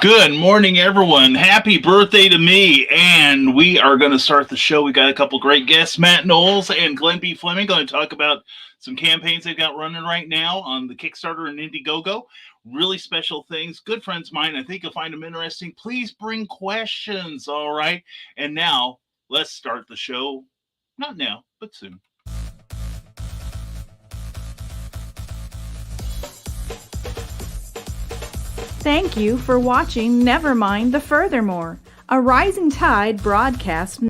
Good morning, everyone. Happy birthday to me. And we are going to start the show. We got a couple great guests, Matt Knowles and Glenn B. Fleming, going to talk about some campaigns they've got running right now on the Kickstarter and Indiegogo. Really special things. Good friends of mine. I think you'll find them interesting. Please bring questions. All right. And now let's start the show. Not now, but soon. Thank you for watching Nevermind the Furthermore, a Rising Tide broadcast.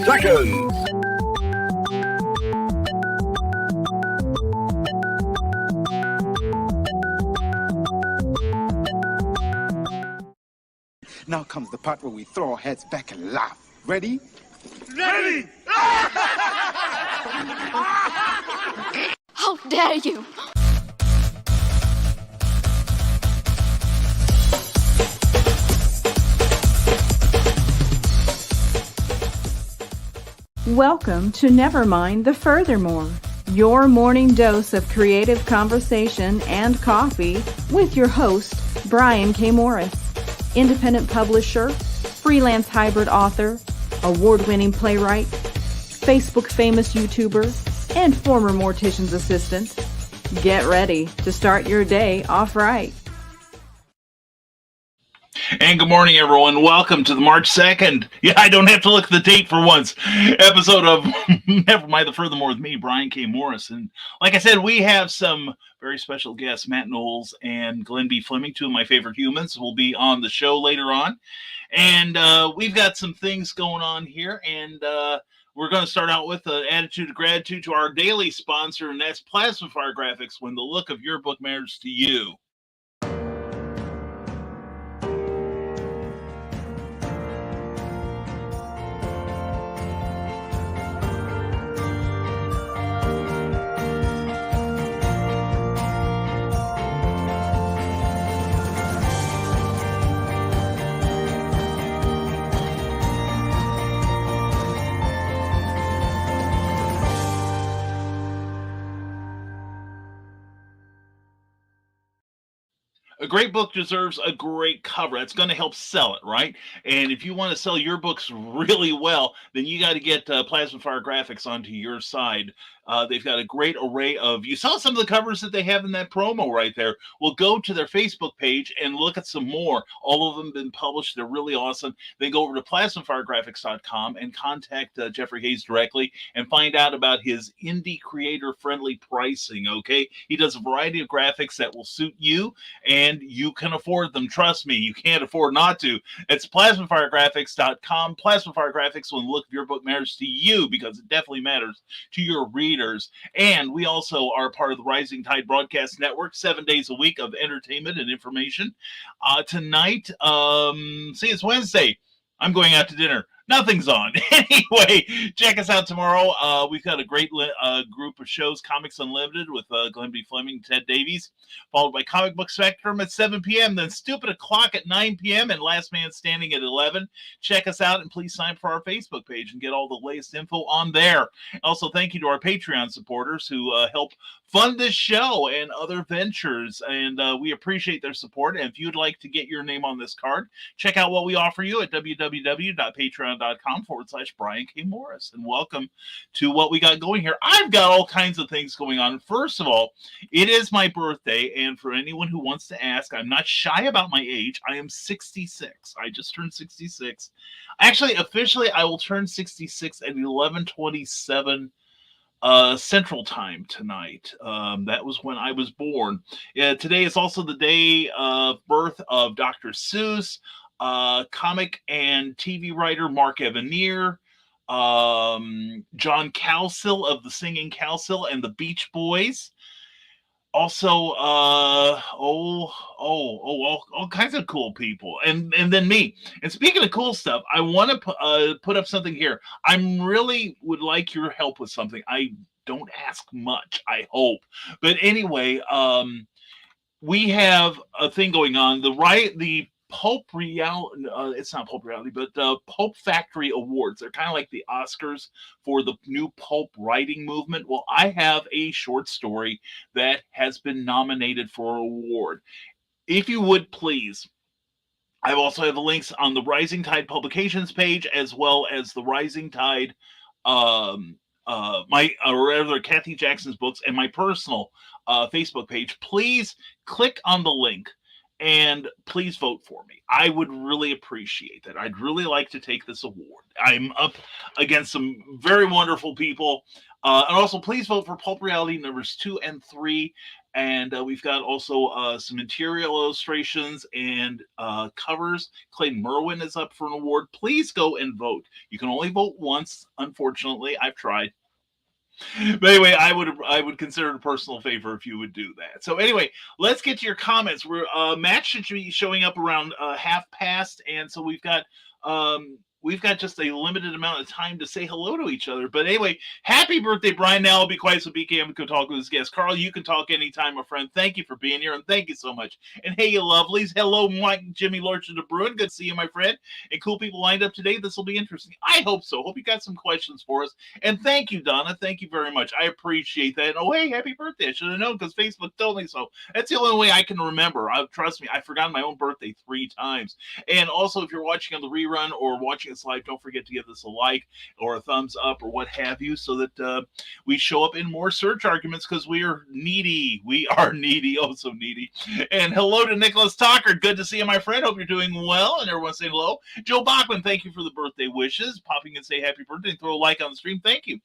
Seconds. Now comes the part where we throw our heads back and laugh. Ready? Ready! How dare you! Welcome to Nevermind the Furthermore, your morning dose of creative conversation and coffee with your host, Brian K. Morris, independent publisher, freelance hybrid author, award-winning playwright, Facebook famous YouTuber, and former mortician's assistant. Get ready to start your day off right. And good morning, everyone. Welcome to the March 2nd. Yeah, I don't have to look at the date for once. Episode of Nevermind the Furthermore with me, Brian K. Morris. And like I said, we have some very special guests, Matt Knowles and Glenn B. Fleming, two of my favorite humans, will be on the show later on. And we've got some things going on here. And we're going to start out with an attitude of gratitude to our daily sponsor, and that's Plasma Fire Graphics, when the look of your book matters to you. A great book deserves a great cover. That's going to help sell it, right? And if you want to sell your books really well, then you got to get Plasma Fire Graphics onto your side. They've got a great array of, you saw some of the covers that they have in that promo right there. Well, go to their Facebook page and look at some more. All of them have been published. They're really awesome. Then go over to plasmafiregraphics.com and contact Jeffrey Hayes directly and find out about his indie creator-friendly pricing, okay? He does a variety of graphics that will suit you, and you can afford them. Trust me, you can't afford not to. It's plasmafiregraphics.com. Plasma Fire Graphics, when the look of your book matters to you, because it definitely matters to your readers. And we also are part of the Rising Tide Broadcast Network, 7 days a week of entertainment and information. Tonight, it's Wednesday. I'm going out to dinner. Nothing's on. Anyway, check us out tomorrow. We've got a great group of shows, Comics Unlimited with Glenn B. Fleming, Ted Davies, followed by Comic Book Spectrum at 7 p.m., then Stupid O'Clock at 9 p.m., and Last Man Standing at 11. Check us out, and please sign up for our Facebook page and get all the latest info on there. Also, thank you to our Patreon supporters who help fund this show and other ventures, and we appreciate their support. And if you'd like to get your name on this card, check out what we offer you at www.patreon.com/Brian K. Morris. And welcome to what we got going here. I've got all kinds of things going on. First of all, it is my birthday, and for anyone who wants to ask, I'm not shy about my age. I am 66. I just turned 66. Actually, officially, I will turn 66 at 11:27 Central Time tonight. That was when I was born. Today is also the day of birth of Dr. Seuss, comic and TV writer Mark Evanier, John Cowsill of the Singing Cowsill and the Beach Boys. Also, all kinds of cool people, and then me. And speaking of cool stuff, I want to put up something here. I really would like your help with something. I don't ask much, I hope. But anyway, we have a thing going on. The Pulp Reality, it's not Pulp Reality, but Pulp Factory Awards. They're kind of like the Oscars for the new pulp writing movement. Well, I have a short story that has been nominated for an award. If you would please, I also have the links on the Rising Tide Publications page, as well as the Rising Tide, or rather Kathy Jackson's books, and my personal Facebook page. Please click on the link and please vote for me. I would really appreciate that. I'd really like to take this award. I'm up against some very wonderful people. And also, please vote for Pulp Reality numbers 2 and 3. And we've got also some interior illustrations and covers. Clayton Merwin is up for an award. Please go and vote. You can only vote once, unfortunately. I've tried. But anyway, I would consider it a personal favor if you would do that. So anyway, let's get to your comments. Matt should be showing up around half past, and so we've got just a limited amount of time to say hello to each other. But anyway, happy birthday, Brian. Now I'll be quiet so BKM can talk with his guest. Carl, you can talk anytime, my friend. Thank you for being here, and thank you so much. And hey, you lovelies. Hello, Mike, Jimmy Lorchard de Bruin. Good to see you, my friend. And cool people lined up today. This will be interesting. I hope so. Hope you got some questions for us. And thank you, Donna. Thank you very much. I appreciate that. Oh, hey, happy birthday. I should have known because Facebook told me so. That's the only way I can remember. Trust me, I've forgotten my own birthday 3 times. And also, if you're watching on the rerun or watching us live, don't forget to give this a like or a thumbs up or what have you, so that we show up in more search arguments, because we are needy. We are needy, oh so needy. And hello to Nicholas Talker. Good to see you, my friend. Hope you're doing well, and everyone's saying hello. Joe Bachman, thank you for the birthday wishes. Popping and say happy birthday and throw a like on the stream. Thank you.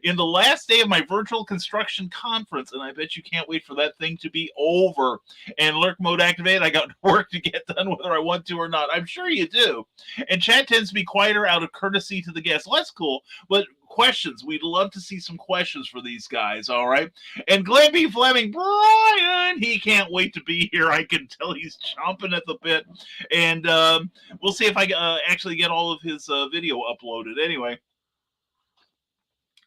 In the last day of my virtual construction conference, and I bet you can't wait for that thing to be over. And lurk mode activated. I got work to get done whether I want to or not. I'm sure you do. And chat tends to be quieter out of courtesy to the guests. Well, that's cool. But questions. We'd love to see some questions for these guys, all right? And Glenn B. Fleming, Brian, he can't wait to be here. I can tell he's chomping at the bit. And we'll see if I actually get all of his video uploaded. Anyway.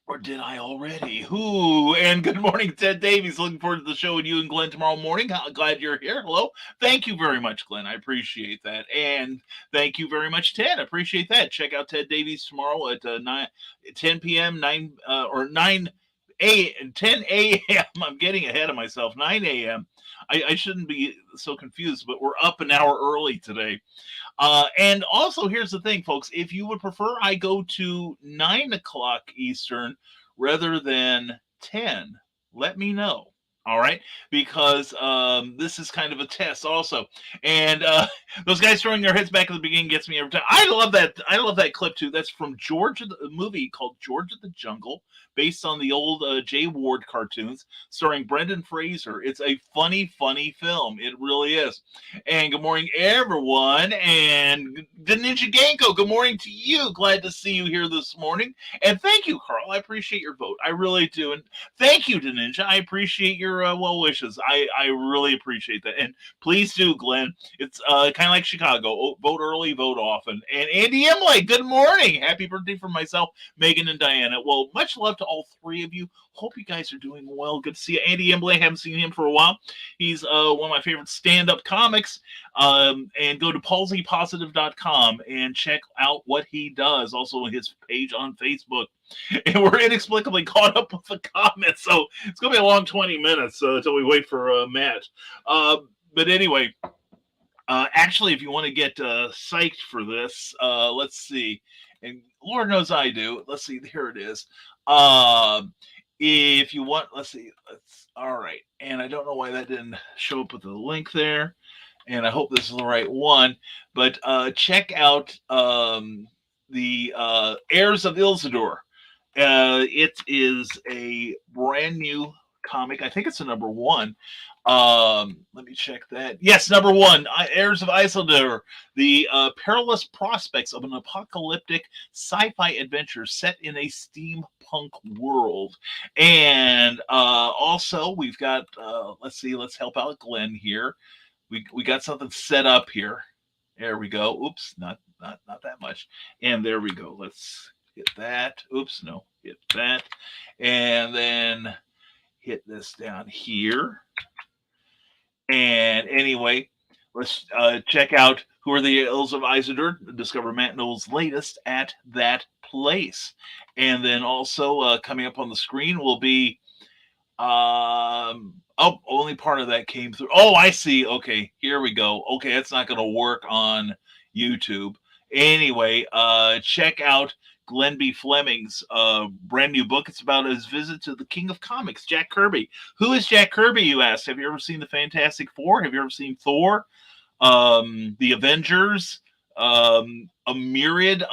Or did I already? Who? And good morning, Ted Davies. Looking forward to the show with you and Glenn tomorrow morning. Glad you're here. Hello. Thank you very much, Glenn. I appreciate that. And thank you very much, Ted. I appreciate that. Check out Ted Davies tomorrow at 10 p.m., 10 a.m. I'm getting ahead of myself. 9 a.m. I shouldn't be so confused, but we're up an hour early today. And also, here's the thing, folks. If you would prefer I go to 9 o'clock Eastern rather than 10, let me know. All right, because this is kind of a test also. And those guys throwing their heads back at the beginning gets me every time. I love that clip too. That's from a movie called George of the Jungle, based on the old Jay Ward cartoons, starring Brendan Fraser. It's a funny film. It really is. And good morning, everyone. And the Ninja Ganko, good morning to you. Glad to see you here this morning. And thank you, Carl. I appreciate your vote. I really do. And thank you to Ninja. I appreciate your well wishes. I really appreciate that. And please do, Glenn. It's kind of like Chicago. Vote early, vote often. And Andy Emily, good morning. Happy birthday from myself, Megan, and Diana. Well, much love to all 3 of you. Hope you guys are doing well. Good to see you. Andy Emily, haven't seen him for a while. He's one of my favorite stand-up comics. And go to palsypositive.com and check out what he does. Also his page on Facebook. And we're inexplicably caught up with the comments, so it's going to be a long 20 minutes until we wait for Matt. But anyway, actually, if you want to get psyched for this, let's see. And Lord knows I do. Let's see. Here it is. If you want, let's see. All right. And I don't know why that didn't show up with the link there. And I hope this is the right one. But check out the Heirs of Ilsidor. It is a brand new comic. I think it's a number 1. Let me check that. Yes, number 1, Heirs of Isildur, the perilous prospects of an apocalyptic sci-fi adventure set in a steampunk world. And also we've got, let's see, let's help out Glenn here. We got something set up here. There we go. Oops, not that much. And there we go. hit that. Oops, no, hit that. And then hit this down here. And anyway, let's check out Who Are the Heirs of Isildur? Discover Matt Knowles' latest at that place. And then also coming up on the screen will be only part of that came through. Oh, I see. Okay, here we go. Okay, that's not going to work on YouTube. Anyway, check out Glenn B. Fleming's brand new book. It's about his visit to the King of Comics, Jack Kirby. Who is Jack Kirby, you ask? Have you ever seen the Fantastic Four? Have you ever seen Thor? The Avengers? A myriad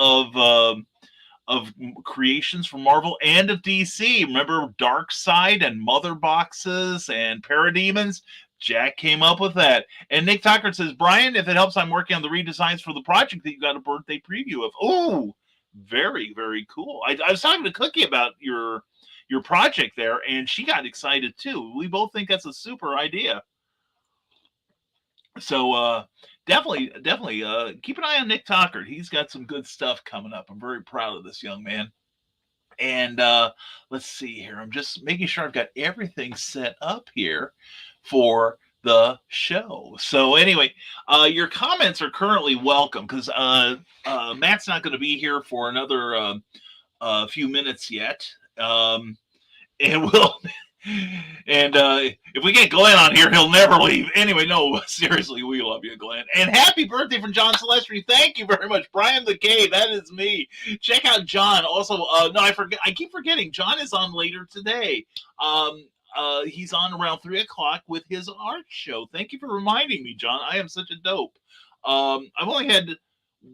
of creations from Marvel and of DC. Remember Darkseid and Mother Boxes and Parademons? Jack came up with that. And Nick Tucker says, Brian, if it helps, I'm working on the redesigns for the project that you got a birthday preview of. Oh, very, very cool. I was talking to Cookie about your project there, and she got excited too. We both think that's a super idea. So definitely keep an eye on Nick Tucker. He's got some good stuff coming up. I'm very proud of this young man. And let's see here. I'm just making sure I've got everything set up here for the show. So anyway, your comments are currently welcome because Matt's not going to be here for another few minutes yet. And if we get Glenn on here, he'll never leave. Anyway, no, seriously, we love you, Glenn. And happy birthday from John Celestri. Thank you very much. Brian the K, that is me. Check out John. Also, no, I keep forgetting. John is on later today. He's on around 3 o'clock with his art show. Thank you for reminding me, John. I am such a dope. I've only had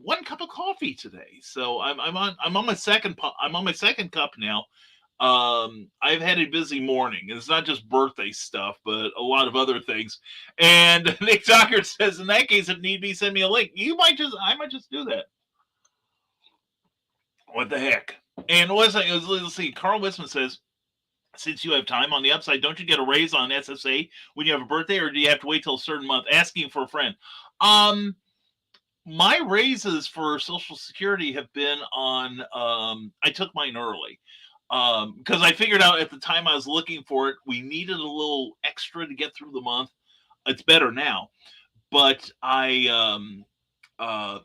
1 cup of coffee today, so I'm on my second cup now. I've had a busy morning. It's not just birthday stuff, but a lot of other things. And Nick Tucker says, in that case, if need be, send me a link. I might just do that. What the heck? And let's see. Carl Wisman says, since you have time on the upside, don't you get a raise on SSA when you have a birthday, or do you have to wait till a certain month? Asking for a friend. My raises for Social Security have been on, I took mine early. Because I figured out at the time I was looking for it, we needed a little extra to get through the month. It's better now. But I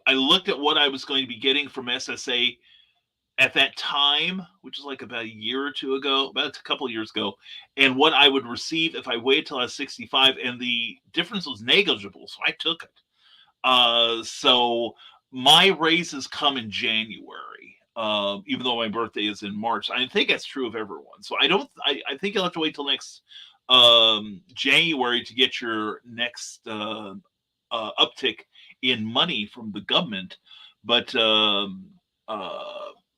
looked at what I was going to be getting from SSA at that time, which is like about a year or two ago, about a couple of years ago, and what I would receive if I waited till I was 65, and the difference was negligible, so I took it. So my raises come in January, even though my birthday is in March. I think that's true of everyone. So I think you'll have to wait till next January to get your next uptick in money from the government.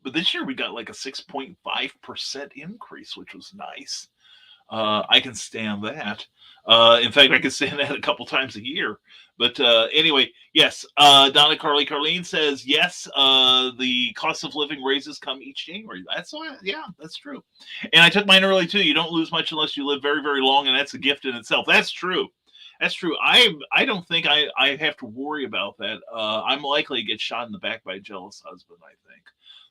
But this year we got like a 6.5% increase, which was nice. I can stand that. In fact, I can stand that a couple times a year. But anyway, yes. Donna Carlene says, yes, the cost of living raises come each January. That's true. And I took mine early too. You don't lose much unless you live very, very long, and that's a gift in itself. That's true. That's true. I don't think I have to worry about that. I'm likely to get shot in the back by a jealous husband, I think.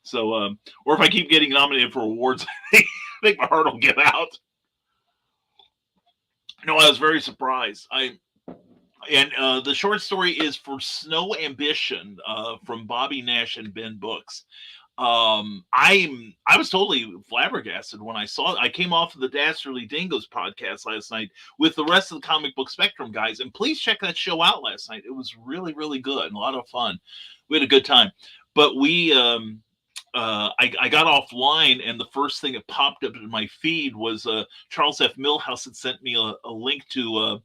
So, or if I keep getting nominated for awards, I think my heart will give out. No, I was very surprised. The short story is For Snow Ambition from Bobby Nash and Ben Books. I was totally flabbergasted when I saw it. I came off of the Dastardly Dingoes podcast last night with the rest of the Comic Book Spectrum guys, and please check that show out last night. It was really, really good and a lot of fun. We had a good time. But I got offline, and the first thing that popped up in my feed was Charles F. Milhouse had sent me a link to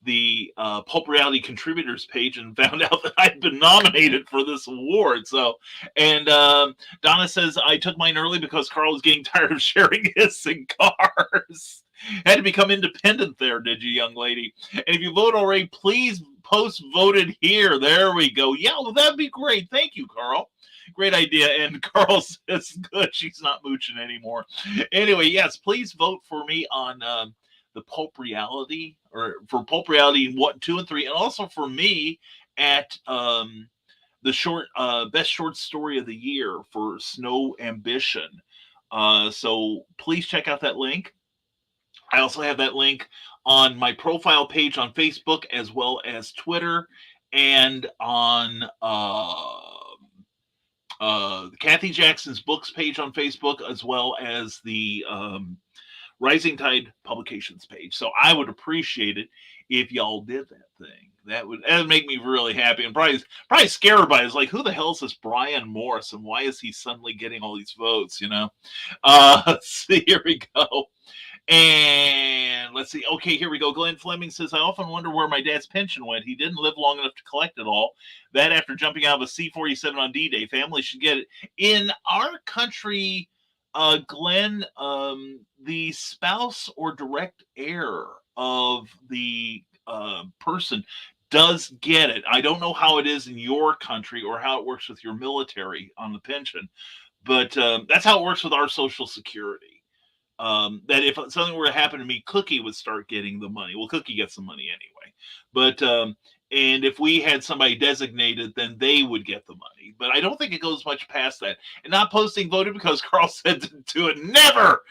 the Pulp Reality contributors page and found out that I'd been nominated for this award. So, and Donna says, I took mine early because Carl was getting tired of sharing his cigars. Had to become independent there, did you, young lady? And if you vote already, please post voted here. There we go. Yeah, well, that'd be great. Thank you, Carl. Great idea. And Carl says, good, she's not mooching anymore. Anyway, yes, please vote for me on the Pulp Reality, or for Pulp Reality 1, 2, and 3, and also for me at best short story of the year for Snow Ambition. So please check out that link. I also have that link on my profile page on Facebook, as well as Twitter, and on Kathy Jackson's books page on Facebook, as well as the Rising Tide Publications page. So I would appreciate it if y'all did that thing. That would make me really happy, and probably scare everybody. It's like, who the hell is this Brian Morris, and why is he suddenly getting all these votes? So here we go. And let's see. Okay, here we go. Glenn Fleming says, I often wonder where my dad's pension went. He didn't live long enough to collect it all. That after jumping out of a C-47 on D-Day. Family should get it. In our country, Glenn, the spouse or direct heir of the person does get it. I don't know how it is in your country or how it works with your military on the pension, but that's how it works with our Social Security. That if something were to happen to me, Cookie would start getting the money. Well, Cookie gets the money anyway. But and if we had somebody designated, then they would get the money. But I don't think it goes much past that. And not posting voted because Carl said to do it. Never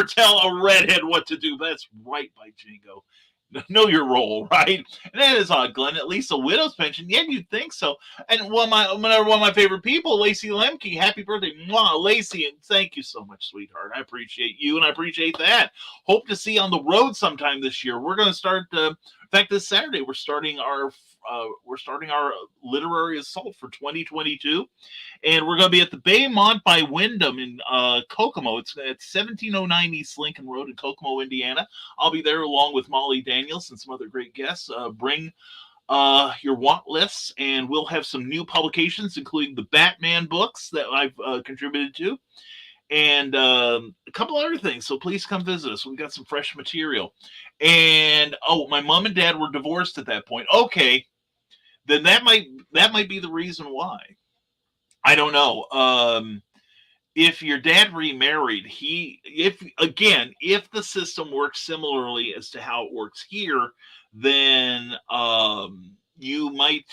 tell a redhead what to do. That's right by Jingo. Know your role, right? And that is odd, Glenn. At least a widow's pension. Yeah, you'd think so. And one of my favorite people, Lacey Lemke. Happy birthday, mwah, Lacey, and thank you so much, sweetheart. I appreciate you, and I appreciate that. Hope to see you on the road sometime this year. We're going to start. In fact, this Saturday we're starting our literary assault for 2022, and we're going to be at the Baymont by Wyndham in Kokomo. It's at 1709 East Lincoln Road in Kokomo, Indiana. I'll be there along with Molly Daniels and some other great guests. Bring your want lists, and we'll have some new publications, including the Batman books that I've contributed to, and a couple other things. So please come visit us. We've got some fresh material. And my mom and dad were divorced at that point. Okay, then that might be the reason why. I don't know. If your dad remarried, if the system works similarly as to how it works here, then you might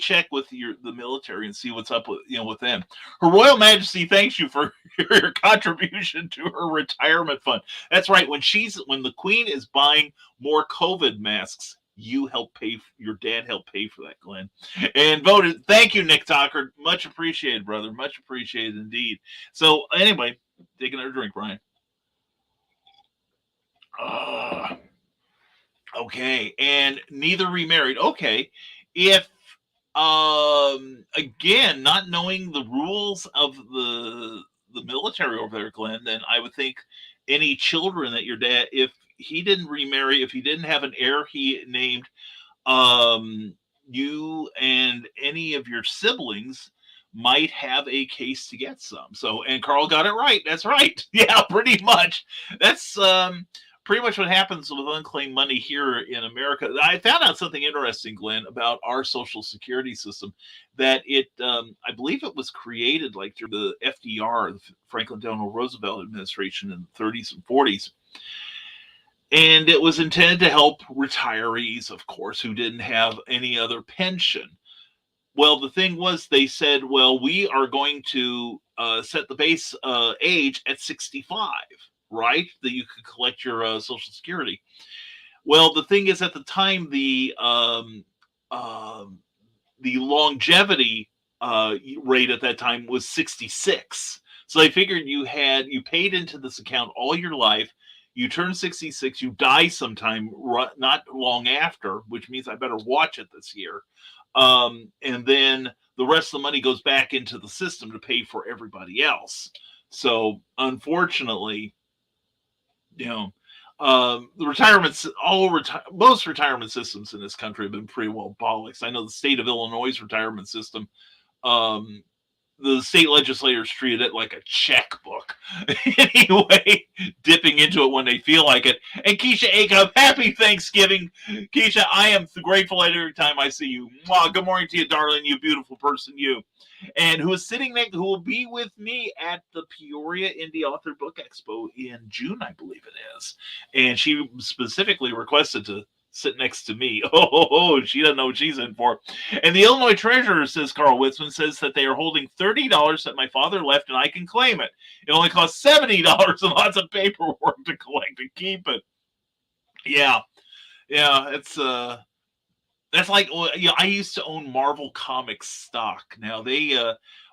check with the military and see what's up with them. Her Royal Majesty thanks you for your contribution to her retirement fund. That's right. When the Queen is buying more COVID masks, your dad helped pay for that, Glenn. And voted. Thank you, Nick Talker. Much appreciated, brother. Much appreciated indeed. So anyway, take another drink, Brian. Okay. And neither remarried. Okay. If again, not knowing the rules of the military over there, Glenn, then I would think any children that your dad, if he didn't remarry, if he didn't have an heir he named, you and any of your siblings might have a case to get some. So, and Carl got it right. That's right. Yeah, pretty much. That's pretty much what happens with unclaimed money here in America. I found out something interesting, Glenn, about our Social Security system, that I believe it was created like through the FDR, the Franklin Delano Roosevelt administration in the 30s and 40s. And it was intended to help retirees, of course, who didn't have any other pension. Well, the thing was, they said, well, we are going to set the base age at 65. Right, that you could collect your Social Security. Well, the thing is, at the time, the longevity rate at that time was 66. So they figured you paid into this account all your life. You turn 66, you die sometime not long after, which means I better watch it this year. And then the rest of the money goes back into the system to pay for everybody else. So unfortunately, most retirement systems in this country have been pretty well abolished. I know the state of Illinois' retirement system, the state legislators treated it like a checkbook. Anyway, dipping into it when they feel like it. And Keisha Acup, happy Thanksgiving. Keisha, I am grateful every time I see you. Mwah, good morning to you, darling, you beautiful person, you. And who will be with me at the Peoria Indie Author Book Expo in June, I believe it is. And she specifically requested to sit next to me. Oh, she doesn't know what she's in for. And the Illinois Treasurer, says Carl Witzman, says that they are holding $30 that my father left and I can claim it. It only costs $70 and lots of paperwork to collect and keep it. Yeah, it's that's like, I used to own Marvel Comics stock. Now they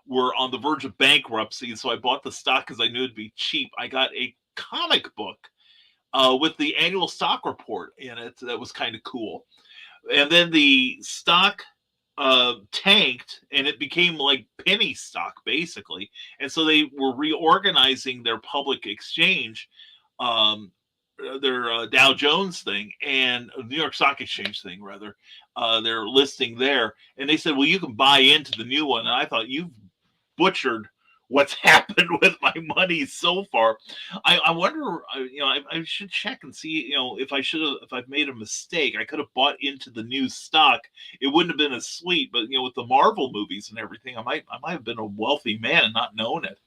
were on the verge of bankruptcy, so I bought the stock because I knew it'd be cheap. I got a comic book with the annual stock report in it. That was kind of cool. And then the stock tanked, and it became like penny stock, basically. And so they were reorganizing their public exchange, their Dow Jones thing, and New York Stock Exchange thing, rather. Their listing there. And they said, well, you can buy into the new one. And I thought, you've butchered what's happened with my money so far. I wonder, I should check and see, if I've made a mistake. I could have bought into the new stock. It wouldn't have been as sweet, but with the Marvel movies and everything, I might have been a wealthy man and not known it.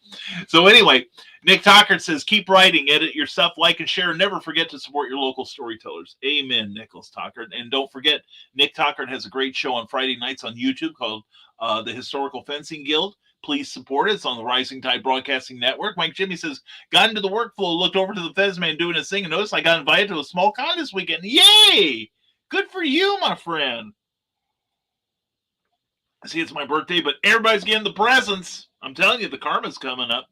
So anyway, Nick Tockert says, keep writing, edit your stuff, like and share. Never forget to support your local storytellers. Amen, Nicholas Tockert. And don't forget, Nick Tockert has a great show on Friday nights on YouTube called the Historical Fencing Guild. Please support it. It's on the Rising Tide Broadcasting Network. Mike Jimmy says, got into the workflow, looked over to the Fez man doing his thing, and noticed I got invited to a small con this weekend. Yay! Good for you, my friend. See, it's my birthday, but everybody's getting the presents. I'm telling you, the karma's coming up.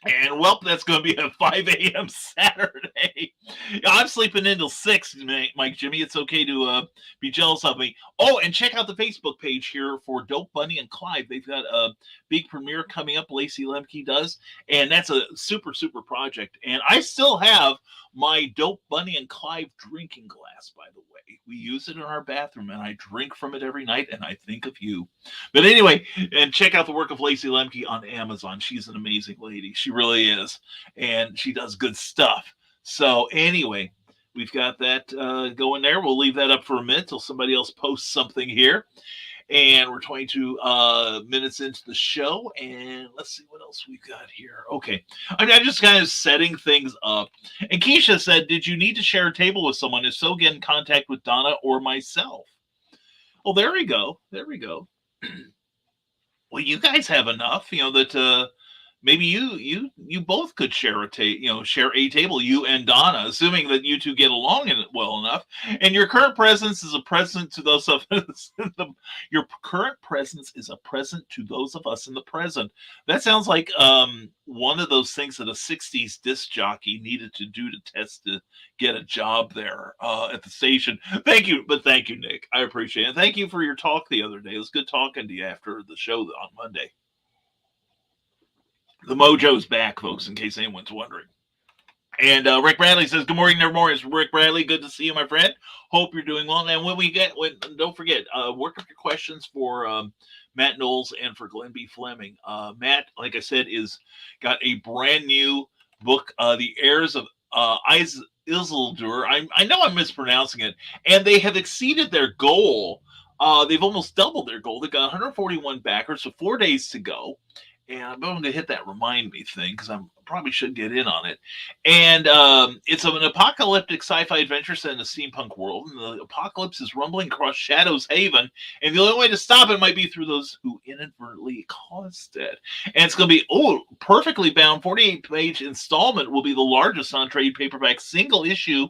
And, well, that's going to be at 5 a.m. Saturday. I'm sleeping until 6, Mike Jimmy. It's okay to be jealous of me. Oh, and check out the Facebook page here for Dope Bunny and Clyde. They've got a big premiere coming up. Lacey Lemke does. And that's a super, super project. And I still have my Dope Bunny and Clyde drinking glass, by the way. We use it in our bathroom, and I drink from it every night, and I think of you. But anyway, and check out the work of Lacey Lemke on Amazon. She's an amazing lady. She really is. And she does good stuff. So anyway, we've got that going there. We'll leave that up for a minute till somebody else posts something here. And we're 22 minutes into the show. And let's see what else we've got here. Okay. I'm just kind of setting things up. And Keisha said, did you need to share a table with someone? If so, get in contact with Donna or myself. Well, there we go. There we go. Well, you guys have enough, that maybe you both could share a table, you and Donna, assuming that you two get along in it well enough. And your current presence is a present to those of us. Your current presence is a present to those of us in the present. That sounds like one of those things that a '60s disc jockey needed to do to test to get a job there at the station. Thank you, Nick. I appreciate it. Thank you for your talk the other day. It was good talking to you after the show on Monday. The mojo's back, folks, in case anyone's wondering. And Rick Bradley says, good morning, nevermore. It's Rick Bradley. Good to see you, my friend. Hope you're doing well. And don't forget, work up your questions for Matt Knowles and for Glenn B. Fleming. Matt, like I said, got a brand new book, The Heirs of Isildur. I know I'm mispronouncing it. And they have exceeded their goal. They've almost doubled their goal. They've got 141 backers, so 4 days to go. And I'm going to hit that remind me thing because I probably should get in on it. And it's an apocalyptic sci-fi adventure set in a steampunk world. And the apocalypse is rumbling across Shadow's Haven. And the only way to stop it might be through those who inadvertently caused it. And it's going to be, perfectly bound 48-page installment will be the largest on-trade paperback single issue.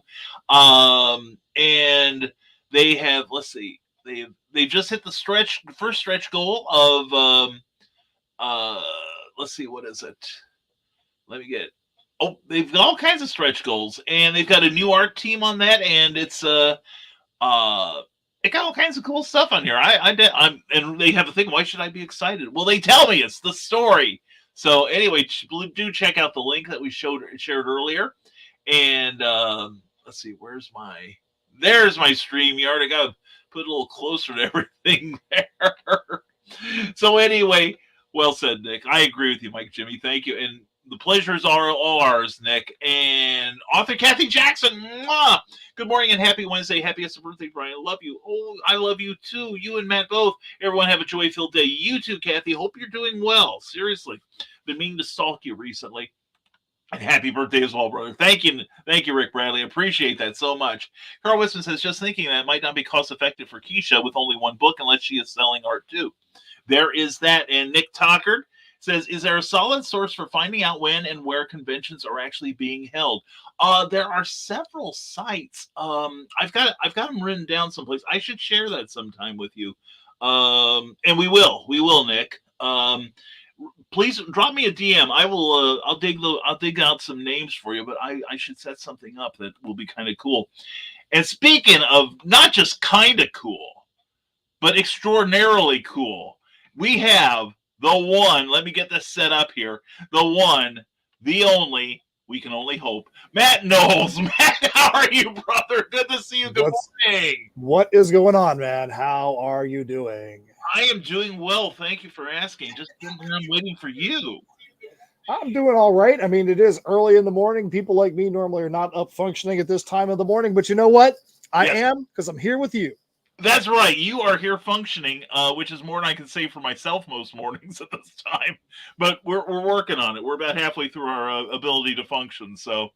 And they have, they've just hit the first stretch goal of... let's see, what is it? Let me get it. Oh, they've got all kinds of stretch goals, and they've got a new art team on that, and it's it got all kinds of cool stuff on here. And they have a thing. Why should I be excited? Well, they tell me it's the story. So anyway, do check out the link that we shared earlier. And let's see, there's my StreamYard. I gotta put a little closer to everything there. So anyway. Well said, Nick. I agree with you, Mike Jimmy. Thank you. And the pleasures are all ours, Nick. And author Kathy Jackson. Mwah! Good morning and happy Wednesday. Happiest birthday, Brian. I love you. Oh, I love you too. You and Matt both. Everyone have a joy-filled day. You too, Kathy. Hope you're doing well. Seriously. Been meaning to stalk you recently. And happy birthday as well, brother. Thank you, Rick Bradley. Appreciate that so much. Carl Wisman says, just thinking that it might not be cost effective for Keisha with only one book unless she is selling art too. There is that. And Nick Tockard says, is there a solid source for finding out when and where conventions are actually being held? There are several sites. I've got them written down someplace. I should share that sometime with you. And we will, Nick. Please drop me a DM. I will. I'll dig out some names for you. But I should set something up that will be kind of cool. And speaking of not just kind of cool, but extraordinarily cool, we have the one. Let me get this set up here. The one, the only. We can only hope. Matt Knowles. Matt, how are you, brother? Good to see you. Good morning. What is going on, man? How are you doing? I am doing well. Thank you for asking. Just I'm waiting for you. I'm doing all right. I mean, it is early in the morning. People like me normally are not up functioning at this time of the morning, but you know what? I am, because I'm here with you. That's right. You are here functioning, which is more than I can say for myself most mornings at this time. But we're working on it. We're about halfway through our ability to function. So,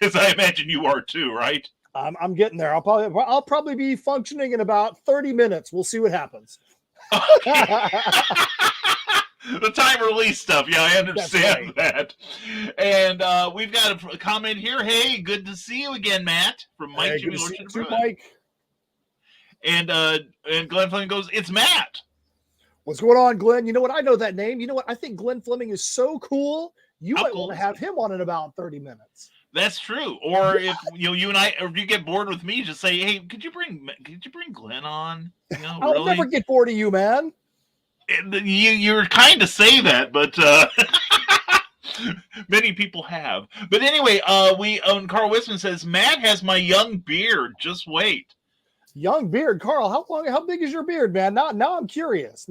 as I imagine you are too, right? I'm getting there. I'll probably be functioning in about 30 minutes. We'll see what happens. The time release stuff. Yeah, I understand that. And we've got a comment here. Hey, good to see you again, Matt. From Mike Jimmy Lord. Mike. And Glenn Fleming goes, it's Matt. What's going on, Glenn? You know what? I know that name. You know what? I think Glenn Fleming is so cool. You might want to have him on in about 30 minutes. That's true. Or if you and I, or if you get bored with me, just say, "Hey, could you bring Glenn on?" I'll really? never get bored of you, man. You're kind to say that, but many people have. But anyway, Carl Wisman says Matt has my young beard. Just wait. Young beard, Carl. How big is your beard, man? Now I'm curious.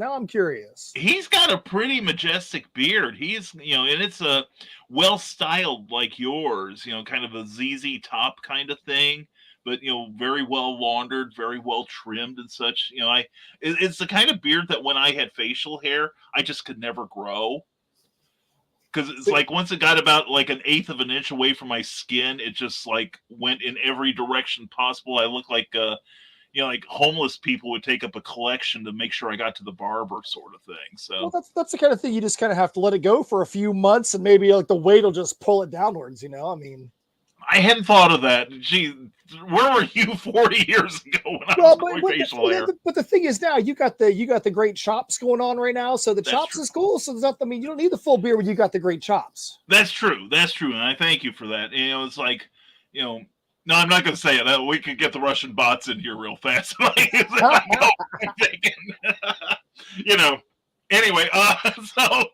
He's got a pretty majestic beard. He's and it's a well styled like yours. Kind of a ZZ top kind of thing, but very well laundered, very well trimmed and such. It's the kind of beard that when I had facial hair, I just could never grow. Because it's like once it got about like an eighth of an inch away from my skin, it just like went in every direction possible. I looked like like homeless people would take up a collection to make sure I got to the barber sort of thing. So that's the kind of thing you just kind of have to let it go for a few months and maybe like the weight will just pull it downwards. I mean, I hadn't thought of that. Gee, where were you 40 years ago when I was growing facial hair? But the thing is now you got the great chops going on right now. So that's chops true. Is cool. So there's nothing. I mean, you don't need the full beard when you got the great chops. That's true. And I thank you for that. It's like, no, I'm not going to say it. We could get the Russian bots in here real fast. Anyway, so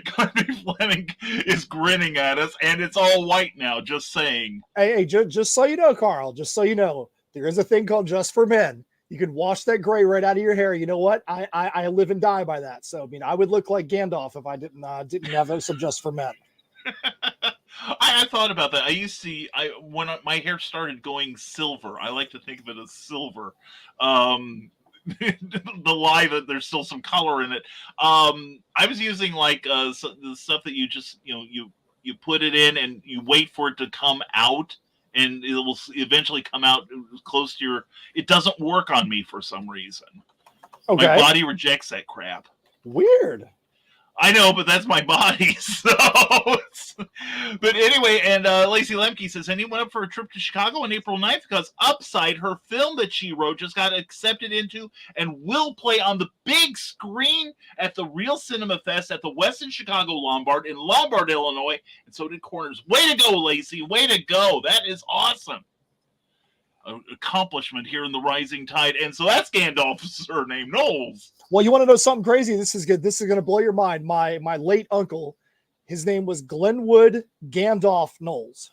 Kirby Fleming is grinning at us, and it's all white now, just saying. Hey, just so you know, Carl, just so you know, there is a thing called Just for Men. You can wash that gray right out of your hair. You know what? I live and die by that. So, I mean, I would look like Gandalf if I didn't have some Just for Men. I thought about that. When my hair started going silver, I like to think of it as silver. The lie that there's still some color in it. I was using like the stuff that you just you put it in and you wait for it to come out, and it will eventually come out close to your. It doesn't work on me for some reason. Okay. My body rejects that crap. Weird. I know, but that's my body. So, but anyway, and Lacey Lemke says, anyone up for a trip to Chicago on April 9th? Because Upside, her film that she wrote, just got accepted into and will play on the big screen at the Real Cinema Fest at the Westin Chicago Lombard in Lombard, Illinois. And so did Corners. Way to go, Lacey. Way to go. That is awesome. An accomplishment here in the rising tide. And so that's Gandalf's surname, Knowles. Well, you want to know something crazy? This is good. This is going to blow your mind. My late uncle, his name was Glenwood Gandalf Knowles.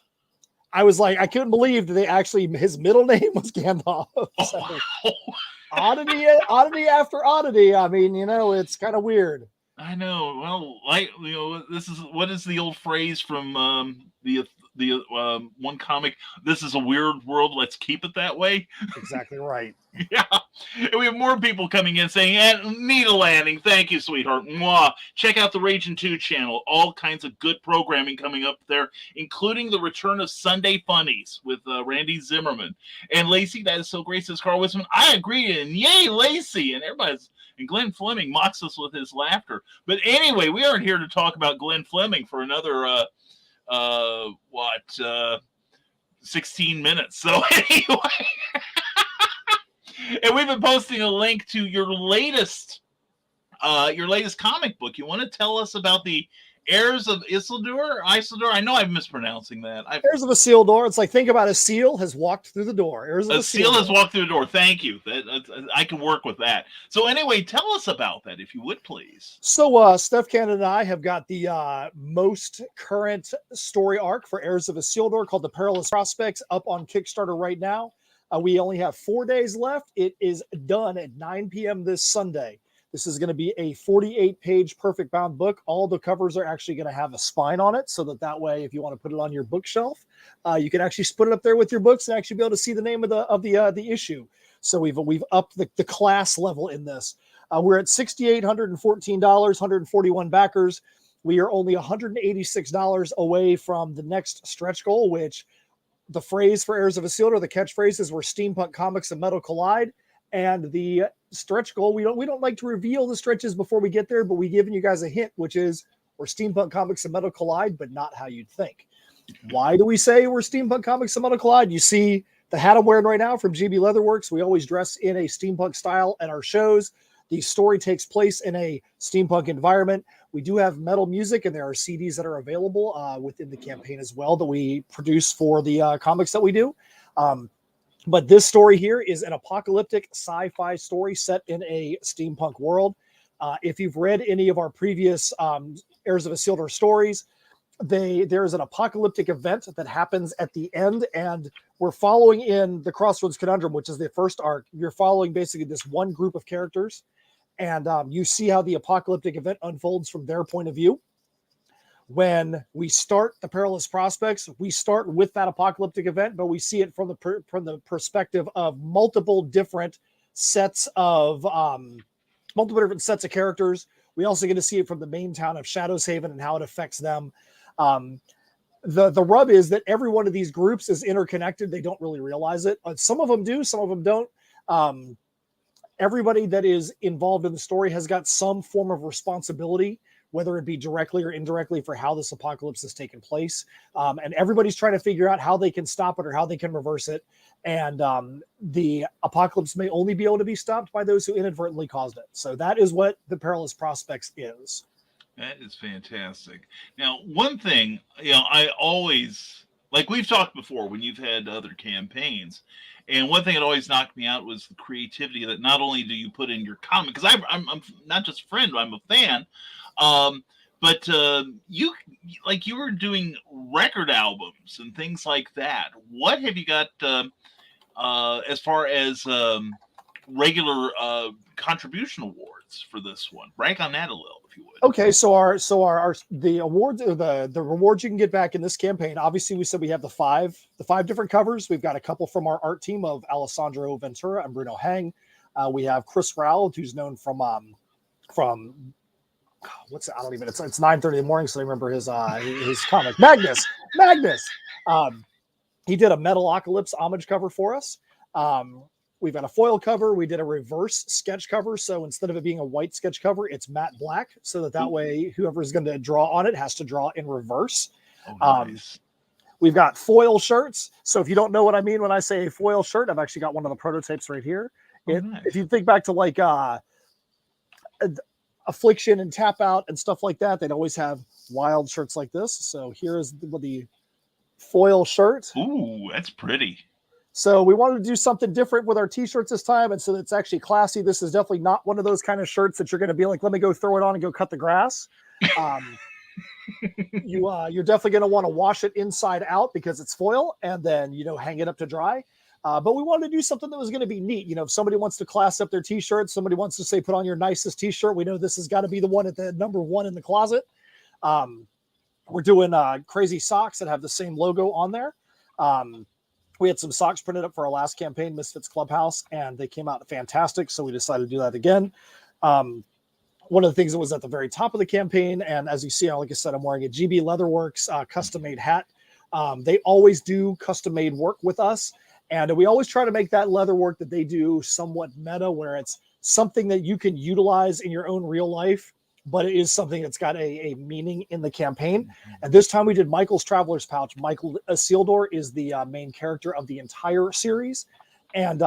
I was like, I couldn't believe that his middle name was Gandalf. So, wow. oddity after oddity. I mean, it's kind of weird. I know. Well, what is the old phrase from the the one comic, "This is a weird world. Let's keep it that way." Exactly right. Yeah. And we have more people coming in saying, "Need a landing. Thank you, sweetheart. Mwah. Check out the Raging 2 channel. All kinds of good programming coming up there, including the return of Sunday Funnies with Randy Zimmerman." And Lacey, that is so great, says Carl Wisman. I agree. And yay, Lacey. And Glenn Fleming mocks us with his laughter. But anyway, we aren't here to talk about Glenn Fleming for another, 16 minutes. So anyway. And we've been posting a link to your latest comic book. You want to tell us about the Heirs of Isildur? I know I'm mispronouncing that. Heirs of Isildur. It's like, think about a seal has walked through the door. Heirs of a seal has walked through the door. Thank you. I can work with that. So anyway, tell us about that, if you would, please. So Steph Cannon and I have got the most current story arc for Heirs of Isildur called The Perilous Prospects up on Kickstarter right now. We only have 4 days left. It is done at 9 p.m. this Sunday. This is going to be a 48-page perfect bound book. All the covers are actually going to have a spine on it, so that way, if you want to put it on your bookshelf, you can actually put it up there with your books and actually be able to see the name of the issue. So we've upped the class level in this. We're at $6,814, 141 backers. We are only $186 away from the next stretch goal, which the phrase for Heirs of Isildur, the catchphrase is "Where steampunk comics and metal collide." And the stretch goal, we don't like to reveal the stretches before we get there, but we've given you guys a hint, which is "Where steampunk comics and metal collide, but not how you'd think." Why do we say "Where steampunk comics and metal collide"? You see the hat I'm wearing right now from GB Leatherworks. We always dress in a steampunk style at our shows. The story takes place in a steampunk environment. We do have metal music, and there are CDs that are available within the campaign as well that we produce for the comics that we do. But this story here is an apocalyptic sci-fi story set in a steampunk world. If you've read any of our previous Heirs of Isildur stories, there is an apocalyptic event that happens at the end, and we're following in the Crossroads Conundrum, which is the first arc. You're following basically this one group of characters, and you see how the apocalyptic event unfolds from their point of view. When we start the Perilous Prospects, we start with that apocalyptic event, but we see it from the perspective of multiple different sets of characters. We also get to see it from the main town of Shadows Haven and how it affects them. The rub is that every one of these groups is interconnected. They don't really realize it. Some of them do, some of them don't. Everybody that is involved in the story has got some form of responsibility, whether it be directly or indirectly, for how this apocalypse has taken place. And everybody's trying to figure out how they can stop it or how they can reverse it. And the apocalypse may only be able to be stopped by those who inadvertently caused it. So that is what the Perilous Prospects is. That is fantastic. Now, one thing, I always, like we've talked before when you've had other campaigns, and one thing that always knocked me out was the creativity that not only do you put in your comic, because I'm not just a friend, I'm a fan, but you were doing record albums and things like that. What have you got as far as regular contribution awards for this one? Rank on that a little, if you would. Okay, so the awards, or the rewards you can get back in this campaign. Obviously, we said we have the five different covers. We've got a couple from our art team of Alessandro Ventura and Bruno Hang. We have Chris Rowell, who's known from what's it? I don't even. It's 9:30 in the morning, so I remember his comic Magnus. He did a Metalocalypse homage cover for us. We've got a foil cover. We did a reverse sketch cover. So instead of it being a white sketch cover, it's matte black. So that way, whoever is going to draw on it has to draw in reverse. Oh, nice. We've got foil shirts. So if you don't know what I mean when I say a foil shirt, I've actually got one of the prototypes right here. Nice. If you think back to like Affliction and Tap Out and stuff like that, they'd always have wild shirts like this. So here is the foil shirt. Ooh, that's pretty. So we wanted to do something different with our t-shirts this time, and so it's actually classy. This is definitely not one of those kind of shirts that you're going to be like, let me go throw it on and go cut the grass. You're definitely going to want to wash it inside out because it's foil, and then hang it up to dry. But we wanted to do something that was going to be neat. If somebody wants to class up their t-shirt, somebody wants to say put on your nicest t-shirt, we know this has got to be the one at the number one in the closet. We're doing crazy socks that have the same logo on there. We had some socks printed up for our last campaign, Misfitz Clubhouse, and they came out fantastic. So we decided to do that again. One of the things that was at the very top of the campaign, and as you see, like I said, I'm wearing a GB Leatherworks custom-made hat. They always do custom-made work with us, and we always try to make that leather work that they do somewhat meta, where it's something that you can utilize in your own real life, but it is something that's got a meaning in the campaign. And this time we did Michael's Traveler's Pouch. Michael Isildur is the main character of the entire series, and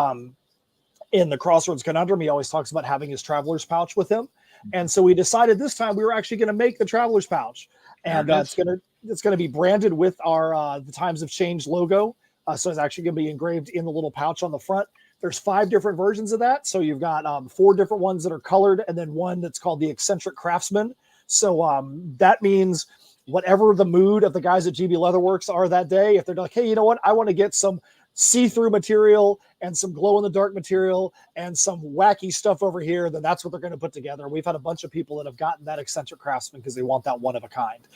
in the Crossroads Conundrum, he always talks about having his Traveler's Pouch with him. And so we decided this time we were actually going to make the Traveler's Pouch, and it's going to be branded with our the Times of Change logo. So it's actually going to be engraved in the little pouch on the front. There's 5 different versions of that. So you've got 4 different ones that are colored, and then one that's called the Eccentric Craftsman. So that means whatever the mood of the guys at GB Leatherworks are that day, if they're like, hey, you know what, I want to get some see-through material and some glow-in-the-dark material and some wacky stuff over here, then that's what they're going to put together. We've had a bunch of people that have gotten that Eccentric Craftsman because they want that one of a kind.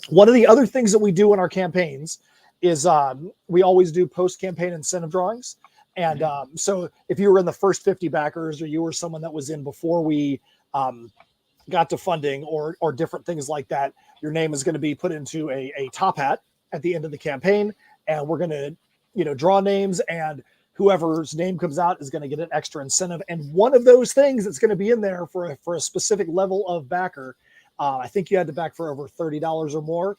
One of the other things that we do in our campaigns is we always do post-campaign incentive drawings. And so if you were in the first 50 backers, or you were someone that was in before we got to funding or different things like that, your name is going to be put into a top hat at the end of the campaign. And we're going to, draw names, and whoever's name comes out is going to get an extra incentive. And one of those things that's going to be in there for a specific level of backer, I think you had to back for over $30 or more.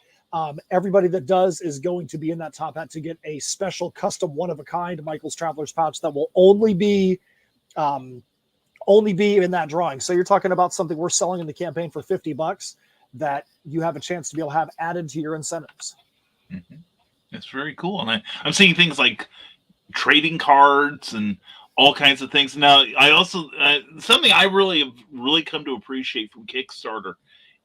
Everybody that does is going to be in that top hat to get a special custom one-of-a-kind Michael's Traveler's Pouch that will only be in that drawing. So you're talking about something we're selling in the campaign for $50 that you have a chance to be able to have added to your incentives. Mm-hmm. That's very cool. And I'm seeing things like trading cards and all kinds of things. Now, I also, something I really come to appreciate from Kickstarter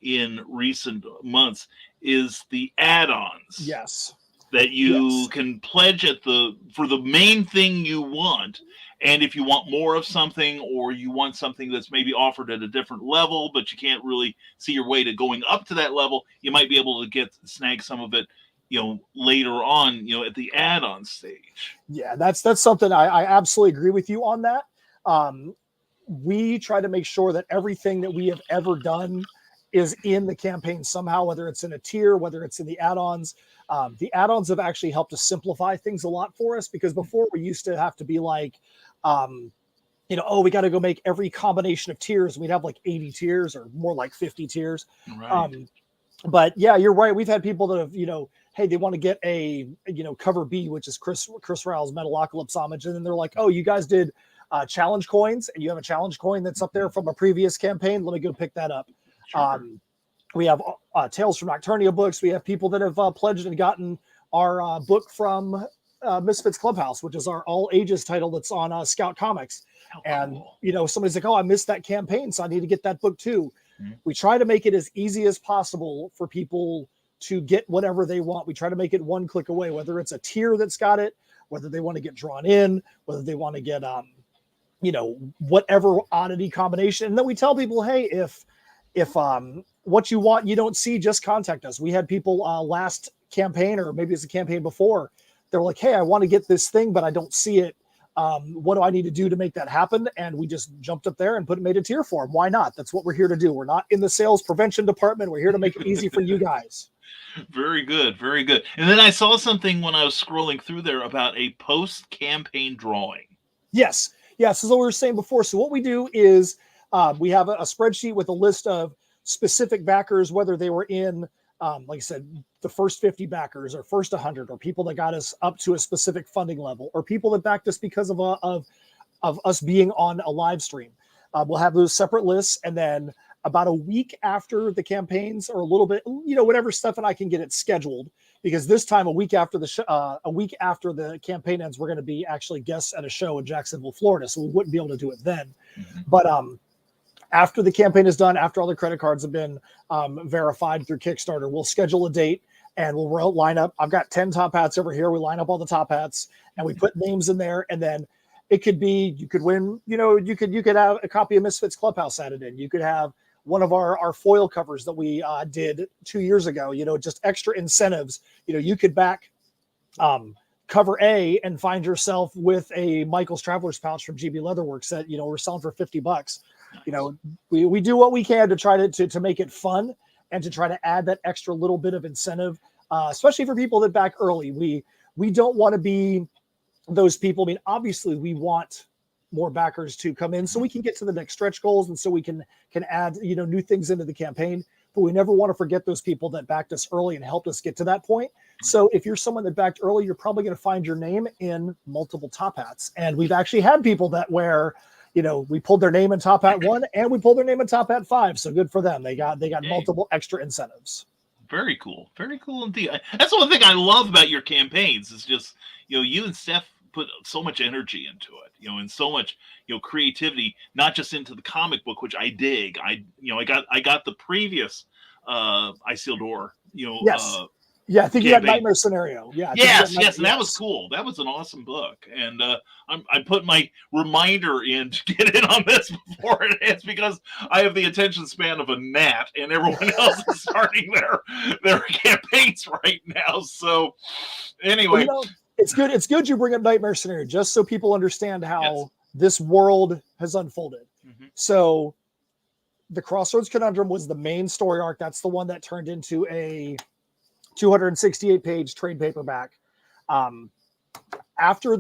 in recent months is the add-ons. Yes. That you can pledge for the main thing you want. And if you want more of something, or you want something that's maybe offered at a different level, but you can't really see your way to going up to that level, you might be able to snag some of it, later on, at the add-on stage. Yeah, that's something I absolutely agree with you on that. We try to make sure that everything that we have ever done is in the campaign somehow, whether it's in a tier, whether it's in the add-ons. The add-ons have actually helped to simplify things a lot for us, because before we used to have to be like, we got to go make every combination of tiers. We'd have like 80 tiers, or more like 50 tiers. Right. But yeah, you're right. We've had people that have, hey, they want to get a, cover B, which is Chris Rao's Metalocalypse homage. And then they're like, oh, you guys did challenge coins, and you have a challenge coin that's up there from a previous campaign. Let me go pick that up. Sure. We have Tales from Nocturnia books. We have people that have pledged and gotten our book from Misfitz Clubhouse, which is our all ages title that's on Scout Comics. And, somebody's like, oh, I missed that campaign, so I need to get that book too. Mm-hmm. We try to make it as easy as possible for people to get whatever they want. We try to make it one click away, whether it's a tier that's got it, whether they want to get drawn in, whether they want to get, whatever oddity combination. And then we tell people, hey, if what you want you don't see, just contact us. We had people last campaign, or maybe it's a campaign before, they were like, hey, I want to get this thing, but I don't see it. What do I need to do to make that happen? And we just jumped up there and made a tier for them. Why not? That's what we're here to do. We're not in the sales prevention department. We're here to make it easy for you guys. Very good. Very good. And then I saw something when I was scrolling through there about a post-campaign drawing. Yes. Yes. As we were saying before. So what we do is we have a spreadsheet with a list of specific backers, whether they were in, like I said, the first 50 backers, or first 100, or people that got us up to a specific funding level, or people that backed us because of us being on a live stream. We'll have those separate lists, and then about a week after the campaigns, or a little bit, whatever Steph and I can get it scheduled, because this time a week after the campaign ends, we're going to be actually guests at a show in Jacksonville, Florida, so we wouldn't be able to do it then. Mm-hmm. But after the campaign is done, after all the credit cards have been verified through Kickstarter, we'll schedule a date, and we'll line up. I've got 10 top hats over here. We line up all the top hats, and we put names in there. And then it could be, you could win, you could have a copy of Misfitz Clubhouse added in. You could have one of our foil covers that we did 2 years ago, just extra incentives. You could back cover A and find yourself with a Michael's Traveler's Pouch from GB Leatherworks that, we're selling for $50. We do what we can to try to make it fun and to try to add that extra little bit of incentive, especially for people that back early. We don't want to be those people. I mean, obviously we want more backers to come in so we can get to the next stretch goals and so we can add, new things into the campaign. But we never want to forget those people that backed us early and helped us get to that point. So if you're someone that backed early, you're probably going to find your name in multiple top hats. And we've actually had people that where, we pulled their name in top hat 1 and we pulled their name in top hat 5. So good for them. They got multiple extra incentives. Very cool. Very cool indeed. That's the one thing I love about your campaigns is just, you and Steph put so much energy into it, and so much, creativity, not just into the comic book, which I dig. I got the previous Isildur, yes. Yeah, I think you got Nightmare Scenario. Yeah. Yes, and that was cool. That was an awesome book. And I put my reminder in to get in on this before it ends because I have the attention span of a gnat and everyone else is starting their campaigns right now. So anyway. It's good you bring up Nightmare Scenario just so people understand how this world has unfolded. Mm-hmm. So the Crossroads Conundrum was the main story arc. That's the one that turned into a 268-page trade paperback. After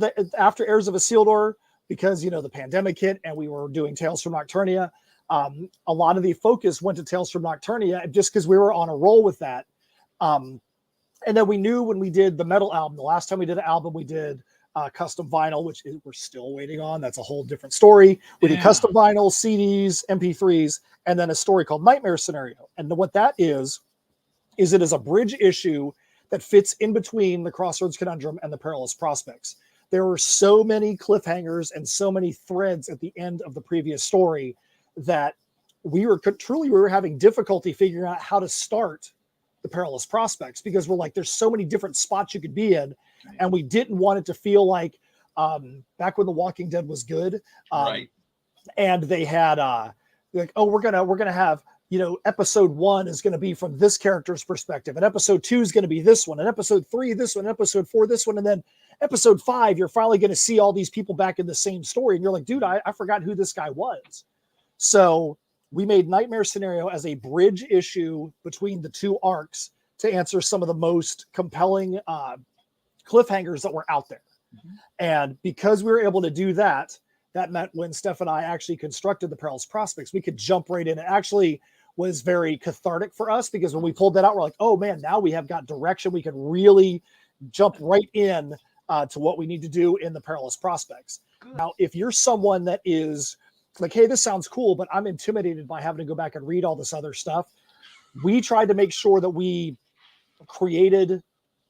Heirs of Isildur, because the pandemic hit and we were doing Tales from Nocturnia, a lot of the focus went to Tales from Nocturnia just because we were on a roll with that. And then we knew when we did the metal album, the last time we did an album, we did custom vinyl, which we're still waiting on. That's a whole different story. We did custom vinyl, CDs, MP3s, and then a story called Nightmare Scenario. And what that is it is a bridge issue that fits in between the Crossroads Conundrum and the Perilous Prospects. There were so many cliffhangers and so many threads at the end of the previous story that we were having difficulty figuring out how to start the Perilous Prospects because we're like, there's so many different spots you could be in. And we didn't want it to feel like back when The Walking Dead was good. Right. And they had like, oh, we're gonna have, episode 1 is going to be from this character's perspective, and episode 2 is going to be this one, and episode 3 this one, episode 4 this one, and then episode 5 you're finally going to see all these people back in the same story, and you're like, dude, I forgot who this guy was. So we made Nightmare Scenario as a bridge issue between the two arcs to answer some of the most compelling cliffhangers that were out there. Mm-hmm. And because we were able to do that, that meant when Steph and I actually constructed the Perilous Prospects, we could jump right in. It actually was very cathartic for us because when we pulled that out, we're like, oh man, now we have got direction. We can really jump right in to what we need to do in the Perilous Prospects. Good. Now, if you're someone that is like, hey, this sounds cool, but I'm intimidated by having to go back and read all this other stuff, we tried to make sure that we created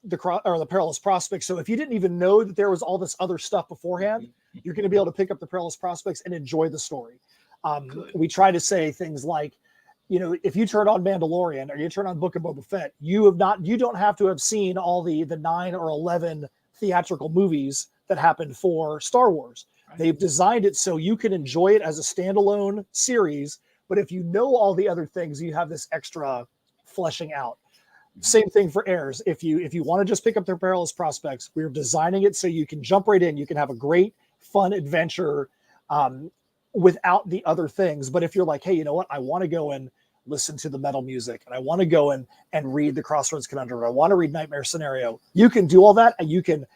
the Perilous Prospects. So if you didn't even know that there was all this other stuff beforehand, you're going to be able to pick up the Perilous Prospects and enjoy the story. We try to say things like, if you turn on Mandalorian or you turn on Book of Boba Fett, you don't have to have seen all the 9 or 11 theatrical movies that happened for Star Wars. Right. They've designed it so you can enjoy it as a standalone series. But if you know all the other things, you have this extra fleshing out. Same thing for Heirs. If you want to just pick up their Perilous Prospects, we're designing it so you can jump right in. You can have a great, fun adventure without the other things. But if you're like, hey, you know what? I want to go and listen to the metal music, and I want to go and read the Crossroads Conundrum, I want to read Nightmare Scenario. You can do all that, and you can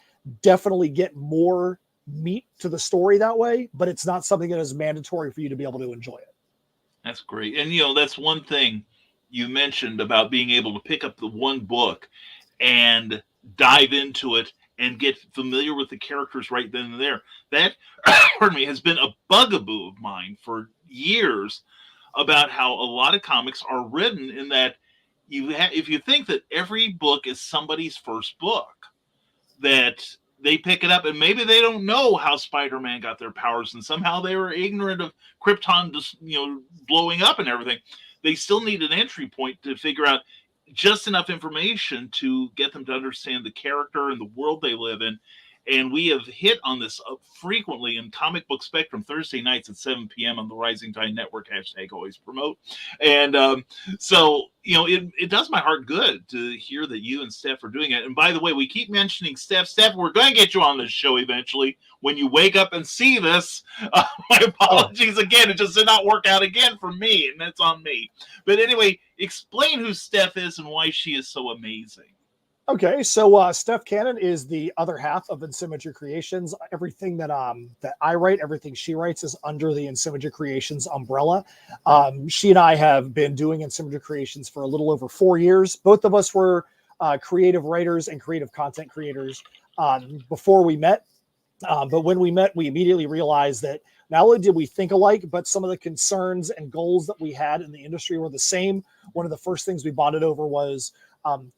definitely get more meat to the story that way. But it's not something that is mandatory for you to be able to enjoy it. That's great. And, that's one thing you mentioned about being able to pick up the one book and dive into it and get familiar with the characters right then and there. That, pardon me, has been a bugaboo of mine for years about how a lot of comics are written in that if you think that every book is somebody's first book, that they pick it up and maybe they don't know how Spider-Man got their powers and somehow they were ignorant of Krypton just, blowing up and everything. They still need an entry point to figure out just enough information to get them to understand the character and the world they live in. And we have hit on this frequently in Comic Book Spectrum Thursday nights at 7 p.m. on the Rising Tide Network, #always promote. And so, it does my heart good to hear that you and Steph are doing it. And by the way, we keep mentioning Steph. Steph, we're going to get you on this show eventually. When you wake up and see this, my apologies again. It just did not work out again for me, and that's on me. But anyway, explain who Steph is and why she is so amazing. Okay, so Steph Cannon is the other half of Insymmetry Creations. Everything that I write, everything she writes is under the Insymmetry Creations umbrella. She and I have been doing Insymmetry Creations for a little over 4 years. Both of us were creative writers and creative content creators before we met. But when we met, we immediately realized that not only did we think alike, but some of the concerns and goals that we had in the industry were the same. One of the first things we bonded over was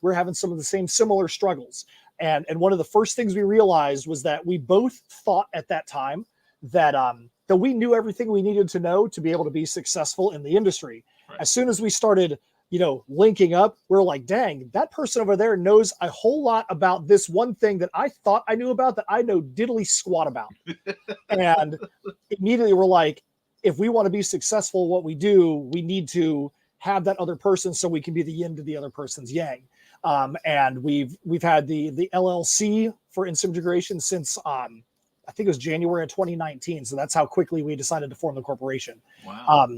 we're having some of the same similar struggles. And one of the first things we realized was that we both thought at that time that we knew everything we needed to know to be able to be successful in the industry. Right. As soon as we started, linking up, we're like, dang, that person over there knows a whole lot about this one thing that I thought I knew about that I know diddly squat about. And immediately we're like, if we want to be successful in what we do, we need to have that other person so we can be the yin to the other person's yang. And we've had the LLC for Integration since I think it was January of 2019. So that's how quickly we decided to form the corporation. Wow.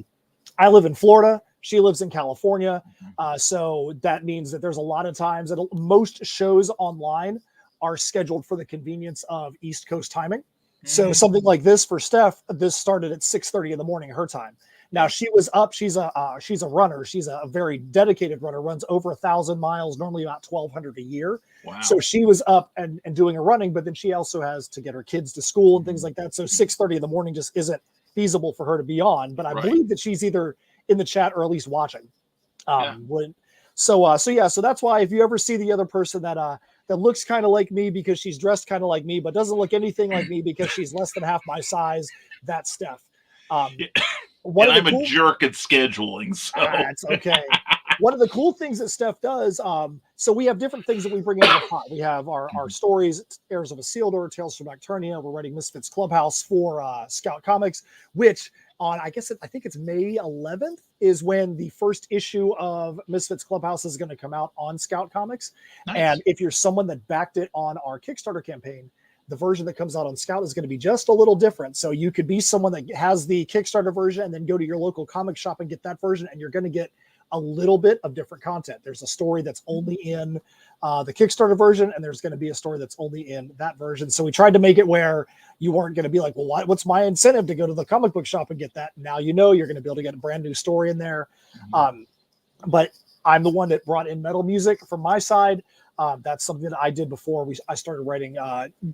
I live in Florida. She lives in California. So that means that there's a lot of times that most shows online are scheduled for the convenience of East Coast timing. So something like this for Steph, this started at 6:30 in the morning, her time. Now she was up. She's a runner. She's a very dedicated runner. Runs over 1,000 miles, normally about 1,200 a year. Wow. So she was up and doing a running, but then she also has to get her kids to school and things like that. So 6:30 in the morning just isn't feasible for her to be on. But I believe that she's either in the chat or at least watching. So that's why if you ever see the other person that looks kind of like me because she's dressed kind of like me, but doesn't look anything like me because she's less than half my size, that's Steph. And I'm a jerk at scheduling, so that's okay. One of the cool things that Steph does, so we have different things that we bring into the pot. We have our stories, Heirs of Isildur, Tales from Nocturnia. We're writing Misfitz Clubhouse for Scout Comics, which on, I think it's May 11th is when the first issue of Misfitz Clubhouse is going to come out on Scout Comics. Nice. And if you're someone that backed it on our Kickstarter campaign, the version that comes out on Scout is going to be just a little different. So you could be someone that has the Kickstarter version and then go to your local comic shop and get that version, and you're going to get a little bit of different content. There's a story that's only in the Kickstarter version, and there's going to be a story that's only in that version. So we tried to make it where you weren't going to be like, well, what's my incentive to go to the comic book shop and get that? Now you're going to be able to get a brand new story in there. But I'm the one that brought in metal music from my side. That's something that I did before I started writing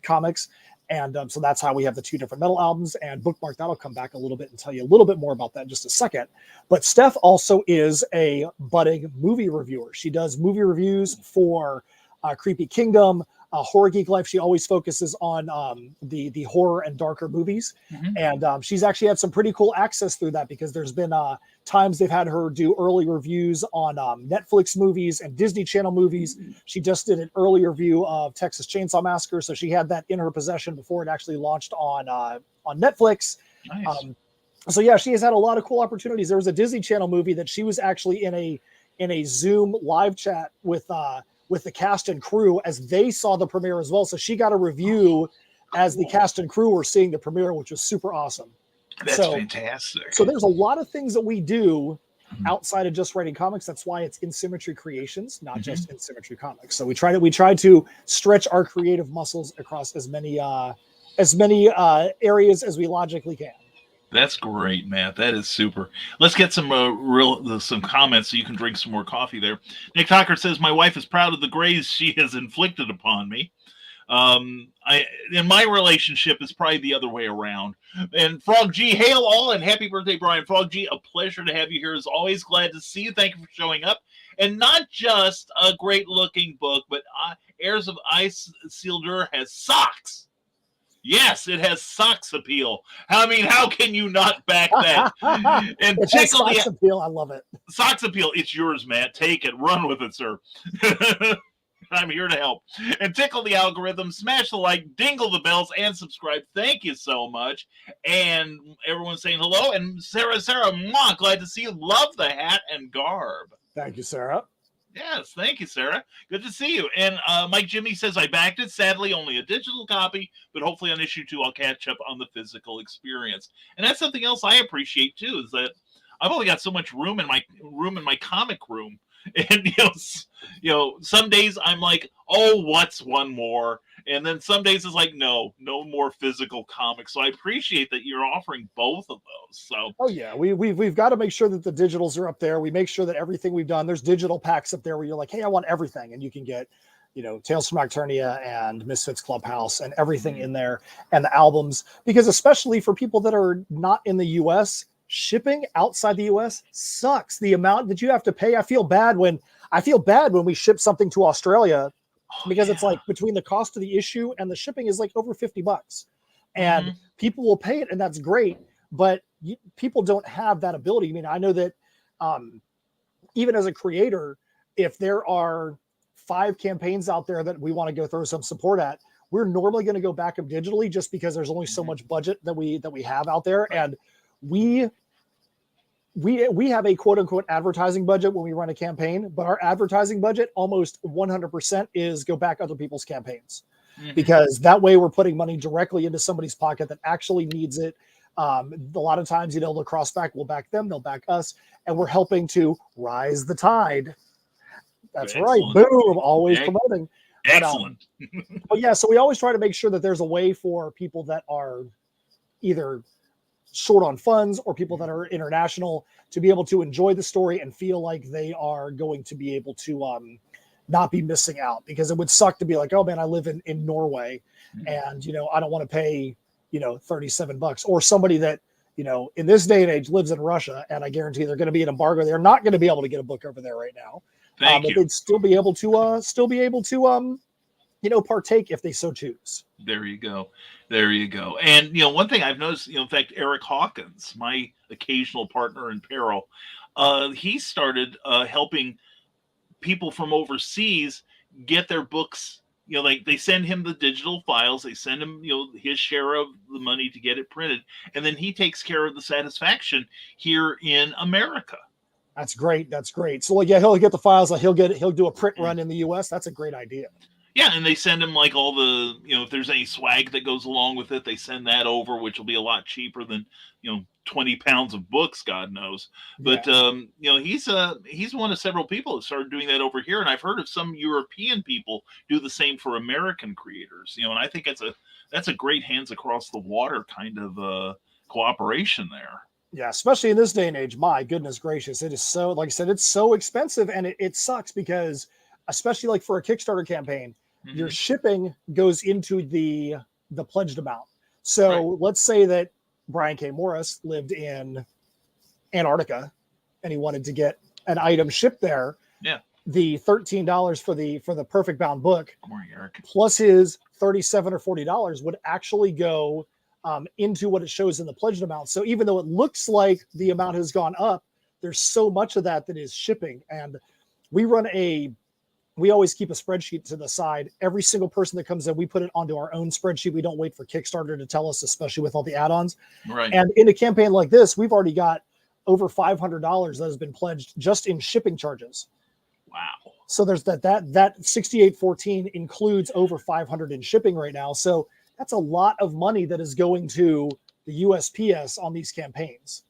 comics. And so that's how we have the two different metal albums. And Bookmark, that'll come back a little bit and tell you a little bit more about that in just a second. But Steph also is a budding movie reviewer. She does movie reviews for Creepy Kingdom, Horror Geek Life. She always focuses on the horror and darker movies. And she's actually had some pretty cool access through that because there's been times they've had her do early reviews on Netflix movies and Disney Channel movies. She just did an early review of Texas Chainsaw Massacre. So she had that in her possession before it actually launched on Netflix. Nice. So yeah, she has had a lot of cool opportunities. There was a Disney Channel movie that she was actually in a Zoom live chat with the cast and crew as they saw the premiere as well. So she got a review as the cast and crew were seeing the premiere, which was super awesome. That's fantastic. So there's a lot of things that we do outside of just writing comics. That's why it's Insymmetry Creations, not just Insymmetry Comics. So we try to stretch our creative muscles across as many areas as we logically can. That's great, Matt. That is super. Let's get some some comments so you can drink some more coffee there. Nick Tucker says, my wife is proud of the graze she has inflicted upon me. In my relationship, it's probably the other way around. And Frog G, hail all and happy birthday, Brian. Frog G, a pleasure to have you here. As always, glad to see you. Thank you for showing up. And not just a great looking book, but Heirs of Isildur has socks. Yes, it has socks appeal. I mean, how can you not back that? And it has socks appeal. I love it. Socks appeal. It's yours, Matt. Take it. Run with it, sir. I'm here to help. And tickle the algorithm, smash the like, dingle the bells, and subscribe. Thank you so much. And everyone's saying hello. And Sarah, mwah, glad to see you. Love the hat and garb. Thank you, Sarah. Yes, thank you, Sarah. Good to see you. And Mike Jimmy says, I backed it. Sadly, only a digital copy, but hopefully on issue 2, I'll catch up on the physical experience. And that's something else I appreciate, too, is that I've only got so much room in my comic room. And, some days I'm like, oh, what's one more? And then some days it's like, no more physical comics. So I appreciate that you're offering both of those. So, oh yeah, we've got to make sure that the digitals are up there. We make sure that everything we've done, there's digital packs up there where you're like, hey, I want everything, and you can get, Tales from Nocturnia and Misfitz Clubhouse and everything in there, and the albums, because especially for people that are not in the U.S., shipping outside the U.S. sucks. The amount that you have to pay. I feel bad when we ship something to Australia. Because it's like between the cost of the issue and the shipping is like over $50, and people will pay it, and that's great. But people don't have that ability. I mean, I know that even as a creator, if there are 5 campaigns out there that we want to go throw some support at, we're normally going to go back up digitally just because there's only so much budget that we have out there, and we have a quote unquote advertising budget when we run a campaign, but our advertising budget almost 100% is go back other people's campaigns, because that way we're putting money directly into somebody's pocket that actually needs it. A lot of times, they'll cross back, we'll back them, they'll back us, and we're helping to rise the tide. That's excellent. Right. Boom. Always promoting. Excellent. But yeah, so we always try to make sure that there's a way for people that are either short on funds or people that are international to be able to enjoy the story and feel like they are going to be able to not be missing out, because it would suck to be like, oh man, I live in Norway and, I don't want to pay, $37, or somebody that, in this day and age lives in Russia, and I guarantee they're going to be an embargo. They're not going to be able to get a book over there right now. Thank you. But they'd still be able to, partake if they so choose. There you go. And, one thing I've noticed, in fact, Eric Hawkins, my occasional partner in peril, he started helping people from overseas get their books, like they send him the digital files, they send him, his share of the money to get it printed, and then he takes care of the satisfaction here in America. That's great. So he'll get the files, he'll do a print run in the US. That's a great idea. Yeah, and they send him like all the, if there's any swag that goes along with it, they send that over, which will be a lot cheaper than, 20 pounds of books, God knows. But, he's one of several people that started doing that over here. And I've heard of some European people do the same for American creators, and I think that's a great hands across the water kind of cooperation there. Yeah, especially in this day and age, my goodness gracious. It is so, like I said, it's so expensive, and it sucks because, especially like for a Kickstarter campaign, your shipping goes into the pledged amount. So let's say that Brian K. Morris lived in Antarctica and he wanted to get an item shipped there. Yeah. The $13 for the perfect bound book, good morning, Eric, plus his $37 or $40 would actually go into what it shows in the pledged amount. So even though it looks like the amount has gone up, there's so much of that is shipping. And we always keep a spreadsheet to the side. Every single person that comes in, we put it onto our own spreadsheet. We don't wait for Kickstarter to tell us, especially with all the add-ons. Right. And in a campaign like this, we've already got over $500 that has been pledged just in shipping charges. Wow. So there's that 6814 includes over 500 in shipping right now. So that's a lot of money that is going to the USPS on these campaigns.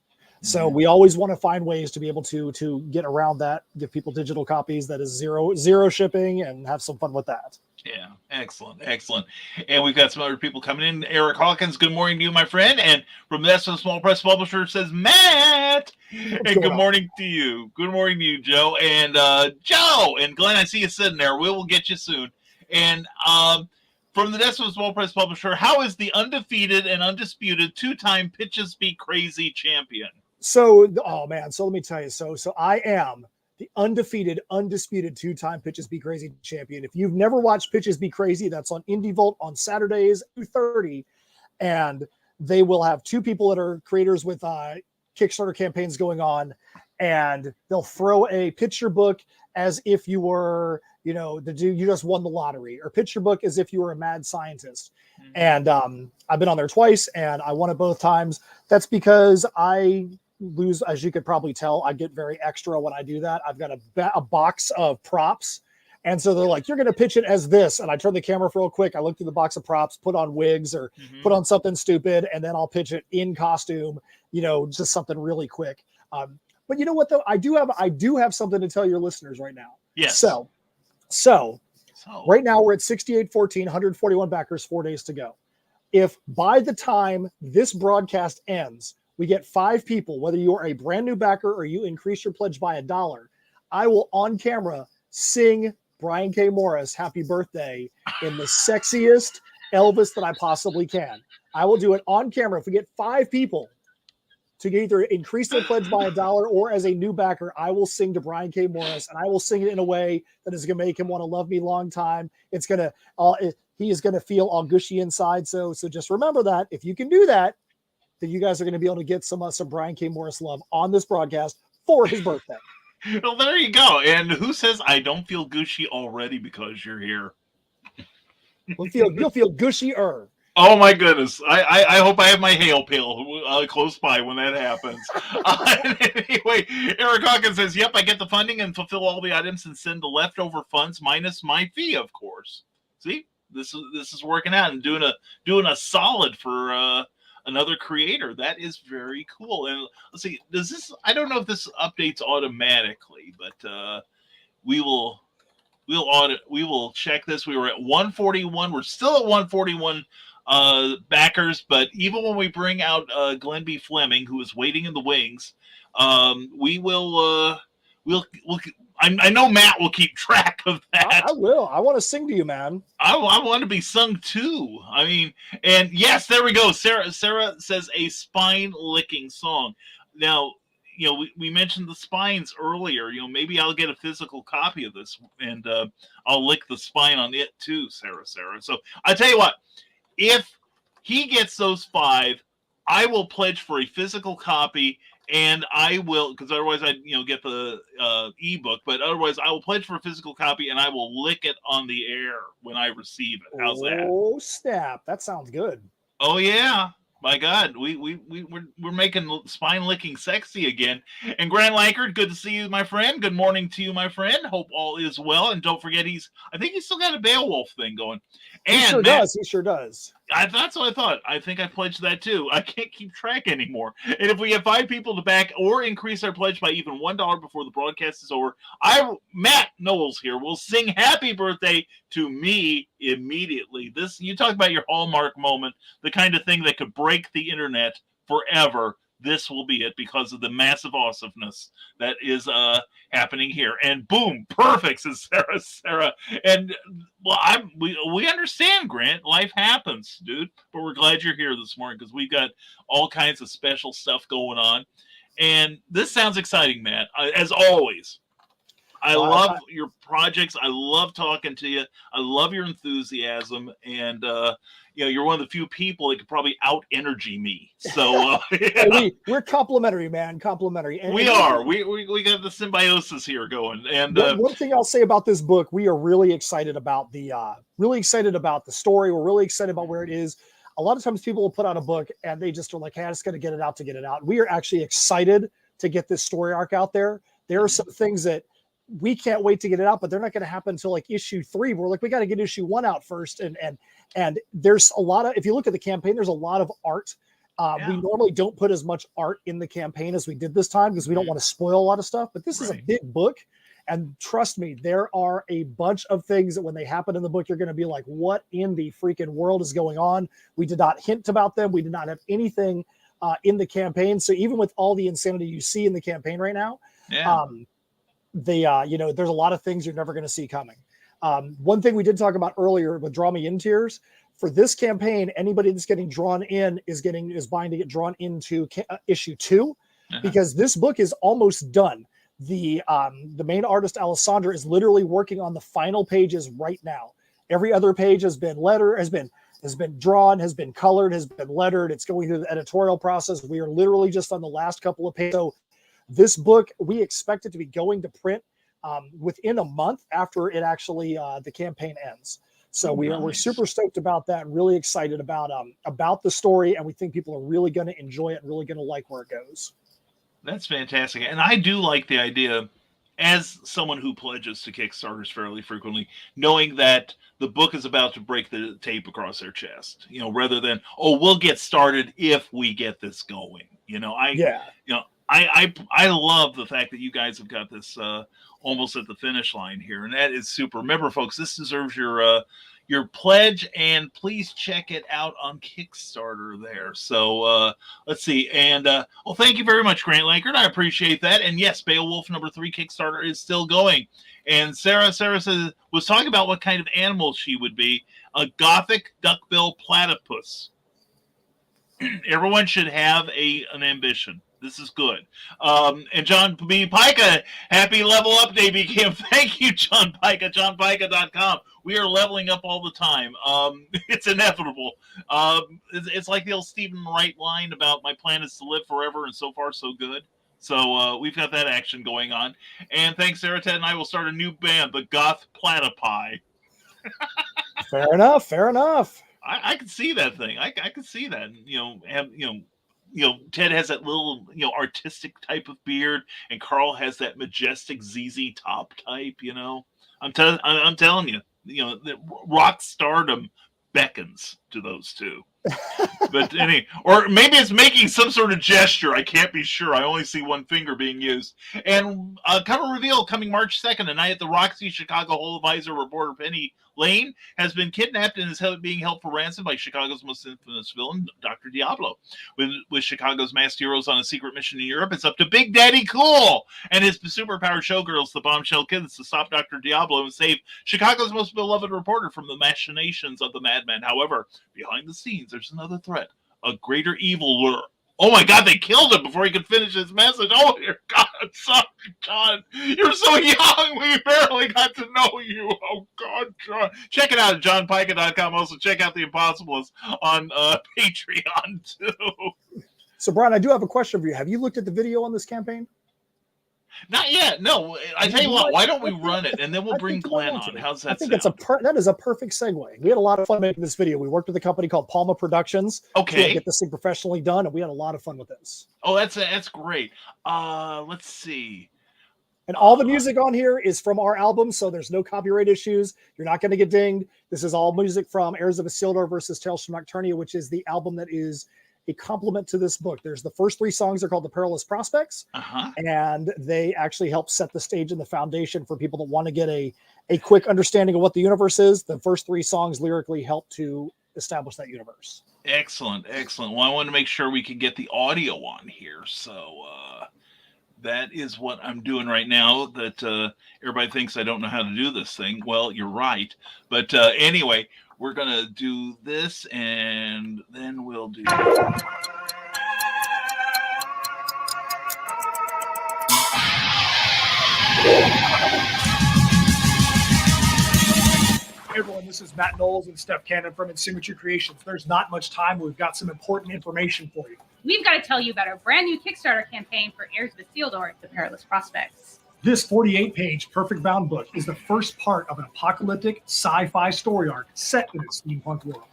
So we always want to find ways to be able to get around that, give people digital copies that is zero shipping, and have some fun with that. Yeah, excellent. And we've got some other people coming in. Eric Hawkins, good morning to you, my friend. And from that's a small press publisher says Matt. And good morning to you. Good morning to you, Joe. And Joe and Glenn, I see you sitting there. We will get you soon. And from the Desk of a Small Press Publisher, how is the undefeated and undisputed 2-time Pitches Be Crazy champion? So, oh man, so let me tell you. So I am the undefeated, undisputed 2-time Pitches Be Crazy champion. If you've never watched Pitches Be Crazy, that's on Indie Vault on Saturdays, 2:30. And they will have 2 people that are creators with Kickstarter campaigns going on. And they'll throw a pitch your book as if you were you just won the lottery, or pitch your book as if you were a mad scientist. And I've been on there twice and I won it both times. That's because I lose, as you could probably tell, I get very extra when I do that. I've got a box of props. And so they're like, you're going to pitch it as this. And I turn the camera real quick. I look through the box of props, put on wigs or put on something stupid. And then I'll pitch it in costume, just something really quick. But you know what, though? I do have something to tell your listeners right now. Yes. So right now we're at 6814, 141 backers, 4 days to go. If by the time this broadcast ends, we get 5 people, whether you are a brand new backer or you increase your pledge by $1, I will on camera sing Brian K. Morris happy birthday in the sexiest Elvis that I possibly can. I will do it on camera. If we get 5 people to either increase their pledge by $1 or as a new backer, I will sing to Brian K. Morris, and I will sing it in a way that is going to make him want to love me long time. It's going to, he is going to feel all gushy inside. So just remember that if you can do that, then you guys are going to be able to get some Brian K. Morris love on this broadcast for his birthday. Well, there you go. And who says I don't feel gushy already because you're here? You'll feel gushy-er. Oh my goodness! I hope I have my hail pail close by when that happens. Anyway, Eric Hawkins says, "Yep, I get the funding and fulfill all the items and send the leftover funds minus my fee, of course." See, this is working out and doing a solid for another creator. That is very cool. And let's see, does this? I don't know if this updates automatically, but we will check this. We were at 141. We're still at 141 backers, but even when we bring out Glenn B. Fleming, who is waiting in the wings, we'll I know Matt will keep track of that. I will. I want to sing to you, man. I want to be sung too. I mean, and yes, there we go. Sarah says a spine licking song. Now, we mentioned the spines earlier. Maybe I'll get a physical copy of this and I'll lick the spine on it too, Sarah. So I tell you what, if he gets those 5, I will pledge for a physical copy, and I will, because otherwise I'd get the ebook, but otherwise I will pledge for a physical copy and I will lick it on the air when I receive it. How's that? Oh snap! That sounds good. Oh yeah. My God, we're making spine licking sexy again. And Grant Lankard, good to see you, my friend. Good morning to you, my friend. Hope all is well. And don't forget, I think he's still got a Beowulf thing going. And he sure does. That's what I thought. I think I pledged that too. I can't keep track anymore. And if we have 5 people to back or increase our pledge by even $1 before the broadcast is over, Matt Knowles here, will sing happy birthday to me immediately. This, you talk about your hallmark moment, the kind of thing that could break the internet forever. This will be it because of the massive awesomeness that is happening here. And boom, perfect, says Sarah. And well, we understand, Grant. Life happens, dude. But we're glad you're here this morning because we've got all kinds of special stuff going on. And this sounds exciting, Matt, as always. I love your projects. I love talking to you. I love your enthusiasm. And, you're one of the few people that could probably out-energy me. So we're complimentary, man. Complimentary. And we are. We got the symbiosis here going. And one thing I'll say about this book, we are really excited about the story. We're really excited about where it is. A lot of times people will put out a book and they just are like, hey, I just got to get it out to get it out. We are actually excited to get this story arc out there. There are some things that we can't wait to get it out, but they're not going to happen until like issue 3. We're like, we got to get issue 1 out first. And there's a lot of, if you look at the campaign, there's a lot of art. We normally don't put as much art in the campaign as we did this time because we don't want to spoil a lot of stuff, but this is a big book. And trust me, there are a bunch of things that when they happen in the book, you're going to be like, what in the freaking world is going on? We did not hint about them. We did not have anything in the campaign. So even with all the insanity you see in the campaign right now, there's a lot of things you're never going to see coming. One thing we did talk about earlier with Draw Me In Tears, for this campaign, anybody that's getting drawn in is buying to get drawn into issue 2 because this book is almost done. The main artist, Alessandra, is literally working on the final pages right now. Every other page has been drawn, has been colored, has been lettered. It's going through the editorial process. We are literally just on the last couple of pages. So this book, we expect it to be going to print within a month after it actually the campaign ends. So we're super stoked about that. Really excited about the story, and we think people are really going to enjoy it and really going to like where it goes. That's fantastic, and I do like the idea, as someone who pledges to Kickstarters fairly frequently, knowing that the book is about to break the tape across their chest. Rather than we'll get started if we get this going. I love the fact that you guys have got this almost at the finish line here, and that is super. Remember, folks, this deserves your pledge, and please check it out on Kickstarter there. So let's see, and thank you very much, Grant Lankard. I appreciate that. And yes, Beowulf #3 Kickstarter is still going. And Sarah says was talking about what kind of animal she would be: a gothic duckbill platypus. Everyone should have an ambition. This is good. And John B. Pica, happy level up day became. Thank you, John Pica, johnpica.com. We are leveling up all the time. It's inevitable. It's like the old Stephen Wright line about my plan is to live forever, and so far so good. So we've got that action going on. And thanks, Sarah. Ted and I will start a new band, the Goth Platypi. Fair enough. I can see that thing. I can see that. Ted has that little, artistic type of beard, and Carl has that majestic ZZ Top type. I'm telling you, the rock stardom beckons to those two. But or maybe it's making some sort of gesture. I can't be sure. I only see one finger being used. And cover reveal coming March 2nd, a night at the Roxy. Chicago Holovisor reporter Penny Lane has been kidnapped and is being held for ransom by Chicago's most infamous villain, Dr. Diablo. With Chicago's masked heroes on a secret mission in Europe, it's up to Big Daddy Cool and his superpowered showgirls, the Bombshell Kids, to stop Dr. Diablo and save Chicago's most beloved reporter from the machinations of the madman. However, behind the scenes, there's another threat, a greater evil lure. Oh my God, they killed him before he could finish his message. Oh, dear God, sorry, John. You're so young. We barely got to know you. Oh, God, John. Check it out at johnpica.com. Also, check out The Impossibles on Patreon, too. So, Brian, I do have a question for you. Have you looked at the video on this campaign? Not yet. No. I tell you what, why don't we run it, and then we'll bring Glenn on. How's that sound? That is a perfect segue. We had a lot of fun making this video. We worked with a company called Palma Productions to get this thing professionally done, and we had a lot of fun with this. Oh, that's great. Let's see. And all the music on here is from our album, so there's no copyright issues. You're not going to get dinged. This is all music from Heirs of Isildur versus Tales from Nocturnia, which is the album that is a complement to this book. There's the first 3 songs are called the Perilous Prospects, and they actually help set the stage and the foundation for people that want to get a quick understanding of what the universe is. The first 3 songs lyrically help to establish that universe. Excellent. Well, I want to make sure we can get the audio on here, so that is what I'm doing right now. That everybody thinks I don't know how to do this thing. Well, you're right, but anyway. We're going to do this, and then we'll do... Hey everyone, this is Matt Knowles and Steph Cannon from Symmetry Creations. There's not much time. We've got some important information for you. We've got to tell you about our brand new Kickstarter campaign for Heirs of Isildur, The Perilous Prospects. This 48-page perfect bound book is the first part of an apocalyptic sci-fi story arc set in a steampunk world.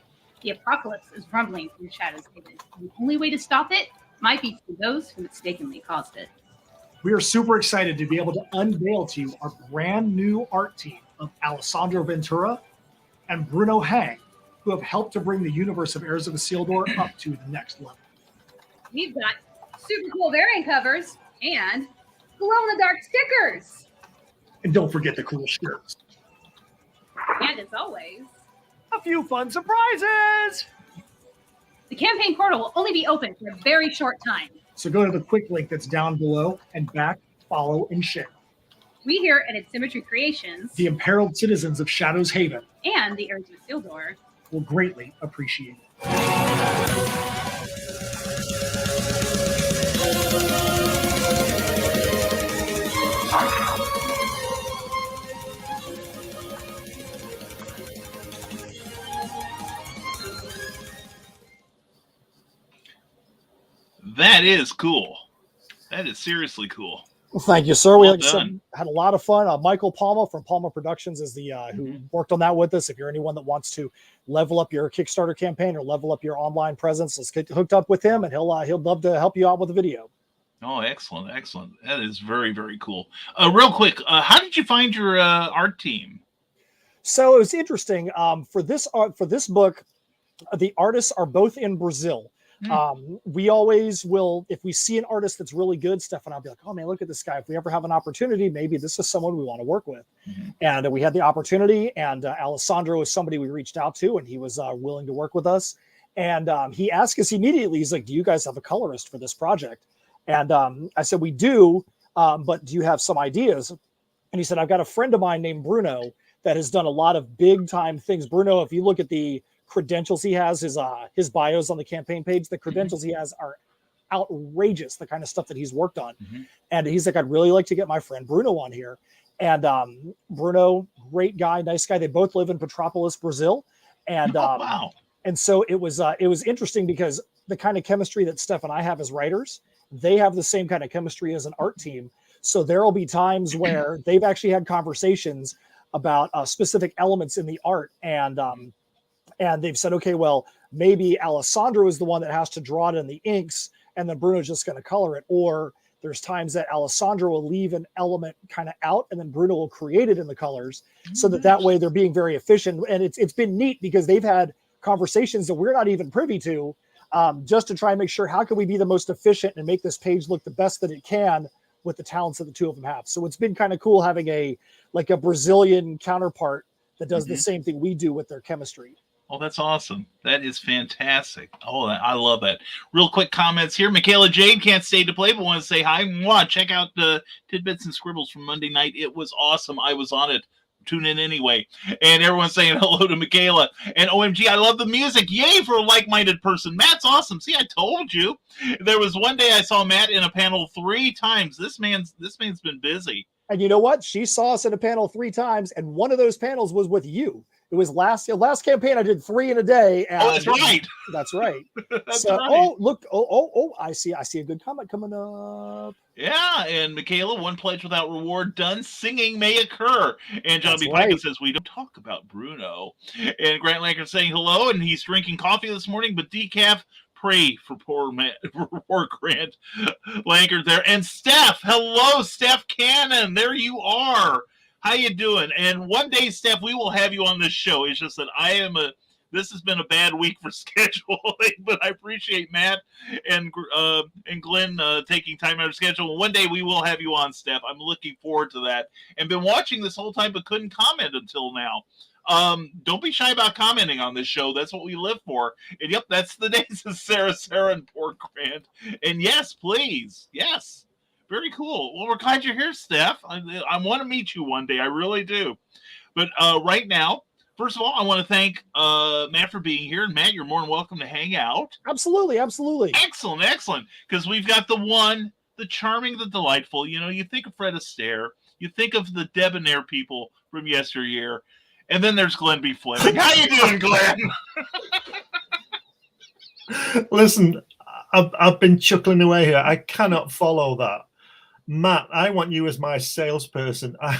The apocalypse is rumbling through Shadow's Haven. The only way to stop it might be through those who mistakenly caused it. We are super excited to be able to unveil to you our brand new art team of Alessandro Ventura and Bruno Hang, who have helped to bring the universe of Heirs of Isildur up to the next level. We've got super cool variant covers and glow-in-the-dark stickers. And don't forget the cool shirts. And as always, a few fun surprises. The campaign portal will only be open for a very short time. So go to the quick link that's down below and back, follow, and share. We here at Symmetry Creations, the imperiled citizens of Shadow's Haven, and the Heirs of Isildur will greatly appreciate it. That is cool. That is seriously cool. Well, thank you, sir. Well We had a lot of fun. Michael Palma from Palma Productions is the who worked on that with us. If you're anyone that wants to level up your Kickstarter campaign or level up your online presence, let's get hooked up with him, and he'll love to help you out with a video. Oh, excellent, excellent. That is very, very cool. Real quick, how did you find your art team? So it was interesting. For this book, the artists are both in Brazil. We always will, if we see an artist that's really good, Steph and I'll be like, oh man, look at this guy. If we ever have an opportunity, maybe this is someone we want to work with. And we had the opportunity, and Alessandro is somebody we reached out to, and he was willing to work with us. And he asked us immediately, he's like, do you guys have a colorist for this project? And I said, we do, but do you have some ideas? And he said, I've got a friend of mine named Bruno that has done a lot of big time things. Bruno, if you look at the credentials he has, his bios on the campaign page, the credentials he has are outrageous, the kind of stuff that he's worked on. And he's like, I'd really like to get my friend Bruno on here. And Bruno, great guy, nice guy. They both live in Petropolis, Brazil. And wow. And so it was interesting because the kind of chemistry that Steph and I have as writers, they have the same kind of chemistry as an art team. So there will be times where they've actually had conversations about specific elements in the art, and they've said, okay, well, maybe Alessandro is the one that has to draw it in the inks, and then Bruno's just going to color it. Or there's times that Alessandro will leave an element kind of out, and then Bruno will create it in the colors, so that way they're being very efficient. And it's been neat because they've had conversations that we're not even privy to, just to try and make sure how can we be the most efficient and make this page look the best that it can with the talents that the two of them have. So it's been kind of cool having a Brazilian counterpart that does the same thing we do with their chemistry. Oh, that's awesome. That is fantastic. Oh, I love that. Real quick comments here. Michaela Jade can't stay to play, but want to say hi. Mwah. Check out the Tidbits and Scribbles from Monday night. It was awesome. I was on it. Tune in anyway. And everyone's saying hello to Michaela. And OMG, I love the music. Yay for a like-minded person. Matt's awesome. See, I told you. There was one day I saw Matt in a panel 3 times. This man's been busy. And you know what? She saw us in a panel 3 times, and one of those panels was with you. It was last campaign. I did 3 in a day. And that's right. That's right. That's so, right. Oh, look. Oh, I see a good comment coming up. Yeah, and Michaela, one pledge without reward done. Singing may occur. And John B. Pike says, we don't talk about Bruno. And Grant Lankard saying hello, and he's drinking coffee this morning, but decaf. Pray for poor Grant Lankard there. And Steph, hello, Steph Cannon. There you are. How you doing? And one day, Steph, we will have you on this show. It's just that this has been a bad week for scheduling, but I appreciate Matt and Glenn taking time out of schedule. One day we will have you on, Steph. I'm looking forward to that. And been watching this whole time, but couldn't comment until now. Don't be shy about commenting on this show. That's what we live for. And yep, that's the days of Sarah, and poor Grant. And yes, please. Yes. Very cool. Well, we're glad you're here, Steph. I want to meet you one day. I really do. But right now, first of all, I want to thank Matt for being here. And Matt, you're more than welcome to hang out. Absolutely. Absolutely. Excellent. Excellent. Because we've got the one, the charming, the delightful. You know, you think of Fred Astaire. You think of the debonair people from yesteryear. And then there's Glenn B. Fleming. How you doing, Glenn? Listen, I've been chuckling away here. I cannot follow that. Matt, I want you as my salesperson. I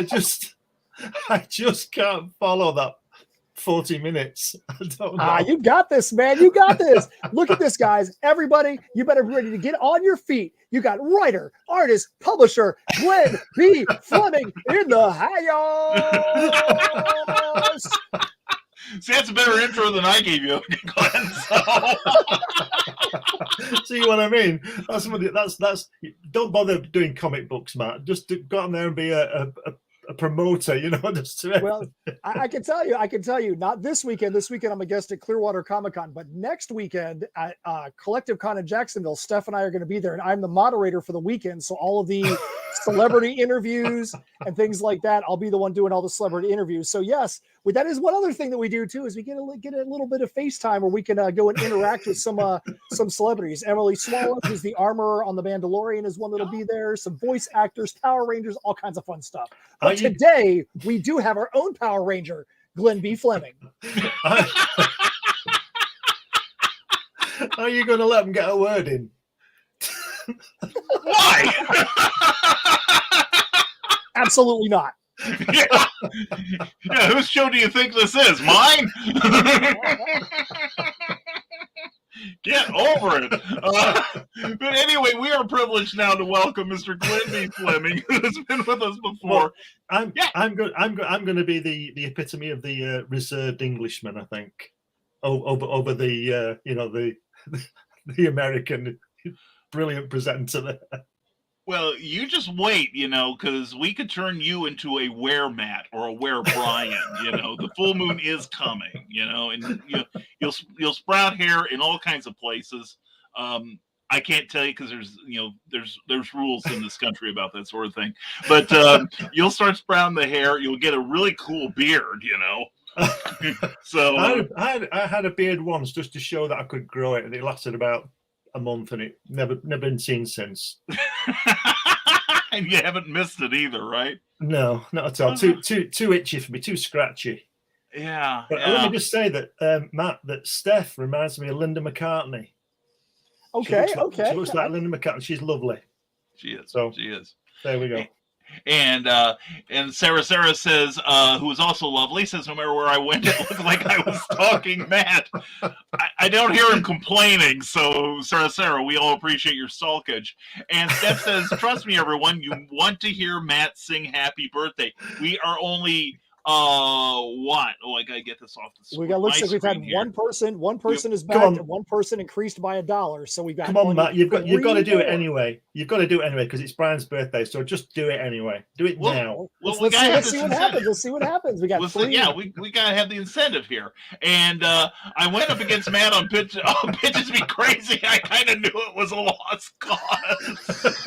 just can't follow that 40 minutes. I don't know. You got this, man. You got this. Look at this, guys. Everybody, you better be ready to get on your feet. You got writer, artist, publisher, Glenn B. Fleming in the house. See, that's a better intro than I gave you, Glenn. See what I mean? That's don't bother doing comic books, Matt. Just go on there and be a promoter, you know. Well, I can tell you, not this weekend. This weekend I'm a guest at Clearwater Comic-Con, but next weekend at Collective Con in Jacksonville, Steph and I are going to be there, and I'm the moderator for the weekend. So all of the celebrity interviews and things like that, I'll be the one doing all the celebrity interviews. So yes, that is one other thing that we do too, is we get a little bit of FaceTime where we can go and interact with some celebrities. Emily Swallow, who's the armorer on The Mandalorian, is one that'll be there. Some voice actors, Power Rangers, all kinds of fun stuff. But today we do have our own Power Ranger, Glenn B. Fleming. Are you going to let him get a word in? Why? Absolutely not. Yeah. Whose show do you think this is? Mine? Get over it. But anyway, we are privileged now to welcome Mr. Glenn Fleming, who's been with us before. Well, I'm going to be the epitome of the reserved Englishman, I think, over the the American brilliant presenter there. Well, you just wait, because we could turn you into a Were Matt or a Were Brian. The full moon is coming. And you'll sprout hair in all kinds of places. I can't tell you because there's rules in this country about that sort of thing. But you'll start sprouting the hair. You'll get a really cool beard. So I had a beard once just to show that I could grow it, and it lasted about a month, and it never been seen since. And you haven't missed it either, right? No, not at all. Too itchy for me, too scratchy. Yeah. But let me just say that Matt, that Steph reminds me of Linda McCartney. Okay. She looks like Linda McCartney. She's lovely. She is. So she is. There we go. And Sarah says, who is also lovely, says no matter where I went, it looked like I was stalking Matt. I don't hear him complaining, so Sarah, we all appreciate your stalkage. And Steph says, trust me, everyone, you want to hear Matt sing Happy Birthday. We are only what? Oh, I gotta get this off the screen. Looks like we've had one person is back and one person increased by $1. So we've got. Come on, Matt, you've got to do it anyway. You've got to do it anyway because it's Brian's birthday. So just do it anyway. Do it now. Let's see what happens. Let's see what happens. We got three. Yeah, we gotta have the incentive here. And I went up against Matt on pitch. Oh, pitches me crazy. I kind of knew it was a lost cause.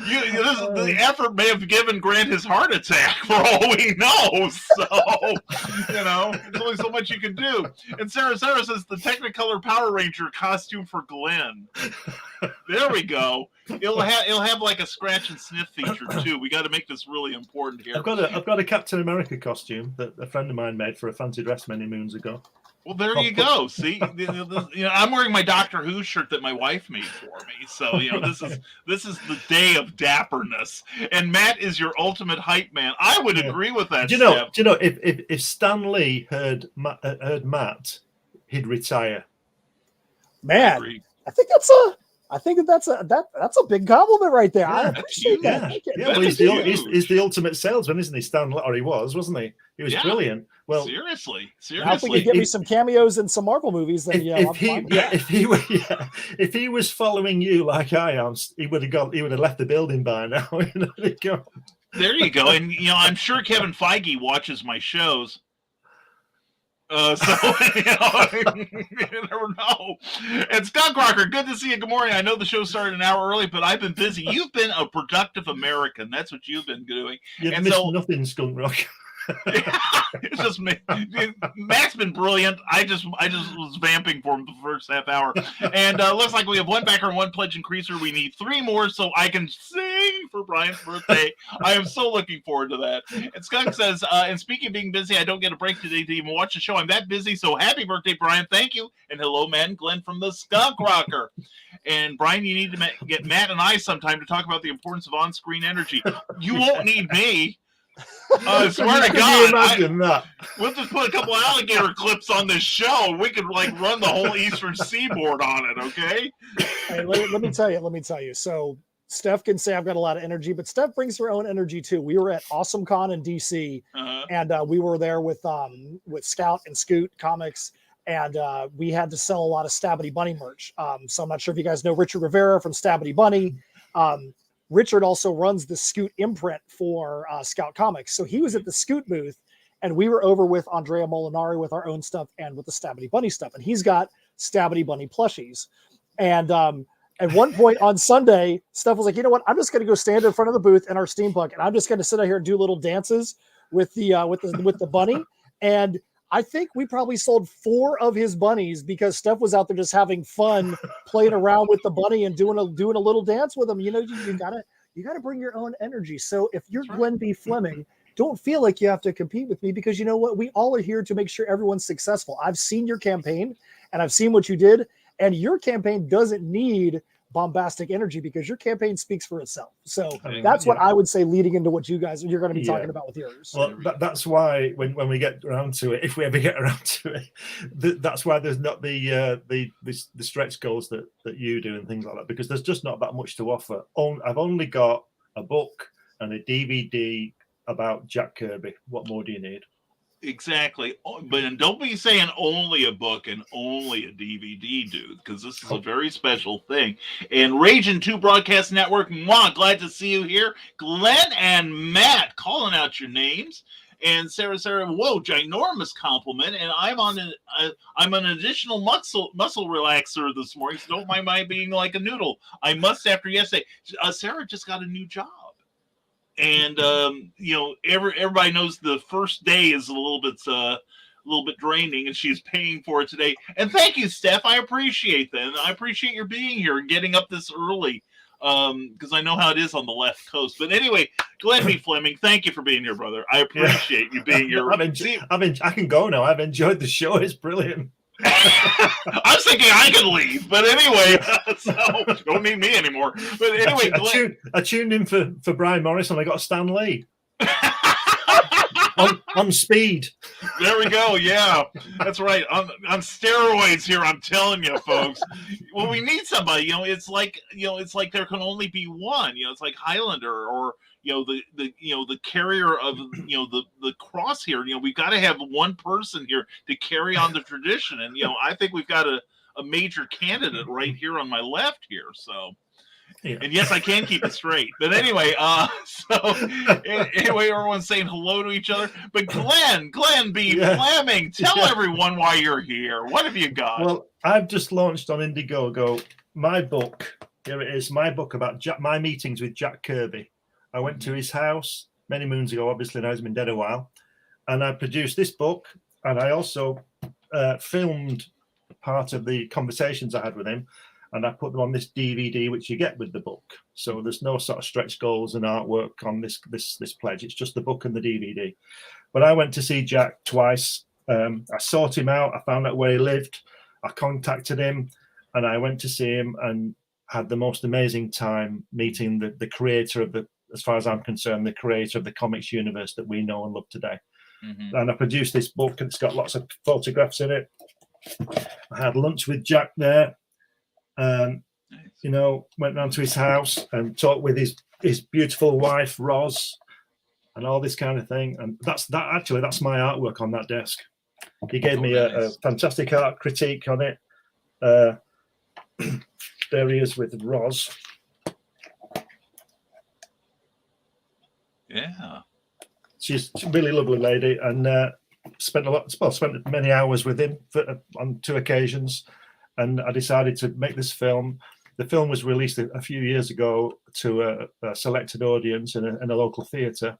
The effort may have given Grant his heart attack for all we know. So, there's only so much you can do. And Sarah says the Technicolor Power Ranger costume for Glenn. There we go. It'll have like a scratch and sniff feature too. We got to make this really important here. I've got a Captain America costume that a friend of mine made for a fancy dress many moons ago. Well, there you go. See, I'm wearing my Doctor Who shirt that my wife made for me. So, this is the day of dapperness. And Matt is your ultimate hype man. I would agree with that. Do you know if Stan Lee heard Matt, he'd retire. Man, I think that's a big compliment right there. I appreciate that. Well, he's the ultimate salesman, isn't he? Stan, or he was, wasn't he? He was brilliant. Well, seriously. Now if we could get me some cameos in some Marvel movies, then if he was following you like I am, he would have left the building by now. There you go. And I'm sure Kevin Feige watches my shows. You never know. And Scott Crocker, good to see you. Good morning. I know the show started an hour early, but I've been busy. You've been a productive American. That's what you've been doing. You've missed nothing, Skunk Rock. It's just me. Matt's been brilliant. I just was vamping for him the first half hour. And looks like we have one backer and one pledge increaser. We need 3 more so I can sing for Brian's birthday. I am so looking forward to that. And Skunk says, and speaking of being busy, I don't get a break today to even watch the show. I'm that busy, so happy birthday, Brian. Thank you. And hello, Matt and Glenn from the Skunk Rocker. And Brian, you need to get Matt and I sometime to talk about the importance of on-screen energy. You won't need me. I swear to God, we'll just put a couple alligator clips on this show. We could run the whole Eastern Seaboard on it, okay? Hey, let me tell you. So Steph can say I've got a lot of energy, but Steph brings her own energy too. We were at AwesomeCon in DC, and we were there with Scout and Scoot Comics, and we had to sell a lot of Stabbity Bunny merch. So I'm not sure if you guys know Richard Rivera from Stabbity Bunny. Richard also runs the Scoot imprint for Scout Comics. So he was at the Scoot booth, and we were over with Andrea Molinari with our own stuff and with the Stabbity Bunny stuff. And he's got Stabbity Bunny plushies. And at one point on Sunday, Steph was like, you know what? I'm just going to go stand in front of the booth in our steampunk, and I'm just going to sit out here and do little dances with the bunny. And I think we probably sold 4 of his bunnies because Steph was out there just having fun playing around with the bunny and doing a little dance with him. You gotta bring your own energy. So if you're Glenn B. Fleming, don't feel like you have to compete with me, because you know what? We all are here to make sure everyone's successful. I've seen your campaign and I've seen what you did. And your campaign doesn't need bombastic energy because your campaign speaks for itself. So that's what I would say leading into what you're going to be talking about with yours. Well, that's why when we get around to it, if we ever get around to it, that's why there's not the stretch goals that you do and things like that, because there's just not that much to offer. I've only got a book and a DVD about Jack Kirby. What more do you need? Exactly. But don't be saying only a book and only a DVD, dude, because this is a very special thing. And Raging 2 Broadcast Network, glad to see you here. Glenn and Matt calling out your names. And Sarah, whoa, ginormous compliment. And I'm an additional muscle relaxer this morning, so don't mind my being like a noodle. I must after yesterday. Sarah just got a new job. And everybody knows the first day is a little bit draining, and she's paying for it today. And thank you, Steph. I appreciate that. And I appreciate your being here and getting up this early, because I know how it is on the left coast. But anyway, Glenn B. Fleming, thank you for being here, brother. I appreciate you being here. I can go now. I've enjoyed the show. It's brilliant. I was thinking I could leave, but anyway, so don't need me anymore. But anyway, I tuned in for Brian Morris, and I got Stan Lee on speed. There we go. Yeah, that's right. On steroids here. I'm telling you, folks. Well, we need somebody. It's like there can only be one. It's like Highlander or the carrier of the cross here. We've got to have one person here to carry on the tradition, and I think we've got a major candidate right here on my left here. So, and yes, I can keep it straight. But anyway, anyway, everyone's saying hello to each other. But Glenn B. Fleming, tell everyone why you're here. What have you got? Well, I've just launched on Indiegogo my book. Here it is, my book about my meetings with Jack Kirby. I went to his house many moons ago. Obviously, now he's been dead a while. And I produced this book. And I also filmed part of the conversations I had with him. And I put them on this DVD, which you get with the book. So there's no sort of stretch goals and artwork on this pledge. It's just the book and the DVD. But I went to see Jack twice. I sought him out. I found out where he lived. I contacted him. And I went to see him and had the most amazing time meeting the creator of as far as I'm concerned, the creator of the comics universe that we know and love today. Mm-hmm. And I produced this book, and it's got lots of photographs in it. I had lunch with Jack there. Went round to his house and talked with his beautiful wife, Roz, and all this kind of thing. And that's my artwork on that desk. He gave me a fantastic art critique on it. There he is with Roz. Yeah, she's a really lovely lady, and spent many hours with him on 2 occasions. And I decided to make this film. The film was released a few years ago to a selected audience in a local theatre,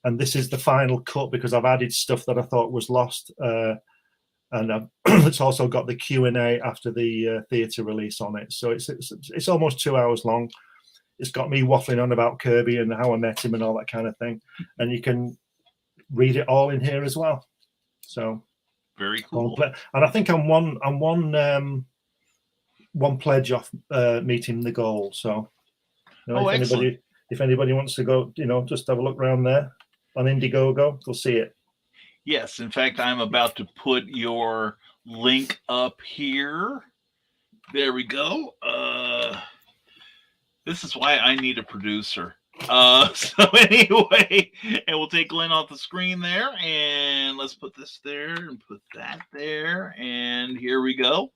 and this is the final cut because I've added stuff that I thought was lost, and it's also got the Q&A after the theatre release on it. So it's almost 2 hours long. It's got me waffling on about Kirby and how I met him and all that kind of thing. And you can read it all in here as well. So very cool. And I think I'm one pledge off meeting the goal. So if anybody wants to go, just have a look around there on Indiegogo, they'll see it. Yes. In fact, I'm about to put your link up here. There we go. This is why I need a producer. So anyway, and we'll take Glenn off the screen there, and let's put this there and put that there, and here we go.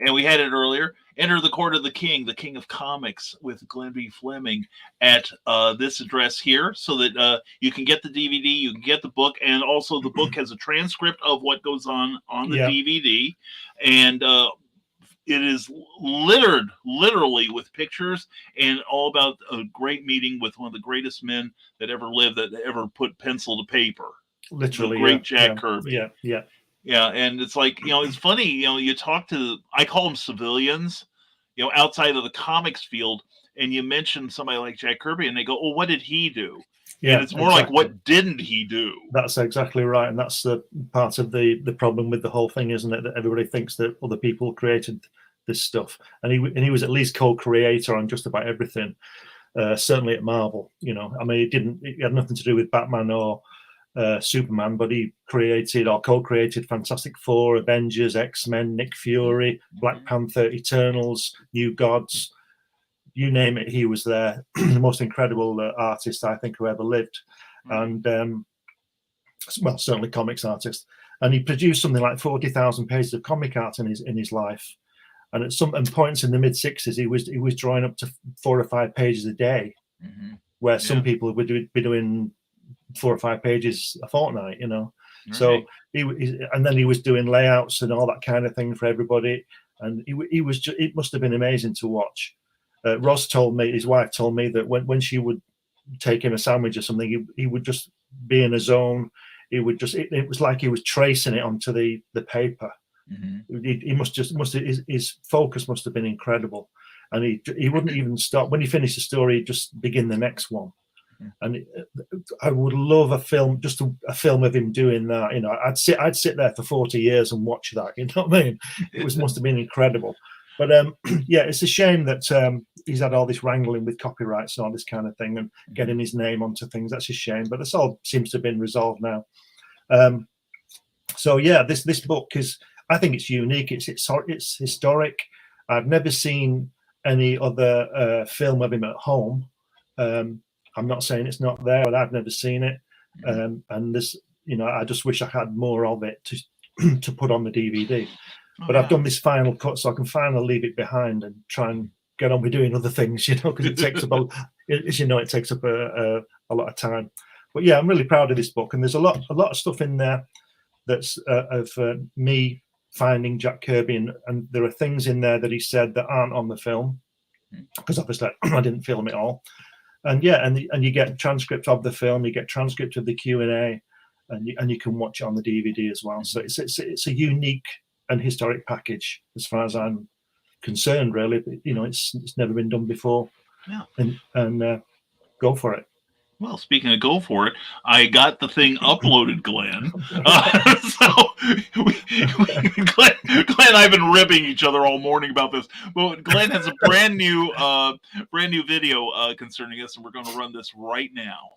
And we had it earlier. Enter the court of the king of comics with Glenn B. Fleming at this address here, so that you can get the DVD, you can get the book, and also the book has a transcript of what goes on the DVD, and it is literally with pictures and all about a great meeting with one of the greatest men that ever lived, that ever put pencil to paper. Literally, the great Jack Kirby. Yeah, and it's like, it's funny, you talk to, I call them civilians, outside of the comics field, and you mention somebody like Jack Kirby, and they go, "Oh, what did he do?" Yeah, and it's more like, what didn't he do? That's exactly right, and that's the part of the problem with the whole thing, isn't it? That everybody thinks that other people created this stuff, and he was at least co-creator on just about everything. Certainly at Marvel, you know. I mean, it had nothing to do with Batman or Superman, but he created or co-created Fantastic Four, Avengers, X-Men, Nick Fury, Black Panther, Eternals, New Gods, you name it, he was there. The most incredible artist I think who ever lived, and well, certainly comics artist. And he produced something like 40,000 pages of comic art in his life. And at some points in the mid 60s, he was drawing up to 4 or 5 pages a day, where some people would be doing 4 or 5 pages a fortnight, you know. Right. So and then he was doing layouts and all that kind of thing for everybody. And he was just, it must have been amazing to watch. Ross told me, his wife told me, that when she would take him a sandwich or something, he would just be in a zone. He would just, it was like he was tracing it onto the paper. He his focus must have been incredible, and he wouldn't even stop when he finished the story. He'd just begin the next one. And I would love a film, just a film of him doing that. You know, I'd sit there for 40 years and watch that. You know what I mean? It must have been incredible. But yeah, it's a shame that he's had all this wrangling with copyrights and all this kind of thing, and getting his name onto things. That's a shame. But this all seems to have been resolved now. So yeah, this book is, I think it's unique. It's historic. I've never seen any other film of him at home. I'm not saying it's not there, but I've never seen it. And this, you know, I just wish I had more of it to put on the DVD. But I've done this final cut, so I can finally leave it behind and try and get on with doing other things, you know, because it takes up, as you know, it takes up a lot of time. But yeah, I'm really proud of this book, and there's a lot of stuff in there that's of me finding Jack Kirby, and there are things in there that he said that aren't on the film, because obviously I didn't film it all. And yeah, and you get transcript of the film, you get transcript of the Q&A, and you can watch it on the DVD as well. So it's a unique and historic package as far as I'm concerned. Really, you know, it's never been done before. Yeah, and go for it. Well, speaking of go for it, I got the thing uploaded, Glenn. Glenn and I have been ribbing each other all morning about this. But Glenn has a brand new video concerning this, and we're going to run this right now.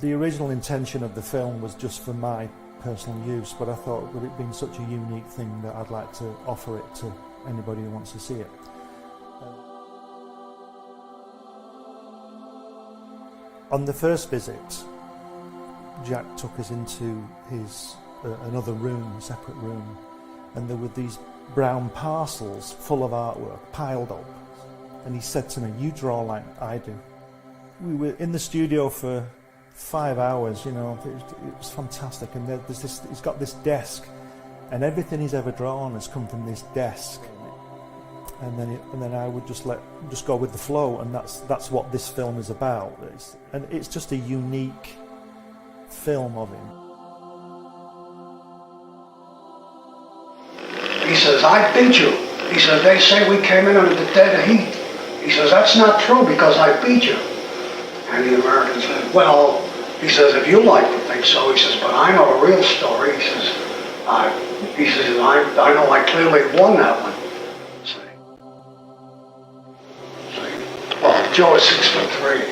The original intention of the film was just for my personal use, but I thought, with it being such a unique thing, that I'd like to offer it to anybody who wants to see it. On the first visit, Jack took us into his another room, separate room, and there were these brown parcels full of artwork piled up, and he said to me, "You draw like I do." We were in the studio for 5 hours, you know. It was fantastic. And there's this, he's got this desk, and everything he's ever drawn has come from this desk. And then I would just go with the flow, and that's what this film is about. It's just a unique film of him. He says, "I beat you." He says, "They say we came in under the dead heat." He says, "That's not true, because I beat you." And the American said, "Well," he says, "if you like to think so," he says, "but I know the real story." He says, I know I clearly won that one." See? Well, Joe is 6'3",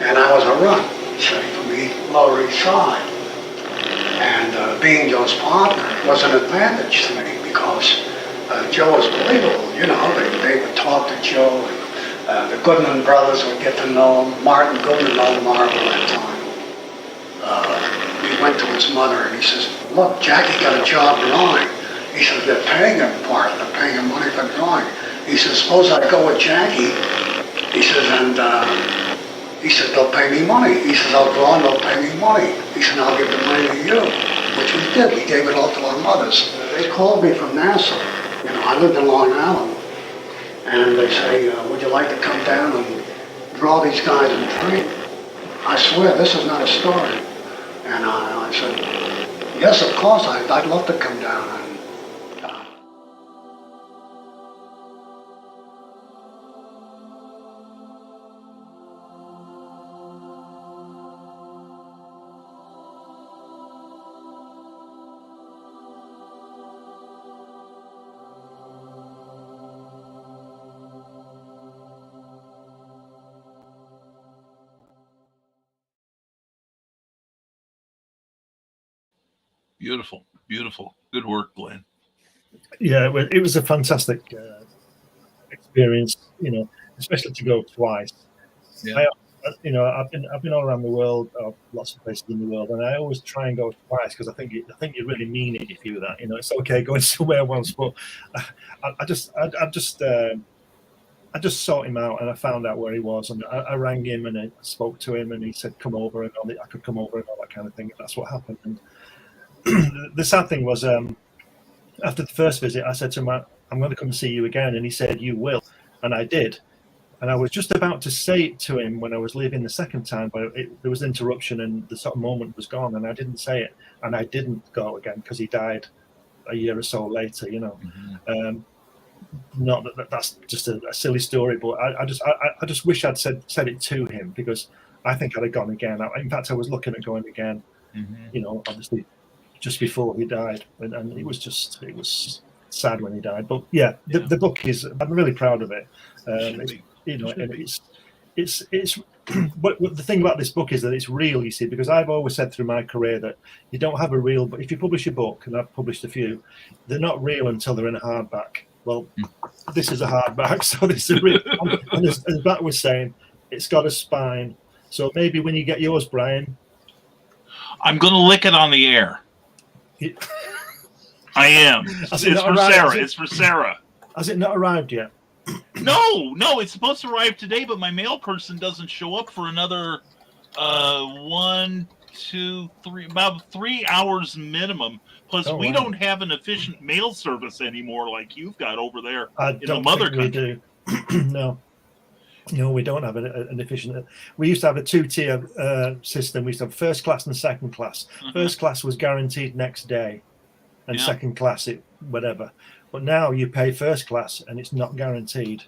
and I was a run, say, from the Lower East Side. And being Joe's partner was an advantage to me, because Joe was believable, you know. They would talk to Joe, and the Goodman brothers would get to know him. Martin Goodman owned Marvel at that time. He went to his mother and he says, "Look, Jackie got a job drawing." He says, "They're paying him part, they're paying him money for drawing." He says, "Suppose I go with Jackie." He says, "And he says, they'll pay me money." He says, "I'll draw and they'll pay me money." He said, "I'll give the money to you," which we did. We gave it all to our mothers. They called me from Nassau. You know, I lived in Long Island. And they say, "Would you like to come down and draw these guys and train?" I swear, this is not a story. And I said, "Yes, of course, I'd love to come down." And Beautiful, beautiful. Good work, Glenn. Yeah, it was a fantastic experience, especially to go twice. Yeah. I've been all around the world, lots of places in the world, and I always try and go twice because I think you really mean it if you do that. It's okay going somewhere once, but I just sought him out and I found out where he was, and I rang him and I spoke to him, and he said come over, and I could come over and all that kind of thing. That's what happened. And the sad thing was, after the first visit, I said to him, I'm going to come and see you again, and he said you will, and I did. And I was just about to say it to him when I was leaving the second time, but there was an interruption and the sort of moment was gone, and I didn't say it, and I didn't go again because he died a year or so later. Not that's just a silly story, but I just wish I'd said it to him, because I think I'd have gone again. In fact, I was looking at going again. Obviously just before he died, and it was sad when he died. But yeah, the book is, I'm really proud of it. It's but the thing about this book is that it's real, you see, because I've always said through my career that you don't have a real, but if you publish a book, and I've published a few, they're not real until they're in a hardback. Well, this is a hardback, so this is a real, and as Matt was saying, it's got a spine. So maybe when you get yours, Brian, I'm going to lick it on the air. I am. It's for Sarah. It's for Sarah. Has it not arrived yet? No, it's supposed to arrive today, but my mail person doesn't show up for another 1, 2, 3, about 3 hours minimum. Plus, we don't have an efficient mail service anymore like you've got over there in the mother country. We do. No, we don't have an efficient. We used to have a 2-tier system. We used to have first class and second class. First class was guaranteed next day, and second class whatever. But now you pay first class and it's not guaranteed.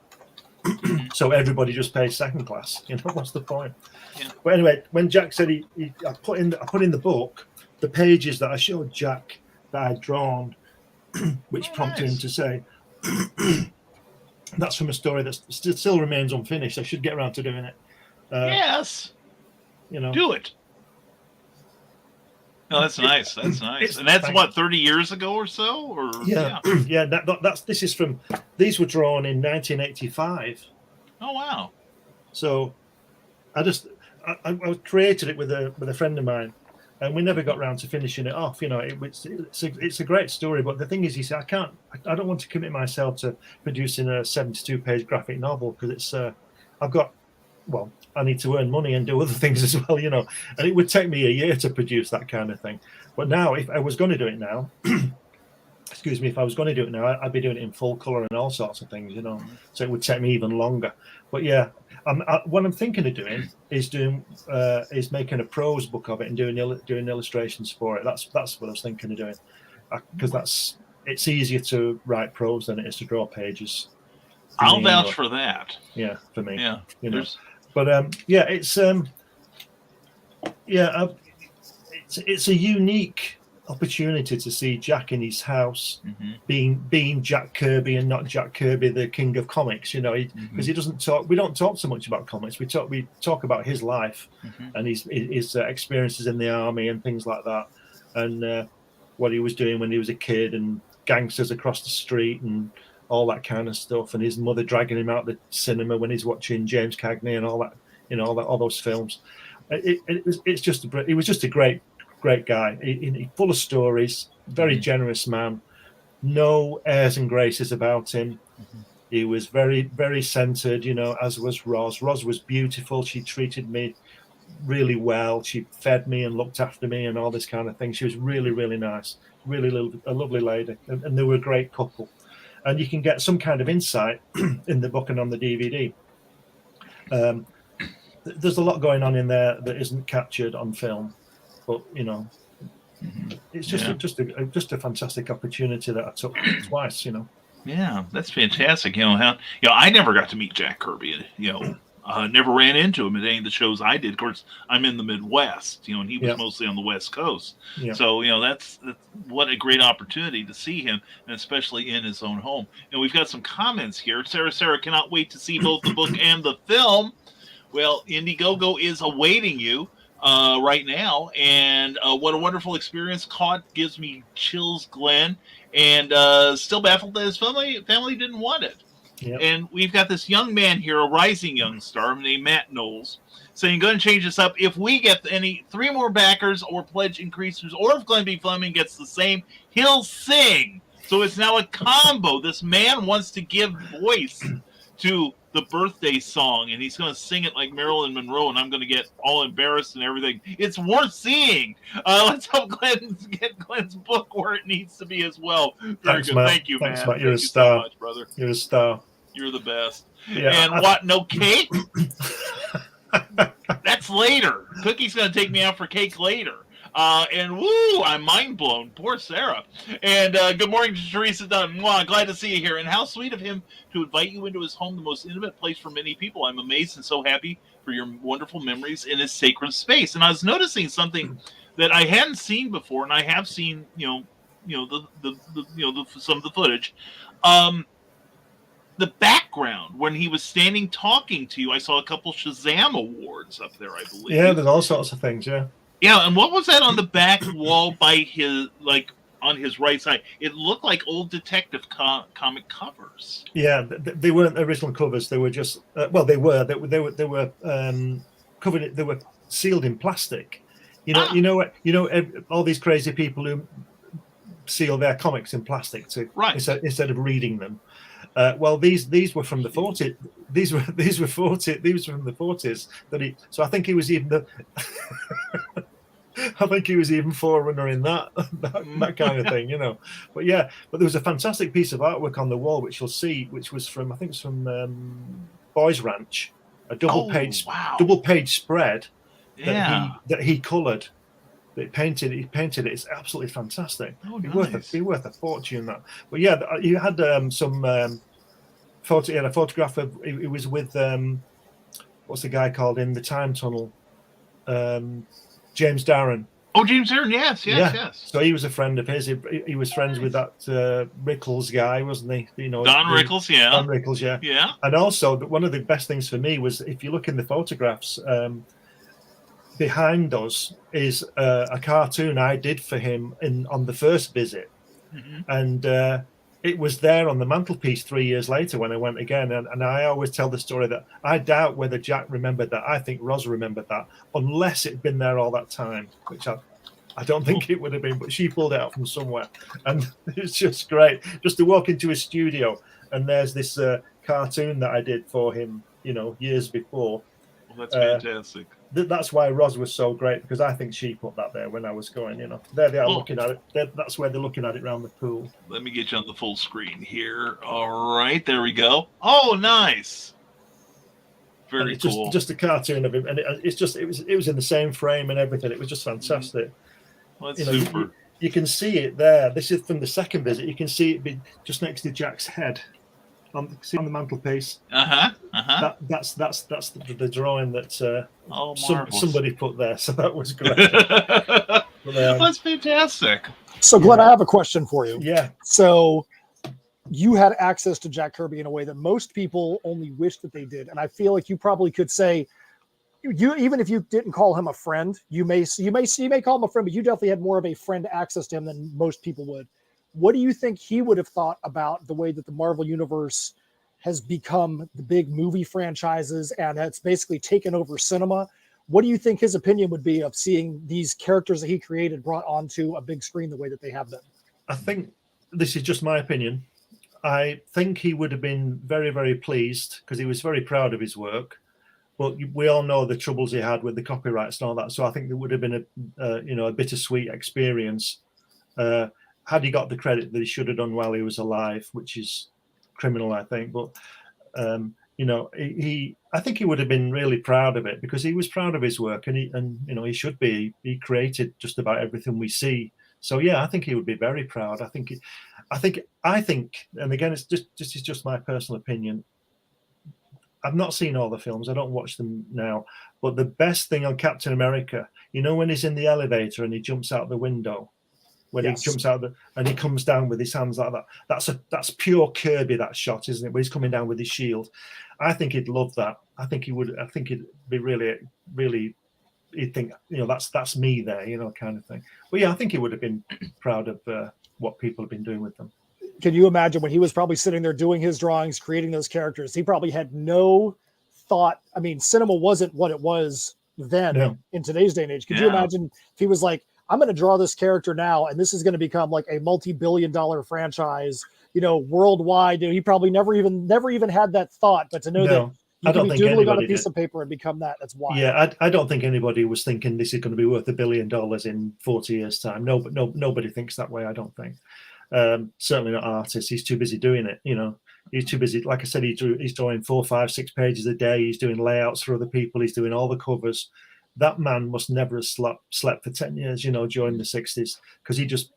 So everybody just pays second class. What's the point? Yeah. But anyway, when Jack said I put in the book the pages that I showed Jack that I'd drawn, which prompted him to say, that's from a story that still remains unfinished. I should get around to doing it. Yes. Do it. No, that's nice. That's nice. And that's what, 30 years ago or so? Or yeah. These were drawn in 1985. Oh wow. So I created it with a friend of mine, and we never got around to finishing it off. It's a great story, but the thing is, you see, I don't want to commit myself to producing a 72-page graphic novel, because I need to earn money and do other things as well, and it would take me a year to produce that kind of thing. But now, if I was going to do it now, I'd be doing it in full color and all sorts of things, so it would take me even longer. But yeah, what I'm thinking of doing is making a prose book of it and doing illustrations for it. That's what I was thinking of doing, because it's easier to write prose than it is to draw pages. I'll vouch for that. Yeah, for me. Yeah. But it's a unique opportunity to see Jack in his house, being Jack Kirby and not Jack Kirby, the king of comics. Because he doesn't talk. We don't talk so much about comics. We talk about his life and his experiences in the army and things like that, and what he was doing when he was a kid, and gangsters across the street and all that kind of stuff, and his mother dragging him out the cinema when he's watching James Cagney and all that, all those films. He was just a great guy. He full of stories, very generous man. No airs and graces about him. He was very, very centered, as was Roz. Roz was beautiful. She treated me really well. She fed me and looked after me and all this kind of thing. She was really, really nice, really a lovely lady, and they were a great couple. And you can get some kind of insight in the book and on the DVD. There's a lot going on in there that isn't captured on film, but it's just a fantastic opportunity that I took twice. Yeah, that's fantastic. I never got to meet Jack Kirby. Never ran into him at any of the shows I did. Of course, I'm in the Midwest, and he was mostly on the West Coast. Yeah. So, that's what a great opportunity to see him, and especially in his own home. And we've got some comments here. Sarah cannot wait to see both the book and the film. Well, Indiegogo is awaiting you. right now, and what a wonderful experience. Caught gives me chills, Glenn, and still baffled that his family didn't want it. Yep. And we've got this young man here, a rising young star named Matt Knowles, saying, "Go and change this up. If we get any 3 more backers or pledge increases, or if Glenn B. Fleming gets the same, he'll sing." So it's now a combo. This man wants to give voice to the birthday song, and he's going to sing it like Marilyn Monroe, and I'm going to get all embarrassed and everything. It's worth seeing. Let's help Glenn get Glenn's book where it needs to be as well. Very Thanks, good. Matt. Thank you, Thanks, Matt. Matt. You're Thank a you star. so much, brother. You're a star. You're the best. Yeah, And what? No cake? That's later. Cookie's going to take me out for cake later. And woo, I'm mind blown. Poor Sarah. And good morning to Teresa Dunn. Mwah, glad to see you here. And how sweet of him to invite you into his home, the most intimate place for many people. I'm amazed and so happy for your wonderful memories in his sacred space. And I was noticing something that I hadn't seen before, and I have seen, some of the footage. The background when he was standing talking to you, I saw a couple Shazam awards up there, I believe. Yeah, there's all sorts of things. Yeah. Yeah, and what was that on the back wall by his, on his right side? It looked like old detective comic covers. Yeah, they weren't original covers. They were just they were covered. They were sealed in plastic. All these crazy people who seal their comics in plastic instead of reading them. Well, these were from the 40s. These were from the 40s. So I think he was even I think he was even forerunner in that kind of thing, But yeah, but there was a fantastic piece of artwork on the wall, which you'll see, which was from Boys Ranch, a double page spread that he coloured. He painted it. It's absolutely fantastic. Oh, It'd be worth a fortune. That. But yeah, you had some photo. He had a photograph of. It was with what's the guy called in the time tunnel? James Darren. Oh, James Darren. Yes. So he was a friend of his. He was friends with that Rickles guy, wasn't he? Don Rickles. Yeah. Don Rickles. Yeah. Yeah. And also, one of the best things for me was if you look in the photographs. Behind us is a cartoon I did for him on the first visit, and it was there on the mantelpiece 3 years later when I went again. And I always tell the story that I doubt whether Jack remembered that. I think Roz remembered that, unless it'd been there all that time, which I don't think it would have been. But she pulled it out from somewhere, and it's just great just to walk into his studio and there's this cartoon that I did for him, years before. Well, that's fantastic. That's why Roz was so great, because I think she put that there when I was going. There they are looking at it. That's where they're looking at it around the pool. Let me get you on the full screen here. All right, there we go. Oh, nice. Very cool. Just a cartoon of him, and it was in the same frame and everything. It was just fantastic. Well, that's super. You can see it there. This is from the second visit. You can see it be just next to Jack's head. On the mantelpiece. That's the drawing that somebody put there. So that was great. That's fantastic. So, Glenn, I have a question for you. Yeah. So, you had access to Jack Kirby in a way that most people only wish that they did, and I feel like you probably could say, even if you didn't call him a friend, you may call him a friend, but you definitely had more of a friend access to him than most people would. What do you think he would have thought about the way that the Marvel Universe has become the big movie franchises and it's basically taken over cinema? What do you think his opinion would be of seeing these characters that he created brought onto a big screen the way that they have been? I think this is just my opinion. I think he would have been very, very pleased because he was very proud of his work. But we all know the troubles he had with the copyrights and all that. So I think there would have been a bittersweet experience. Had he got the credit that he should have done while he was alive, which is criminal, I think. But I think he would have been really proud of it because he was proud of his work, and he should be. He created just about everything we see. So yeah, I think he would be very proud. I think, and again, this is just my personal opinion. I've not seen all the films. I don't watch them now. But the best thing on Captain America, when he's in the elevator and he jumps out the window. When he jumps out and he comes down with his hands like that. That's pure Kirby, that shot, isn't it? Where he's coming down with his shield. I think he'd love that. I think he would. I think it'd be really, really he'd think, that's me there, kind of thing. But yeah, I think he would have been proud of what people have been doing with them. Can you imagine when he was probably sitting there doing his drawings, creating those characters? He probably had no thought. I mean, cinema wasn't what it was then in today's day and age. Could you imagine if he was like, I'm going to draw this character now, and this is going to become like a multi-billion-dollar franchise, worldwide? He probably never even had that thought, but to know that you can be doodling on a piece of paper and become that, that's wild. Yeah, I don't think anybody was thinking this is going to be worth $1 billion in 40 years' time. Nobody thinks that way, I don't think. Certainly not artists. He's too busy doing it. He's too busy. Like I said, he's drawing 4, 5, 6 pages a day. He's doing layouts for other people. He's doing all the covers. That man must never have slept for 10 years, during the 60s, because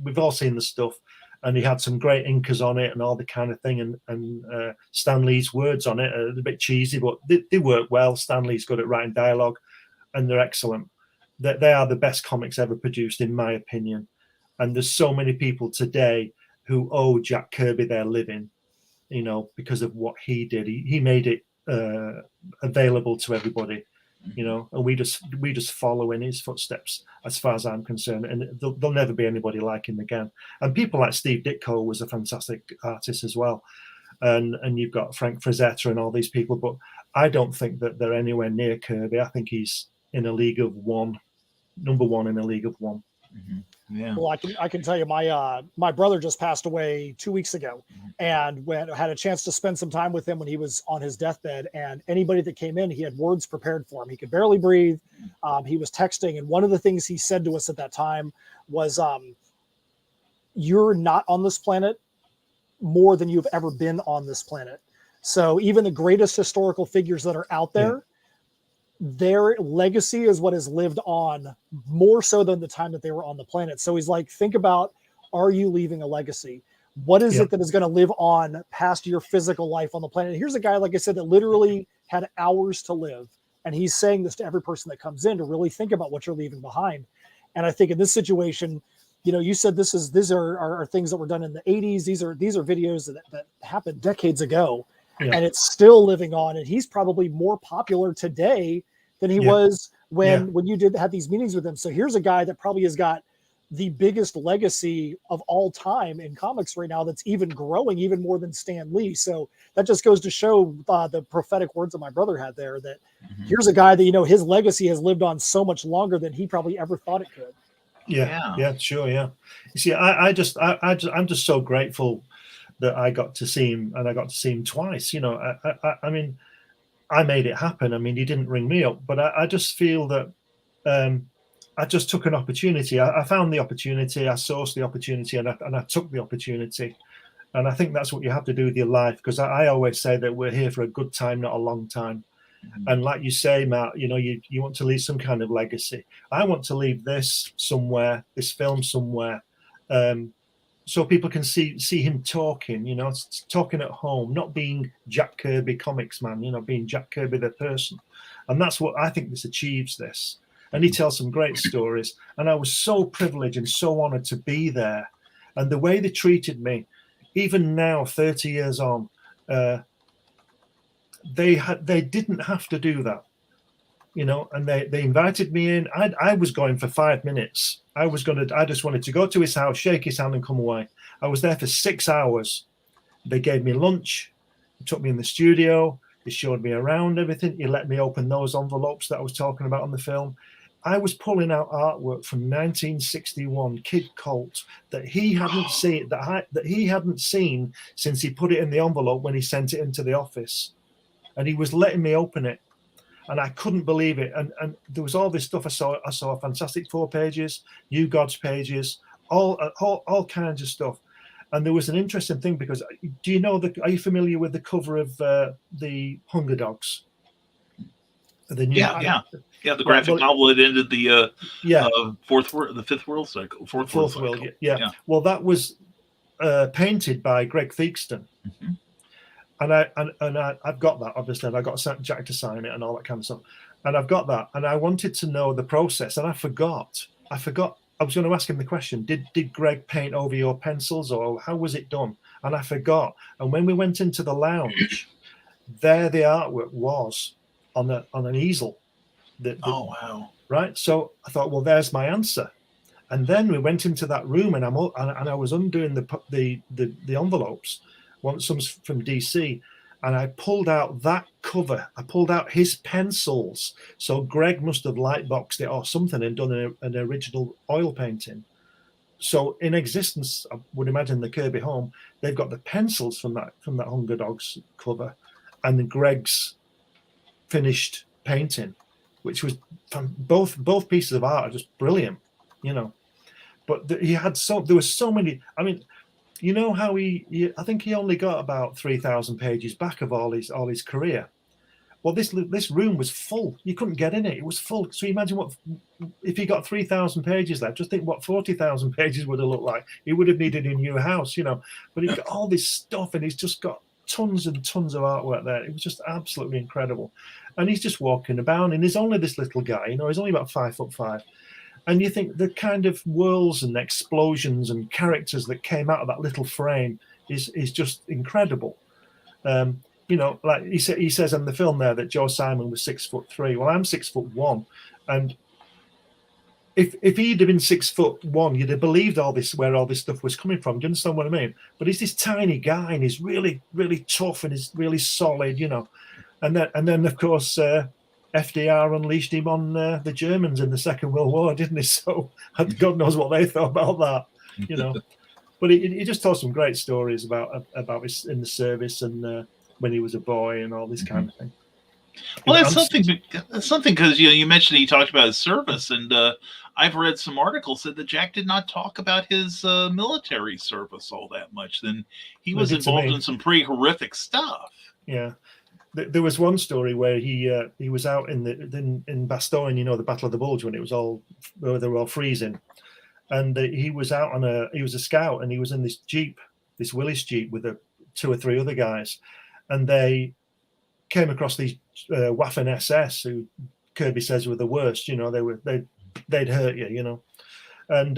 we've all seen the stuff, and he had some great inkers on it and all the kind of thing. And Stan Lee's words on it are a bit cheesy, but they work well. Stan Lee's good at writing dialogue, and they're excellent. They are the best comics ever produced, in my opinion. And there's so many people today who owe Jack Kirby their living, because of what he did. He made it available to everybody, and we just follow in his footsteps, as far as I'm concerned. And there'll never be anybody like him again. And people like Steve Ditko was a fantastic artist as well. And you've got Frank Frazetta and all these people, but I don't think that they're anywhere near Kirby. I think he's in a league of one, number one in a league of one. Mm-hmm. Yeah. Well, I can tell you, my brother just passed away 2 weeks ago, and had a chance to spend some time with him when he was on his deathbed. And anybody that came in, he had words prepared for him. He could barely breathe. He was texting, and one of the things he said to us at that time was, "You're not on this planet more than you've ever been on this planet." So even the greatest historical figures that are out there, their legacy is what has lived on more so than the time that they were on the planet. So he's like, think about, are you leaving a legacy? What is it that is going to live on past your physical life on the planet? Here's a guy, like I said, that literally had hours to live. And he's saying this to every person that comes in to really think about what you're leaving behind. And I think in this situation, you said these are things that were done in the 80s. These are videos that happened decades ago, and it's still living on. And he's probably more popular today than he was when you had these meetings with him. So here's a guy that probably has got the biggest legacy of all time in comics right now, that's even growing even more than Stan Lee. So that just goes to show the prophetic words that my brother had there, that here's a guy that, his legacy has lived on so much longer than he probably ever thought it could. Yeah, sure. Yeah. You see, I'm just so grateful that I got to see him, and I got to see him twice. I mean, I made it happen. I mean, he didn't ring me up, but I just feel that I just took an opportunity. I found the opportunity, I sourced the opportunity, and I took the opportunity. And I think that's what you have to do with your life, because I always say that we're here for a good time, not a long time. And like you say, Matt, you want to leave some kind of legacy. I want to leave this somewhere, this film somewhere, so people can see him talking, talking at home, not being Jack Kirby comics man, being Jack Kirby the person. And that's what I think this achieves this. And he tells some great stories. And I was so privileged and so honored to be there. And the way they treated me, even now, 30 years on, they didn't have to do that, and they invited me in. I was going for 5 minutes. I just wanted to go to his house, shake his hand, and come away. I was there for 6 hours. They gave me lunch. They took me in the studio. They showed me around everything. He let me open those envelopes that I was talking about on the film. I was pulling out artwork from 1961, Kid Colt, that he hadn't seen, that he hadn't seen since he put it in the envelope when he sent it into the office. And he was letting me open it, and I couldn't believe it. And there was all this stuff. I saw Fantastic Four pages, New Gods pages, all kinds of stuff. And there was an interesting thing, because are you familiar with the cover of the Hunger Dogs? The graphic novel that ended the fifth world cycle. Fourth world. Yeah. Well, that was painted by Greg Theakston. Mm-hmm. And I've got that, obviously, and I got Jack to sign it and all that kind of stuff. And I've got that, and I wanted to know the process, and I forgot. I was going to ask him the question: Did Greg paint over your pencils, or how was it done? And I forgot. And when we went into the lounge, there the artwork was on an easel. Oh wow! right? So I thought, well, there's my answer. And then we went into that room, and I was undoing the envelopes, some from DC, and I pulled out that cover. I pulled out his pencils. So Greg must have lightboxed it or something and done an original oil painting. So in existence, I would imagine the Kirby home, they've got the pencils from that Hunger Dogs cover, and Greg's finished painting, which was both pieces of art are just brilliant, you know. But there was so many. I mean, you know how I think he only got about 3,000 pages back of all his career. Well, this room was full. You couldn't get in it. It was full. So imagine what if he got 3,000 pages left. Just think what 40,000 pages would have looked like. He would have needed a new house, you know. But he's got all this stuff, and he's just got tons and tons of artwork there. It was just absolutely incredible. And he's just walking about, and he's only this little guy. You know, he's only about 5'5". And you think the kind of whirls and explosions and characters that came out of that little frame is just incredible. You know, like he says in the film there that Joe Simon was 6'3". Well, I'm 6'1", and if he'd have been 6'1", you'd have believed where all this stuff was coming from. Do you understand what I mean? But he's this tiny guy, and he's really, really tough, and he's really solid, you know. And then of course. FDR unleashed him on the Germans in the Second World War, didn't he? So God knows what they thought about that, you know. But he just told some great stories about his in the service and when he was a boy and all this kind of thing. Well, that's something because you mentioned he talked about his service, and I've read some articles that Jack did not talk about his military service all that much. Then he was involved in some pretty horrific stuff. Yeah. There was one story where he was out in Bastogne, you know, the Battle of the Bulge, when they were all freezing, and he was out he was a scout, and he was in this Jeep, this Willis Jeep with 2 or 3 other guys, and they came across these Waffen SS, who Kirby says were the worst. You know, they'd hurt you, you know, and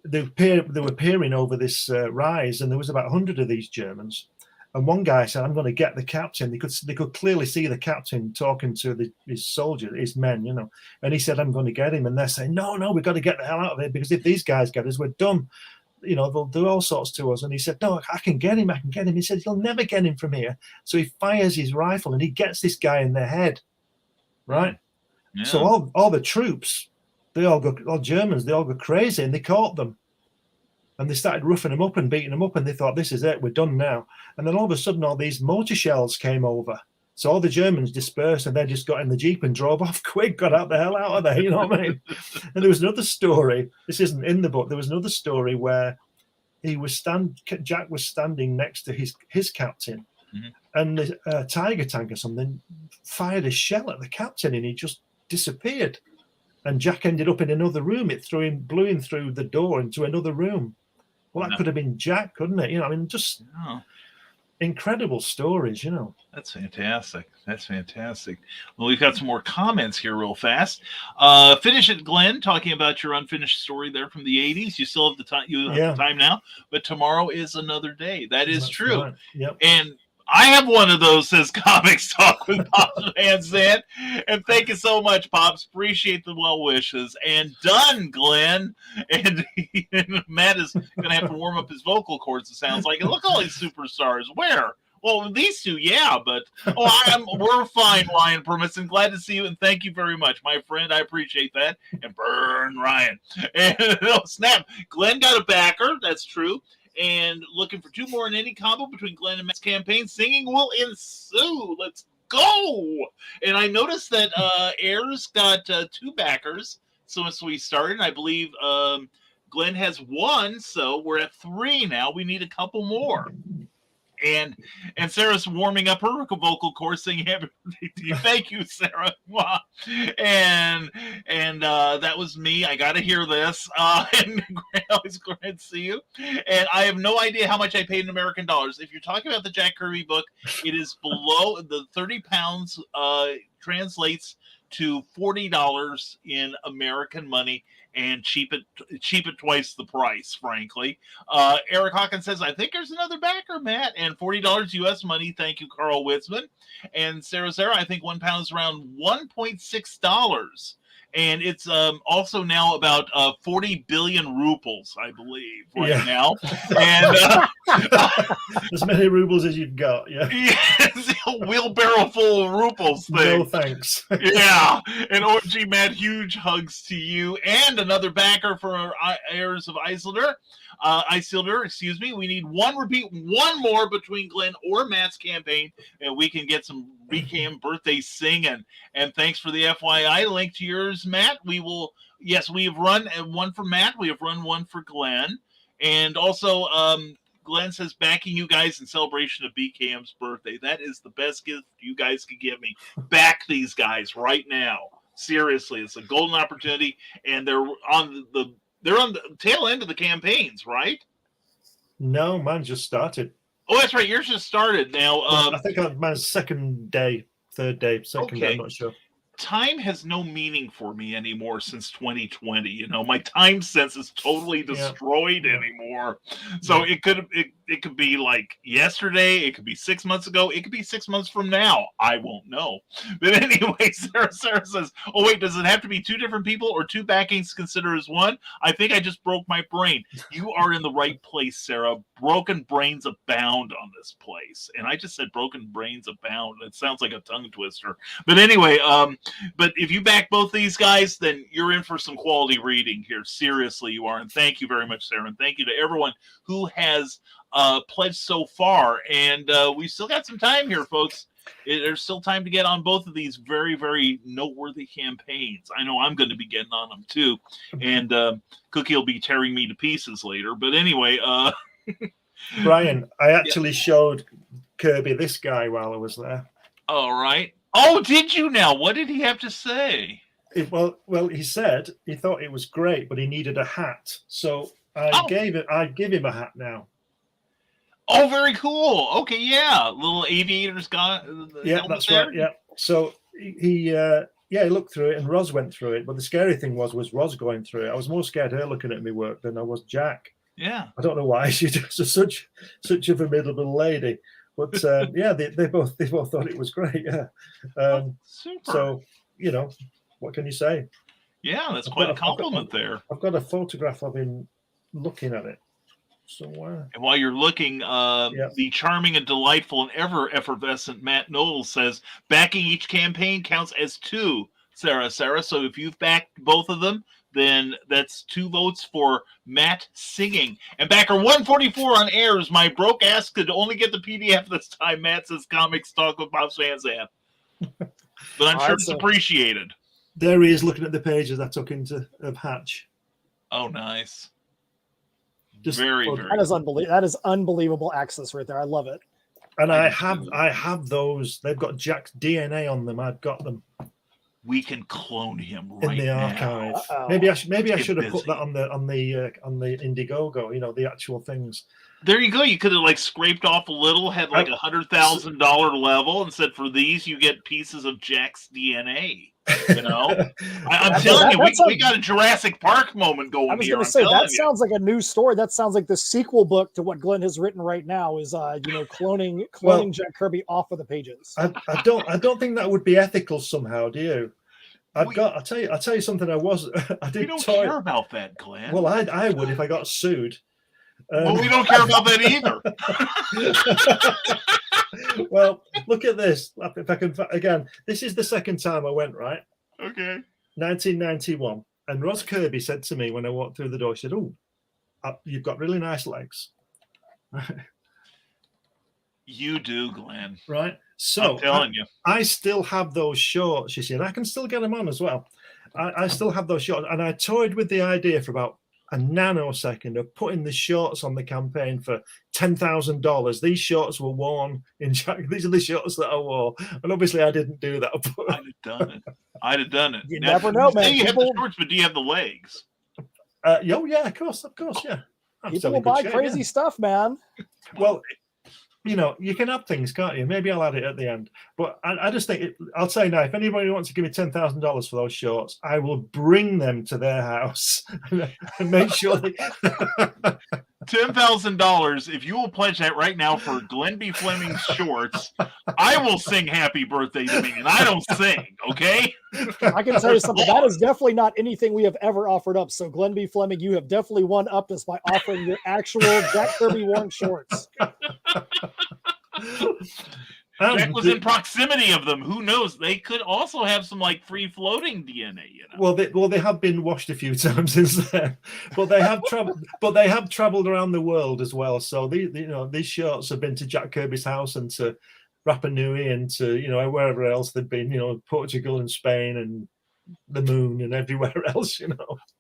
they were peering over this rise, and there was about 100 of these Germans. And one guy said, "I'm going to get the captain." They could clearly see the captain talking to his soldiers, his men, you know. And he said, "I'm going to get him." And they're saying, "No, we've got to get the hell out of here, because if these guys get us, we're done. You know, they'll do all sorts to us." And he said, "No, I can get him. I can get him." He said, "You'll never get him from here." So he fires his rifle, and he gets this guy in the head, right? Yeah. So all the troops, all Germans, they all go crazy, and they caught them. And they started roughing them up and beating them up, and they thought, "This is it, we're done now." And then all of a sudden, all these mortar shells came over. So all the Germans dispersed, and they just got in the Jeep and drove off quick, got out the hell out of there, you know what I mean? And there was another story, this isn't in the book, there was another story where Jack was standing next to his captain, and a Tiger tank or something fired a shell at the captain, and he just disappeared. And Jack ended up in another room. It blew him through the door into another room. Well, that could have been Jack, couldn't it? You know, I mean, just incredible stories, you know. That's fantastic. That's fantastic. Well, we've got some more comments here real fast. Finish it, Glenn, talking about your unfinished story there from the 80s. You still have the time. You have the time now, but tomorrow is another day. That's true. Right. Yep. And I have one of those, says Comics Talk with Pops Van Zandt. And thank you so much, Pops. Appreciate the well wishes. And done, Glenn. And Matt is going to have to warm up his vocal cords, it sounds like. And look at all these superstars. Where? Well, these two, yeah, but we're fine, Ryan Permisson. Glad to see you, and thank you very much, my friend. I appreciate that. And burn, Ryan. And snap. Glenn got a backer. That's true. And looking for 2 more in any combo between Glenn and Matt's campaign. Singing will ensue. Let's go. And I noticed that Heirs got 2 backers since we started. I believe Glenn has 1, so we're at 3 now. We need a couple more. And Sarah's warming up her vocal cords, singing "Happy Birthday to You." Thank you, Sarah. And that was me. I got to hear this. And always great to see you. And I have no idea how much I paid in American dollars. If you're talking about the Jack Kirby book, it is below the 30 pounds. Translates to $40 in American money. And cheap at twice the price, frankly. Eric Hawkins says, "I think there's another backer, Matt." And $40 U.S. money. Thank you, Carl Witzman. And Sarah, I think £1 is around $1.6. and it's also now about 40 billion rubles, I believe, right now. And as many rubles as you've got, yes, a wheelbarrow full of rubles thing. No thanks. Yeah, and OG Matt, huge hugs to you and another backer for our Heirs of Isildur. Excuse me. We need one more between Glenn or Matt's campaign, and we can get some recam birthday singing. And thanks for the FYI link to yours, Matt. We have run one for Matt. We have run one for Glenn, and also Glenn says backing you guys in celebration of BKM's birthday. That is the best gift you guys could give me. Back these guys right now. Seriously, it's a golden opportunity, and they're on the tail end of the campaigns, right? No, mine just started. Oh, that's right. Yours just started now. I think mine's second day, third day, second day. I'm not sure. Time has no meaning for me anymore since 2020. You know, my time sense is totally destroyed anymore. So it could be like yesterday. It could be 6 months ago. It could be 6 months from now. I won't know. But anyway, Sarah says, "Oh wait, does it have to be two different people or two backings considered as one?" I think I just broke my brain. You are in the right place, Sarah. Broken brains abound on this place, and I just said broken brains abound. It sounds like a tongue twister. But anyway, but if you back both these guys, then you're in for some quality reading here. Seriously, you are. And thank you very much, Sarah. And thank you to everyone who has pledged so far. And we've still got some time here, folks. There's still time to get on both of these very, very noteworthy campaigns. I know I'm going to be getting on them too. And Cookie will be tearing me to pieces later. But anyway. Brian, I actually showed Kirby this guy while I was there. All right. Oh, did you now? What did he have to say? Well, he said he thought it was great, but he needed a hat. So I give him a hat now. Oh, very cool. Okay, yeah. Little aviator's got that's there. Right. Yeah. So he looked through it, and Roz went through it. But the scary thing was Roz going through it. I was more scared of her looking at me work than I was Jack. Yeah. I don't know why. She's just such a formidable lady. But they both thought it was great. Yeah. Super. So what can you say? Yeah, that's quite a compliment there. I've got a photograph of him looking at it somewhere. And while you're looking, the charming and delightful and ever effervescent Matt Knowles says backing each campaign counts as two, Sarah. So if you've backed both of them, then that's 2 votes for Matt singing. And backer 144 on Heirs, my broke ass could only get the PDF this time. Matt says comics talk with Bob Sanzan. But I'm sure it's appreciated. There he is looking at the pages I took into of Hatch. Oh, nice. Just very. That is unbelievable access right there. I love it. And I have those. They've got Jack's DNA on them. I've got them. We can clone him right in the archive. Maybe I should have put that on the Indiegogo. The actual things. There you go. You could have scraped off a little, had $100,000 level, and said for these you get pieces of Jack's DNA. I'm telling you, we got a Jurassic Park moment going here. I was going to say that sounds like a new story. That sounds like the sequel book to what Glenn has written right now. Is cloning Jack Kirby off of the pages. I don't think that would be ethical somehow. Do you? I'll tell you something. I did. We don't care about that, Glenn. Well, I would if I got sued. Well, we don't care about that either. Well, look at this. If I can again, this is the second time I went, right? Okay. 1991, and Roz Kirby said to me when I walked through the door, she said, "Oh, you've got really nice legs." You do, Glenn. Right. So I'm telling you, I still have those shorts. She said, I can still get them on as well. I still have those shorts, and I toyed with the idea for about a nanosecond of putting the shorts on the campaign for $10,000. These shorts were worn in Jack. These are the shorts that I wore, and obviously I didn't do that. I'd have done it. You never know, man. You have the shorts, but do you have the legs? Yeah, of course, yeah. People will buy crazy stuff, man. Well, you can have things, can't you? Maybe I'll add it at the end. But I just think, I'll say now, if anybody wants to give me $10,000 for those shorts, I will bring them to their house and make sure $10,000. If you will pledge that right now for Glenn B. Fleming's shorts, I will sing "Happy Birthday" to me, and I don't sing. Okay. I can tell you something. That is definitely not anything we have ever offered up. So, Glenn B. Fleming, you have definitely one upped us by offering your actual Jack Kirby worn shorts. Jack was in proximity of them. Who knows? They could also have some like free floating DNA. You know. Well, they have been washed a few times since then, but they have traveled. But they have traveled around the world as well. So these shorts have been to Jack Kirby's house and to Rapa Nui and to wherever else they've been. Portugal and Spain and the moon and everywhere else.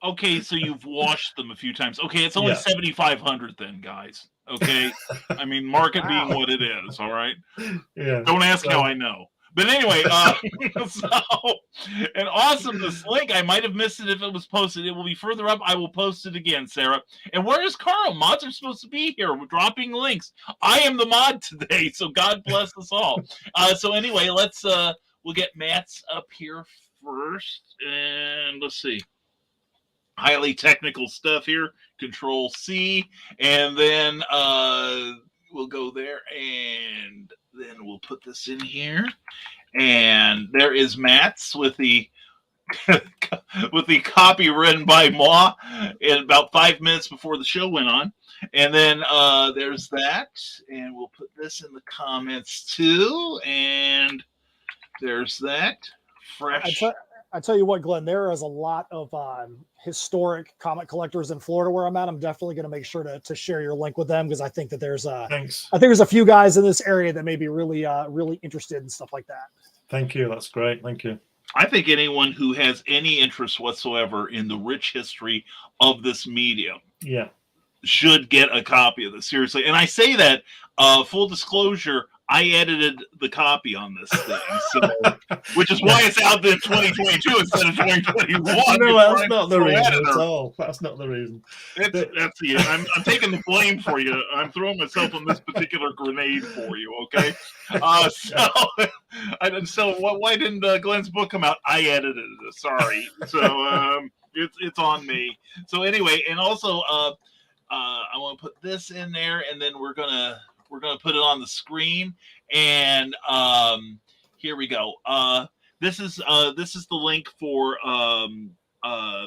Okay, so you've washed them a few times. Okay, it's only 7,500 then, guys. Okay, I mean, market being what it is. All right. Yeah. Don't ask how I know. But anyway, so an awesomeness link. I might have missed it if it was posted. It will be further up. I will post it again, Sarah. And where is Carl? Mods are supposed to be here. We're dropping links. I am the mod today, so God bless us all. So anyway, let's we'll get Matt's up here first, and let's see. Highly technical stuff here. Control C, and then we'll go there, and then we'll put this in here. And there is Matt's with the with the copy written by Ma in about 5 minutes before the show went on. And then there's that, and we'll put this in the comments too. And there's that fresh. I tell you what, Glenn, there is a lot of historic comic collectors in Florida where I'm at. I'm definitely going to make sure to share your link with them because I think that there's Thanks. I think there's a few guys in this area that may be really really interested in stuff like that. Thank you. That's great. Thank you. I think anyone who has any interest whatsoever in the rich history of this medium should get a copy of this. Seriously. And I say that, full disclosure, I edited the copy on this thing, so, which is why it's out in 2022 instead of 2021. No, that's not the reason at all. That's not the reason. I'm taking the blame for you. I'm throwing myself on this particular grenade for you, okay? So why didn't Glenn's book come out? I edited it. Sorry. So it's on me. So anyway, and also I want to put this in there, and then we're gonna put it on the screen, and here we go. This is the link for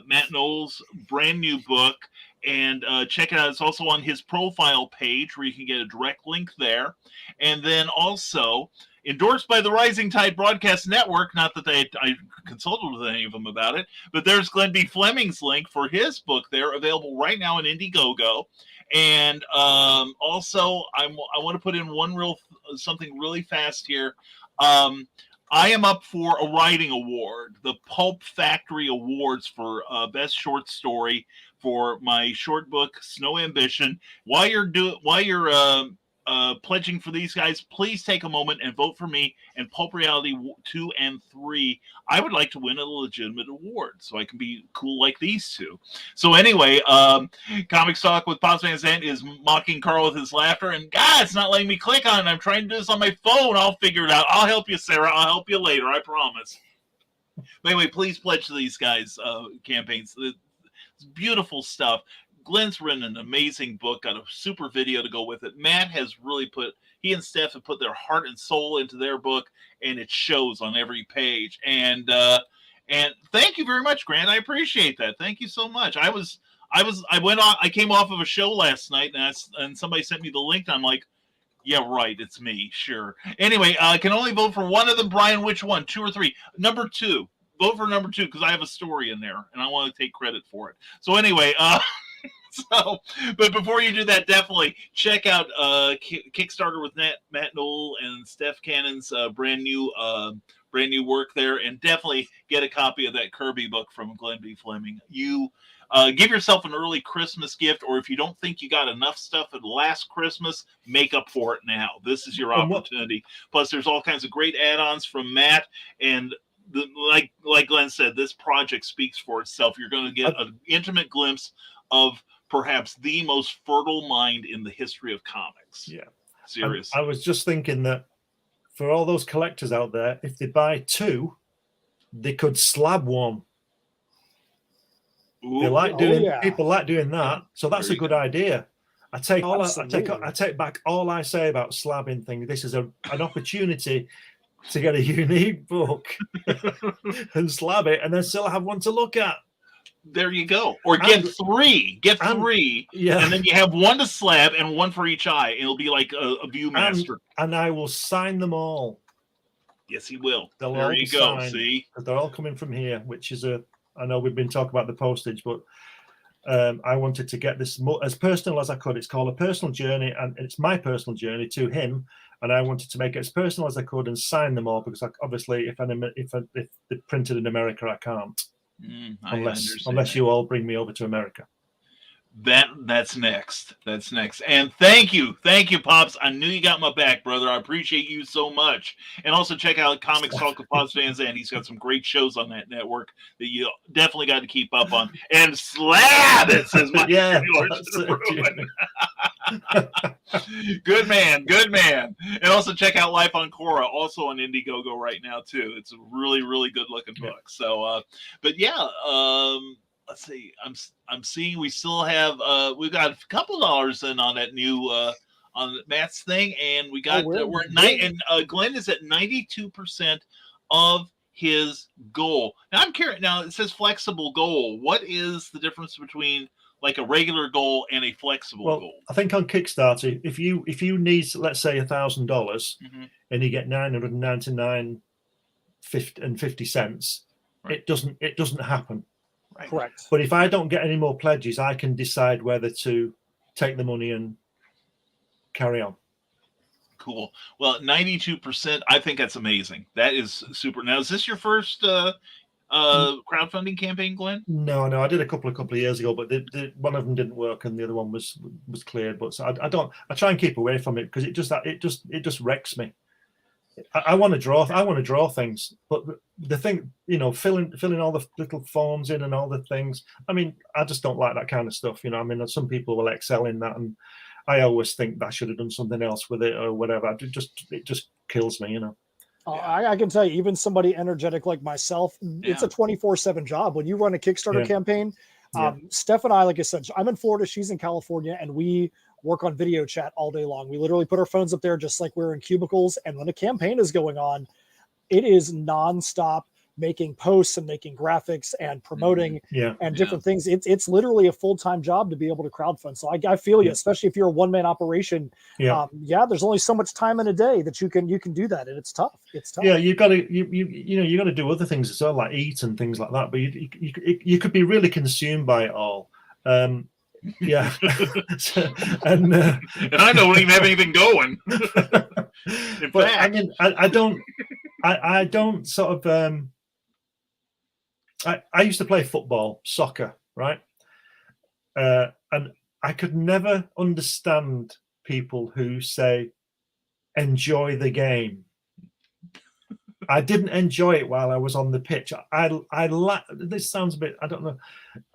Matt Knowles' brand new book, and check it out. It's also on his profile page where you can get a direct link there, and then also endorsed by the Rising Tide Broadcast Network. Not that I consulted with any of them about it, but there's Glenn B. Fleming's link for his book there, available right now in Indiegogo. And also, I want to put in something really fast here. I am up for a writing award, the Pulp Factory Awards for Best Short Story for my short book, Snow Ambition. While you're pledging for these guys, please take a moment and vote for me and Pulp Reality 2 and 3. I would like to win a legitimate award so I can be cool like these two. So anyway, Comic Talk with Pops Van Zandt is mocking Carl with his laughter, and God, it's not letting me click on it. I'm trying to do this on my phone. I'll figure it out. I'll help you, Sarah. I'll help you later. I promise. But anyway, please pledge to these guys' campaigns. It's beautiful stuff. Glenn's written an amazing book, got a super video to go with it. Matt has really he and Steph have put their heart and soul into their book, and it shows on every page. And thank you very much, Grant. I appreciate that. Thank you so much. I came off of a show last night, and somebody sent me the link, and I'm like, yeah, right, it's me, sure. Anyway, I can only vote for one of them. Brian, which one? 2 or 3? Number 2. Vote for number 2 because I have a story in there, and I want to take credit for it. So anyway, but before you do that, definitely check out Kickstarter with Matt Knowles and Steph Cannon's brand new work there, and definitely get a copy of that Kirby book from Glenn B. Fleming. You give yourself an early Christmas gift, or if you don't think you got enough stuff at last Christmas, make up for it now. This is your opportunity. Plus, there's all kinds of great add-ons from Matt, and like Glenn said, this project speaks for itself. You're going to get an intimate glimpse of perhaps the most fertile mind in the history of comics. Yeah. Seriously. I was just thinking that for all those collectors out there, if they buy 2, they could slab one. Ooh, people like doing that. So that's a good idea. I take Absolutely. back all I say about slabbing things. This is an opportunity to get a unique book and slab it, and then still have one to look at. There you go. Or get three. Get three. Yeah. And then you have one to slab and one for each eye. It'll be like a Viewmaster. And I will sign them all. Yes, he will. They'll there all you be go. signed, See? they're all coming from here, which is I know we've been talking about the postage, but I wanted to get this as personal as I could. It's called A Personal Journey, and it's my personal journey to him. And I wanted to make it as personal as I could and sign them all, because obviously, if they're printed in America, I can't. Unless you all bring me over to America. That's next. That's next. And thank you, Pops. I knew you got my back, brother. I appreciate you so much. And also check out Comics Talk with Pops Van Zandt. He's got some great shows on that network that you definitely got to keep up on. And slab it, says my Good man. And also check out Life on Korra, also on Indiegogo right now too. It's a really, really good looking book. So, but yeah, let's see. I'm seeing we still have we've got a couple dollars in on that new on Matt's thing, and we got we're at and Glenn is at 92% of his goal. Now I'm curious. Now it says flexible goal. What is the difference between like a regular goal and a flexible goal? I think on Kickstarter, if you need, let's say, $1,000 and you get 999.50 cents, right. it doesn't happen. Right. Correct. But if I don't get any more pledges, I can decide whether to take the money and carry on. Cool. Well, 92%. I think that's amazing. That is super. Now, is this your first crowdfunding campaign, Glenn? No. I did a couple of years ago, but one of them didn't work, and the other one was cleared. But so I try and keep away from it because it just wrecks me. I want to draw things, but the thing, filling all the little forms in and all the things. I mean, I just don't like that kind of stuff. I mean, some people will excel in that, and I always think that I should have done something else with it or whatever. It just kills me, I can tell you, even somebody energetic like myself, it's a 24/7 job. When you run a Kickstarter campaign, Steph and I, like I said, I'm in Florida, she's in California, and we work on video chat all day long. We literally put our phones up there just like we're in cubicles. And when a campaign is going on, it is nonstop making posts and making graphics and promoting and different things. It's literally a full-time job to be able to crowdfund. So I feel you, especially if you're a one-man operation. There's only so much time in a day that you can do that, and it's tough. Yeah, you got to do other things as well, like eat and things like that. But you could be really consumed by it all. And I don't even have anything going. In fact, I mean, I don't sort of. I used to play football, soccer, right? And I could never understand people who say, enjoy the game. I didn't enjoy it while I was on the pitch. This sounds a bit, I don't know.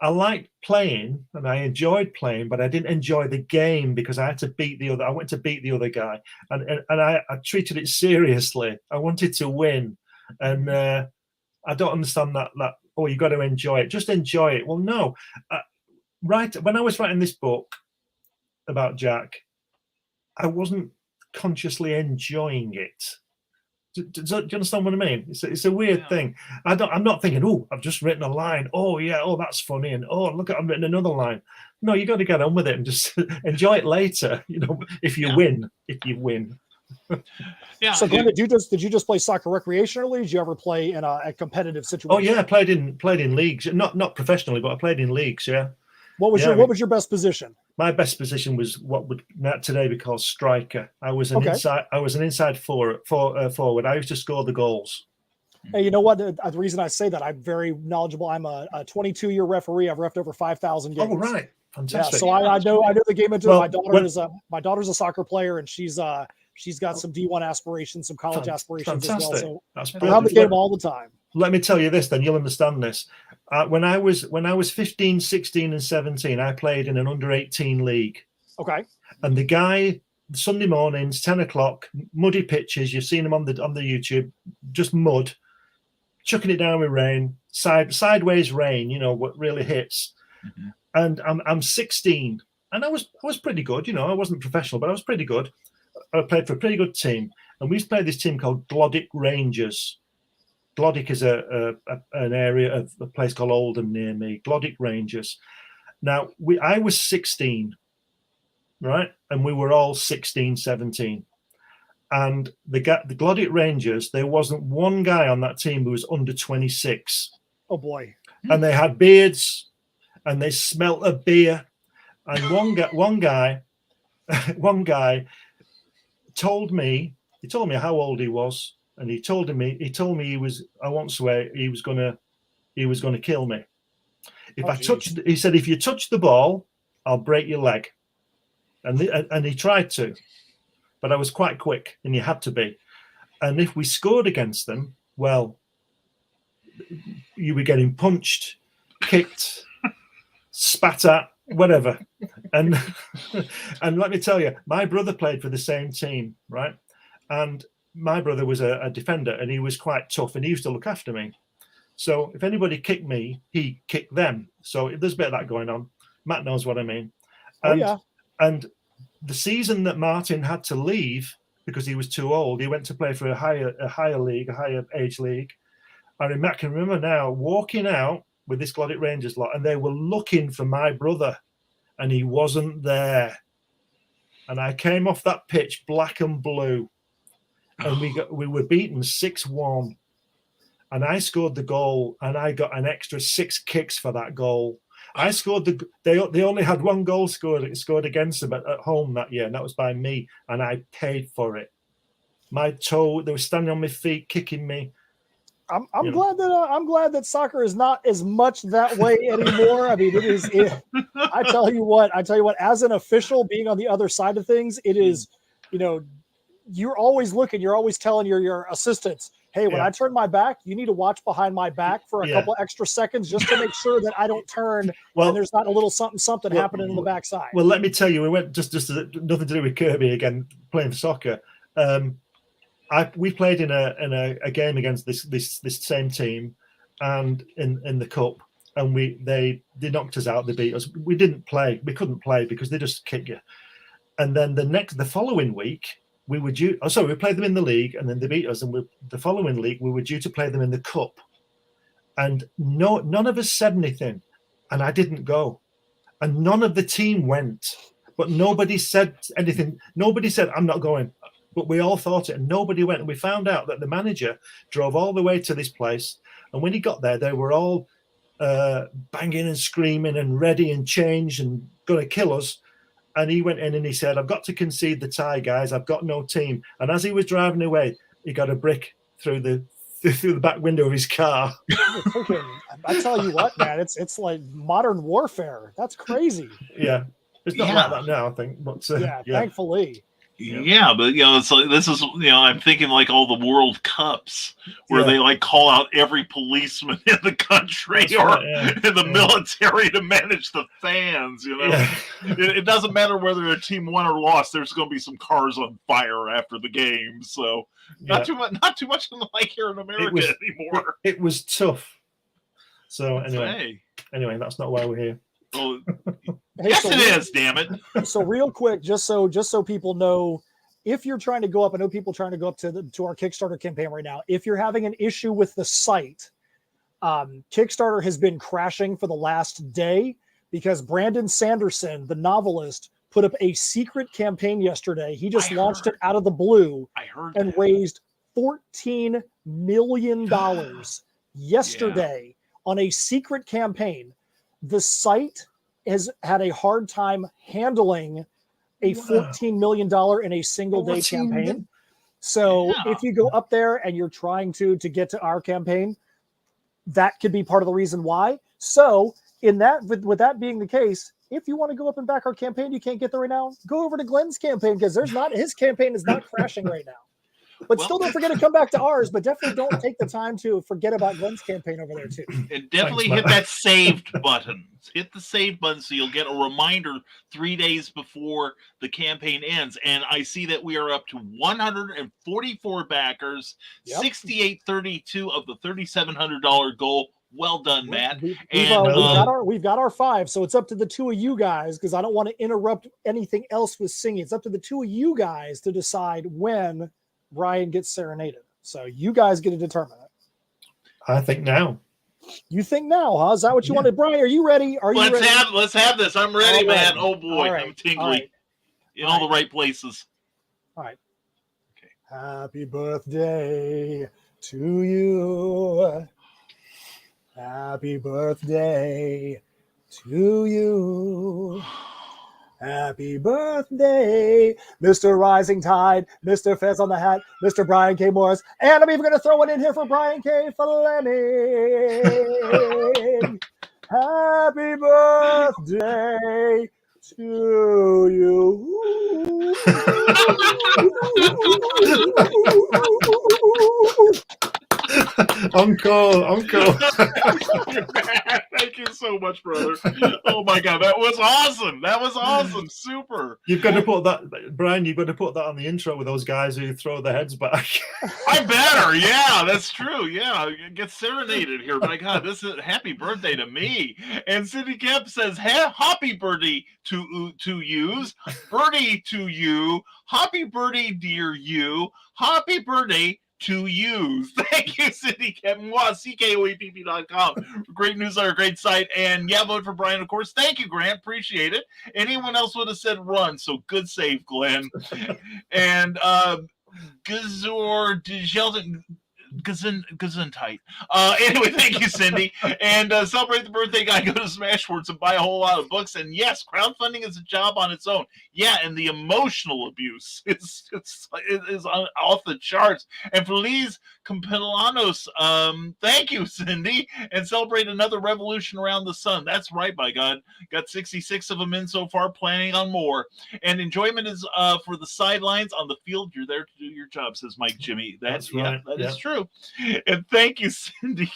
I liked playing and I enjoyed playing, but I didn't enjoy the game because I had to I went to beat the other guy, and I treated it seriously. I wanted to win, and I don't understand that you got to enjoy it. Just enjoy it. Well, no. Right when I was writing this book about Jack, I wasn't consciously enjoying it. Do you understand what I mean? It's a weird thing. I'm not thinking, oh, I've just written a line. Oh yeah, oh that's funny, and oh look, I've written another line. No, you got to get on with it and just enjoy it later. If you win. Yeah. So Glenn, did you just play soccer recreationally? Did you ever play in a competitive situation? Oh yeah, I played in leagues, not professionally, but I played in leagues. Yeah. What was your best position? My best position was what would today be called striker. I was an inside forward. I used to score the goals. Hey, you know what? The reason I say that, I'm very knowledgeable. I'm a 22-year referee. I've reffed over 5,000 games. Oh right, fantastic. Yeah, so I know the game into my daughter's a soccer player, and she's got some D1 aspirations, some college aspirations as well. So that's around the game all the time. Let me tell you this, then you'll understand this. When I was 15, 16, and 17, I played in an under-18 league. Okay. And the guy, Sunday mornings, 10 o'clock, muddy pitches. You've seen them on the YouTube, just mud, chucking it down with rain, sideways rain. What really hits. Mm-hmm. And I'm 16, and I was pretty good. You know, I wasn't professional, but I was pretty good. I played for a pretty good team, and we used to play this team called Glodick Rangers. Glodick is an area of a place called Oldham near me. Glodick Rangers. Now I was 16, right, and we were all 16, 17. And the Glodick Rangers, there wasn't one guy on that team who was under 26. Oh boy! And they had beards, and they smelt of beer. And one guy told me how old he was, and he told me he was, I won't swear, he was gonna kill me. He said, if you touch the ball, I'll break your leg. And he tried to. But I was quite quick, and you had to be. And if we scored against them, well, you were getting punched, kicked, spat at, whatever. And let me tell you, my brother played for the same team, right? And my brother was a defender, and he was quite tough, and he used to look after me. So if anybody kicked me, he kicked them. So there's a bit of that going on. Matt knows what I mean. And the season that Martin had to leave because he was too old, he went to play for a higher league, a higher age league. I can remember now walking out with this Glodick Rangers lot, and they were looking for my brother, and he wasn't there. And I came off that pitch black and blue, and we were beaten 6-1. And I scored the goal, and I got an extra 6 kicks for that goal. I scored they only had 1 goal scored against them at home that year, and that was by me, and I paid for it. My toe, they were standing on my feet, kicking me. I'm glad that soccer is not as much that way anymore. I mean, I tell you what, as an official being on the other side of things, it is, you know, you're always looking, you're always telling your assistants, hey, when I turn my back, you need to watch behind my back for a couple extra seconds just to make sure that I don't turn and there's not a little something happening in the backside. Well, let me tell you, we went just nothing to do with Kirby again, playing soccer. We played in a game against this same team, and in the cup, and they knocked us out. They beat us. We didn't play. We couldn't play because they just kick you. And then the following week, we played them in the league, and then they beat us. And the following week, we were due to play them in the cup, and none of us said anything, and I didn't go, and none of the team went, but nobody said anything. Nobody said I'm not going, but we all thought it, and nobody went. And we found out that the manager drove all the way to this place, and when he got there, they were all banging and screaming and ready and changed and going to kill us. And he went in and he said, I've got to concede the tie, guys. I've got no team. And as he was driving away, he got a brick through the back window of his car. I tell you what, man, it's like modern warfare. That's crazy. Yeah. It's not like that now, I think. But thankfully. Yeah, but it's like this is I'm thinking like all the World Cups where they like call out every policeman in the country in the military to manage the fans. It doesn't matter whether a team won or lost. There's going to be some cars on fire after the game. So not too much like here in America anymore. It was tough. So anyway, that's not why we're here. Oh, yes, it is. Damn it! So real quick, just so people know, if you're trying to go up, I know people trying to go up to our Kickstarter campaign right now. If you're having an issue with the site, Kickstarter has been crashing for the last day because Brandon Sanderson, the novelist, put up a secret campaign yesterday. He just launched it out of the blue and raised $14 million yesterday on a secret campaign. The site has had a hard time handling a $14 million in a single day campaign. So if you go up there and you're trying to get to our campaign, that could be part of the reason why. So with that being the case, if you want to go up and back our campaign, you can't get there right now, go over to Glenn's campaign because his campaign is not crashing right now. But still don't forget to come back to ours, but definitely don't take the time to forget about Glenn's campaign over there too. And definitely hit that saved button. Hit the save button so you'll get a reminder 3 days before the campaign ends. And I see that we are up to 144 backers, 6832 of the $3,700 goal Well done, Matt. We've And got our 5, so it's up to the 2 of you guys, because I don't want to interrupt anything else with singing. It's up to the 2 of you guys to decide when Brian gets serenaded. So you guys get to determine it. I think now. You think now, huh? Is that what you wanted, Brian? Are you ready? Let's have this. I'm ready, man. Oh boy, right. I'm tingly in all the right places. All right. Okay. Happy birthday to you. Happy birthday to you. Happy birthday, Mr. Rising Tide, Mr. Fez on the Hat, Mr. Brian K. Morris, and I'm even going to throw it in here for Brian K. Fleming. Happy birthday to you. Uncle. Thank you so much, brother. Oh my God, that was awesome. Super. You've got to put that, Brian. You've got to put that on the intro with those guys who throw their heads back. I better. Yeah, that's true. Yeah, get serenaded here. My God, this is happy birthday to me. And Cindy Kemp says, "Happy birthday to yous, birdie to you, happy birthday, dear you, happy birthday." To use. Thank you, Cindy Kemp. CKOAPP.com. Great newsletter, great site. And yeah, vote for Brian, of course. Thank you, Grant. Appreciate it. Anyone else would have said run, so good save, Glenn. And Gazor Sheldon Gesundheit. Anyway, thank you, Cindy. And celebrate the birthday guy. Go to Smashwords and buy a whole lot of books. And yes, crowdfunding is a job on its own. Yeah, and the emotional abuse is off the charts. And Feliz Campelanos, thank you, Cindy. And celebrate another revolution around the sun. That's right, by God. Got 66 of them in so far, planning on more. And enjoyment is for the sidelines. On the field, you're there to do your job, says Mike Jimmy. That's right. That is true. And thank you, Cindy.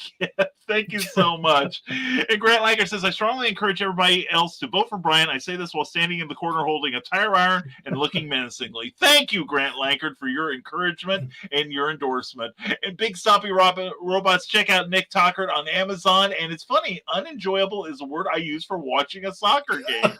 Thank you so much. And Grant Langer says, I strongly encourage everybody else to vote for Brian. I say this while standing in the corner holding a tire iron and looking menacingly. Thank you, Grant Lankard, for your encouragement and your endorsement. And Big Stoppy Robots, check out Nick Tockert on Amazon. And it's funny, unenjoyable is a word I use for watching a soccer game.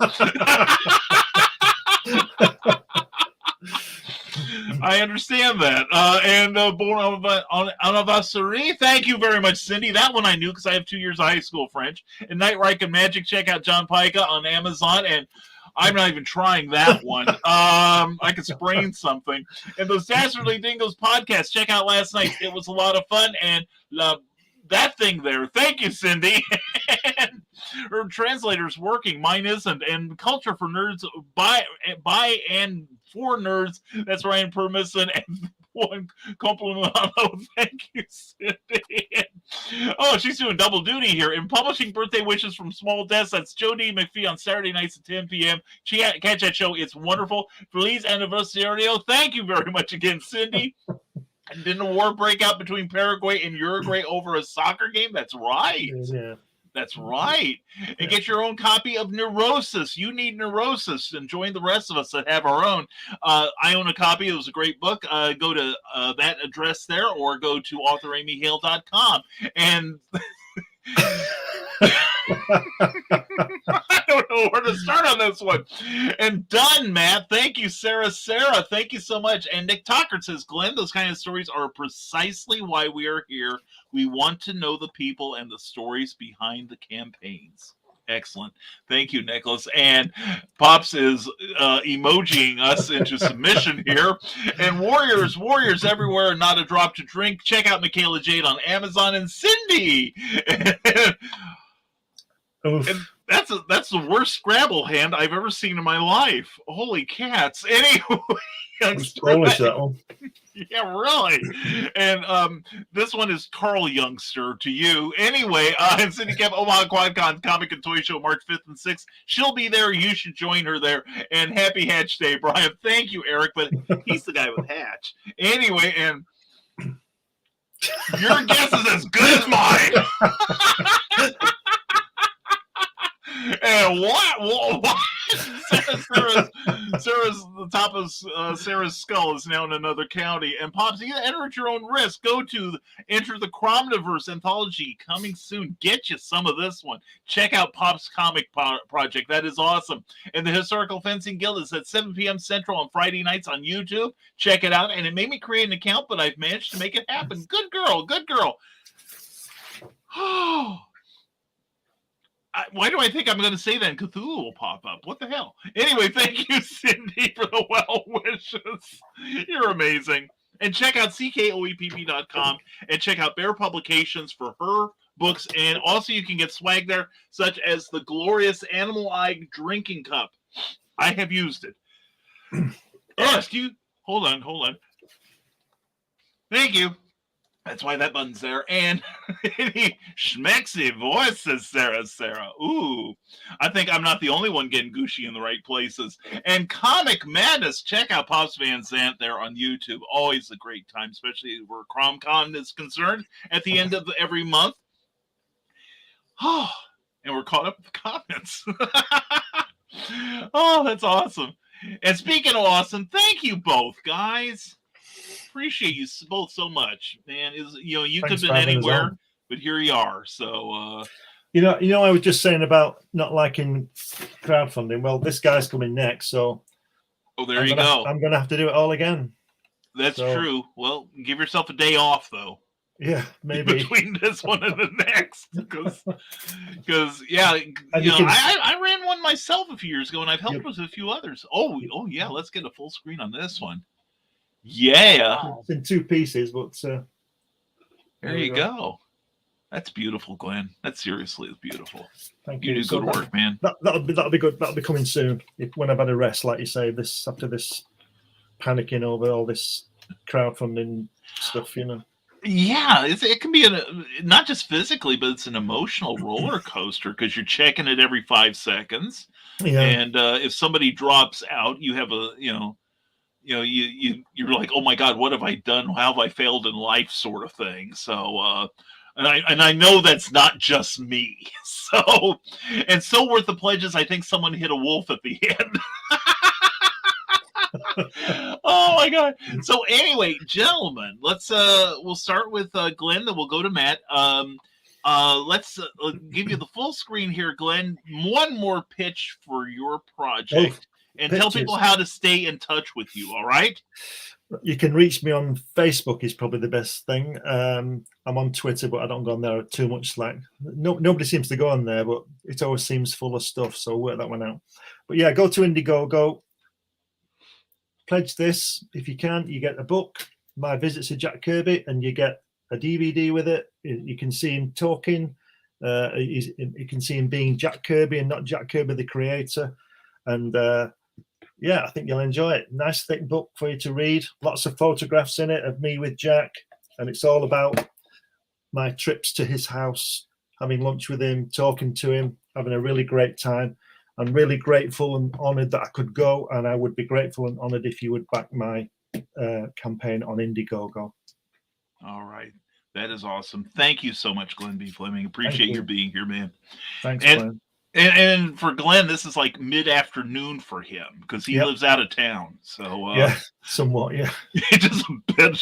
I understand that. And Bon Anniversary, thank you very much, Cindy. That one I knew because I have 2 years of high school French. And Night Reich and Magic, check out John Pica on Amazon. And I'm not even trying that one. I could sprain something. And those Dastardly Dingoes podcast, check out last night. It was a lot of fun. And that thing there, thank you, Cindy. And her translator's working, mine isn't. And Culture for Nerds by and for nerds, that's Ryan Permison. And one compliment. Thank you, Cindy. Oh, she's doing double duty here. In publishing birthday wishes from Small Desk, that's Jody McFee on Saturday nights at 10 p.m. Catch that show. It's wonderful. Feliz Aniversario. Thank you very much again, Cindy. And didn't a war break out between Paraguay and Uruguay over a soccer game? That's right. Yeah. That's right. And get your own copy of Neurosis. You Need Neurosis. And join the rest of us that have our own. I own a copy. It was a great book. Go to that address there or go to authoramyhale.com. And I don't know where to start on this one. And done, Matt. Thank you, Sarah. Thank you so much. And Nick Tockert says, Glenn, those kind of stories are precisely why we are here. We want to know the people and the stories behind the campaigns. Excellent. Thank you, Nicholas. And Pops is emojiing us into submission here. And warriors everywhere, not a drop to drink. Check out Michaela Jade on Amazon. And Cindy. And that's the worst Scrabble hand I've ever seen in my life. Holy cats. Anyway. Polish, that one. Yeah, really. And this one is Carl Youngster to you. Anyway, and Cindy Kemp, Omaha QuadCon Comic and Toy Show, March 5th and 6th. She'll be there. You should join her there. And happy Hatch Day, Brian. Thank you, Eric, but he's the guy with Hatch. Anyway, and your guess is as good as mine. And what? Sarah's the top of Sarah's skull is now in another county. And Pops, you enter at your own risk. Go to Enter the Cromniverse anthology coming soon. Get you some of this one. Check out Pop's comic project. That is awesome. And the Historical Fencing Guild is at 7 p.m. Central on Friday nights on YouTube. Check it out. And it made me create an account, but I've managed to make it happen. Good girl. Good girl. Oh. Why do I think I'm going to say that and Cthulhu will pop up? What the hell? Anyway, thank you, Cindy, for the well wishes. You're amazing. And check out ckoepp.com and check out Bear Publications for her books. And also you can get swag there, such as the glorious Animal Eye drinking cup. I have used it. Oh, excuse. Hold on. Thank you. That's why that button's there. And any schmexy voices, Sarah. Ooh. I think I'm not the only one getting Gucci in the right places. And Comic Madness. Check out Pops Van Zant there on YouTube. Always a great time, especially where CromCon is concerned at the end of every month. Oh, and we're caught up with comments. Oh, that's awesome. And speaking of awesome, thank you both, guys. Appreciate you both so much, man. You could have been anywhere, but here you are. So I was just saying about not liking crowdfunding. Well, this guy's coming next, so there you go. I'm gonna have to do it all again. That's true. Well, give yourself a day off though. Yeah, maybe between this one and the next, because I ran one myself a few years ago, and I've helped with a few others. Oh yeah, let's get a full screen on this one. Yeah, it's in 2 pieces, but there you go. That's beautiful, Glenn. That seriously is beautiful. Thank you. You do good work, man. That'll be good. That'll be coming soon. When I've had a rest, like you say, after this panicking over all this crowdfunding stuff, Yeah, it can be not just physically, but it's an emotional roller coaster because you're checking it every 5 seconds. Yeah. And if somebody drops out, you have you're like, oh my God, what have I done? How have I failed in life, sort of thing. So, and I know that's not just me. So, and so worth the pledges. I think someone hit a wolf at the end. Oh my God. So anyway, gentlemen, we'll start with Glenn, then we'll go to Matt. Let's give you the full screen here, Glenn. One more pitch for your project. And tell people how to stay in touch with you, all right? You can reach me on Facebook is probably the best thing. I'm on Twitter, but I don't go on there too much. Nobody seems to go on there, but it always seems full of stuff, so work that one out. But yeah, go to Indiegogo. Pledge this. If you can, you get a book, My Visits to Jack Kirby, and you get a DVD with it. You can see him talking. You can see him being Jack Kirby and not Jack Kirby, the creator. And I think you'll enjoy it. Nice thick book for you to read. Lots of photographs in it of me with Jack. And it's all about my trips to his house, having lunch with him, talking to him, having a really great time. I'm really grateful and honoured that I could go. And I would be grateful and honoured if you would back my campaign on Indiegogo. All right. That is awesome. Thank you so much, Glenn B. Fleming. Appreciate you being here, man. Thanks, Glenn. And for Glenn, this is like mid-afternoon for him because he lives out of town. So somewhat, yeah. just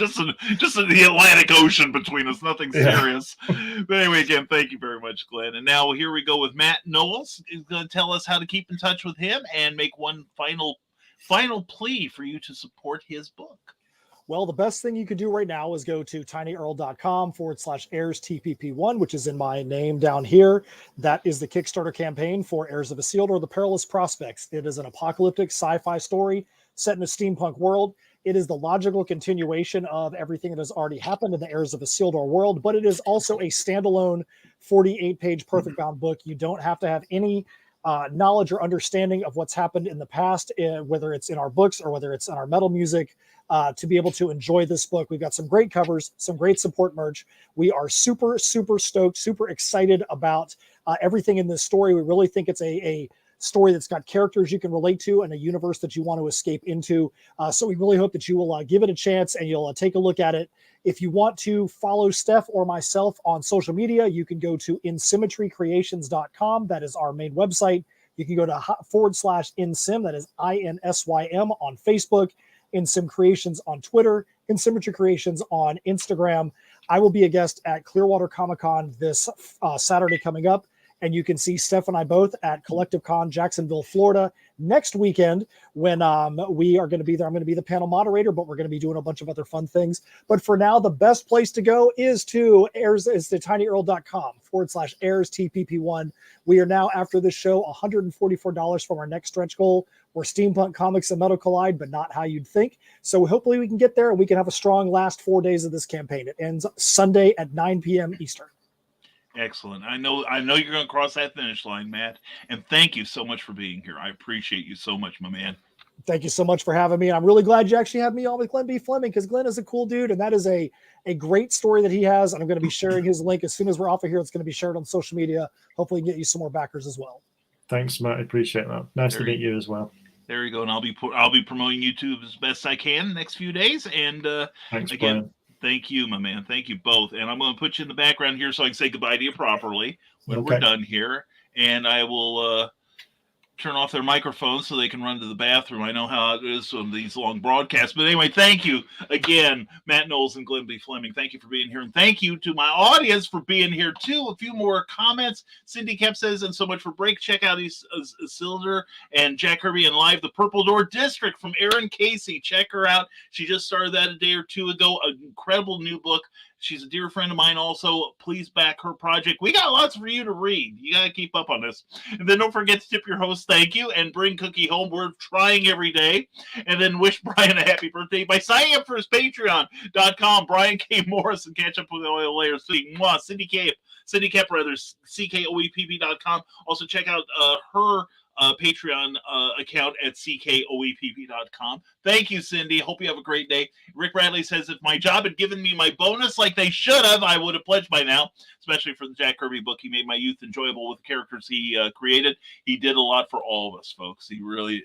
the Atlantic Ocean between us, nothing serious. But anyway, again, thank you very much, Glenn. And now here we go with Matt Knowles. He's going to tell us how to keep in touch with him and make one final plea for you to support his book. Well, the best thing you could do right now is go to tinyurl.com/HeirsTPP1, which is in my name down here. That is the Kickstarter campaign for Heirs of Isildur, The Perilous Prospects. It is an apocalyptic sci-fi story set in a steampunk world. It is the logical continuation of everything that has already happened in the Heirs of Isildur world, but it is also a standalone 48-page perfect bound book. You don't have to have any knowledge or understanding of what's happened in the past, whether it's in our books or whether it's in our metal music, to be able to enjoy this book. We've got some great covers, some great support merch. We are super, super stoked, super excited about everything in this story. We really think it's a story that's got characters you can relate to and a universe that you want to escape into. So we really hope that you will give it a chance and you'll take a look at it. If you want to follow Steph or myself on social media, you can go to insymmetrycreations.com. That is our main website. You can go to /insym, that is INSYM on Facebook, Insym Creations on Twitter, Insymmetry Creations on Instagram. I will be a guest at Clearwater Comic-Con this Saturday coming up, and you can see Steph and I both at Collective Con Jacksonville, Florida next weekend when we are going to be there. I'm going to be the panel moderator, but we're going to be doing a bunch of other fun things. But for now, the best place to go is to tinyurl.com/heirs TPP1. We are now, after this show, $144 from our next stretch goal. We're steampunk comics and Metal Collide, but not how you'd think. So hopefully we can get there and we can have a strong last 4 days of this campaign. It ends Sunday at 9 p.m. Eastern. Excellent. I know you're going to cross that finish line, Matt. And thank you so much for being here. I appreciate you so much, my man. Thank you so much for having me. I'm really glad you actually had me on with Glenn B. Fleming, because Glenn is a cool dude, and that is a great story that he has. And I'm going to be sharing his link as soon as we're off of here. It's going to be shared on social media. Hopefully, get you some more backers as well. Thanks, Matt. I appreciate that. Nice to meet you as well. There you go. And I'll be promoting YouTube as best I can the next few days. And thanks, again, Brian. Thank you, my man. Thank you both. And I'm going to put you in the background here so I can say goodbye to you properly when we're done here. And I will turn off their microphones so they can run to the bathroom. I know how it is on these long broadcasts. But anyway, thank you again, Matt Knowles and Glenn B. Fleming. Thank you for being here. And thank you to my audience for being here, too. A few more comments. Cindy Kemp says, and so much for break. Check out Isildur and Jack Kirby and Live, The Purple Door District from Erin Casey. Check her out. She just started that a day or two ago. An incredible new book. She's a dear friend of mine also. Please back her project. We got lots for you to read. You got to keep up on this. And then don't forget to tip your host, thank you, and bring Cookie home. We're trying every day. And then wish Brian a happy birthday by signing up for his Patreon.com. Brian K. Morris, and catch up with the oil layers. Cindy Kemp, CKOEPP.com. Also check out her Patreon account at CKOEPP.com. Thank you, Cindy. Hope you have a great day. Rick Bradley says, if my job had given me my bonus like they should have, I would have pledged by now, especially for the Jack Kirby book. He made my youth enjoyable with the characters he created. He did a lot for all of us, folks. He really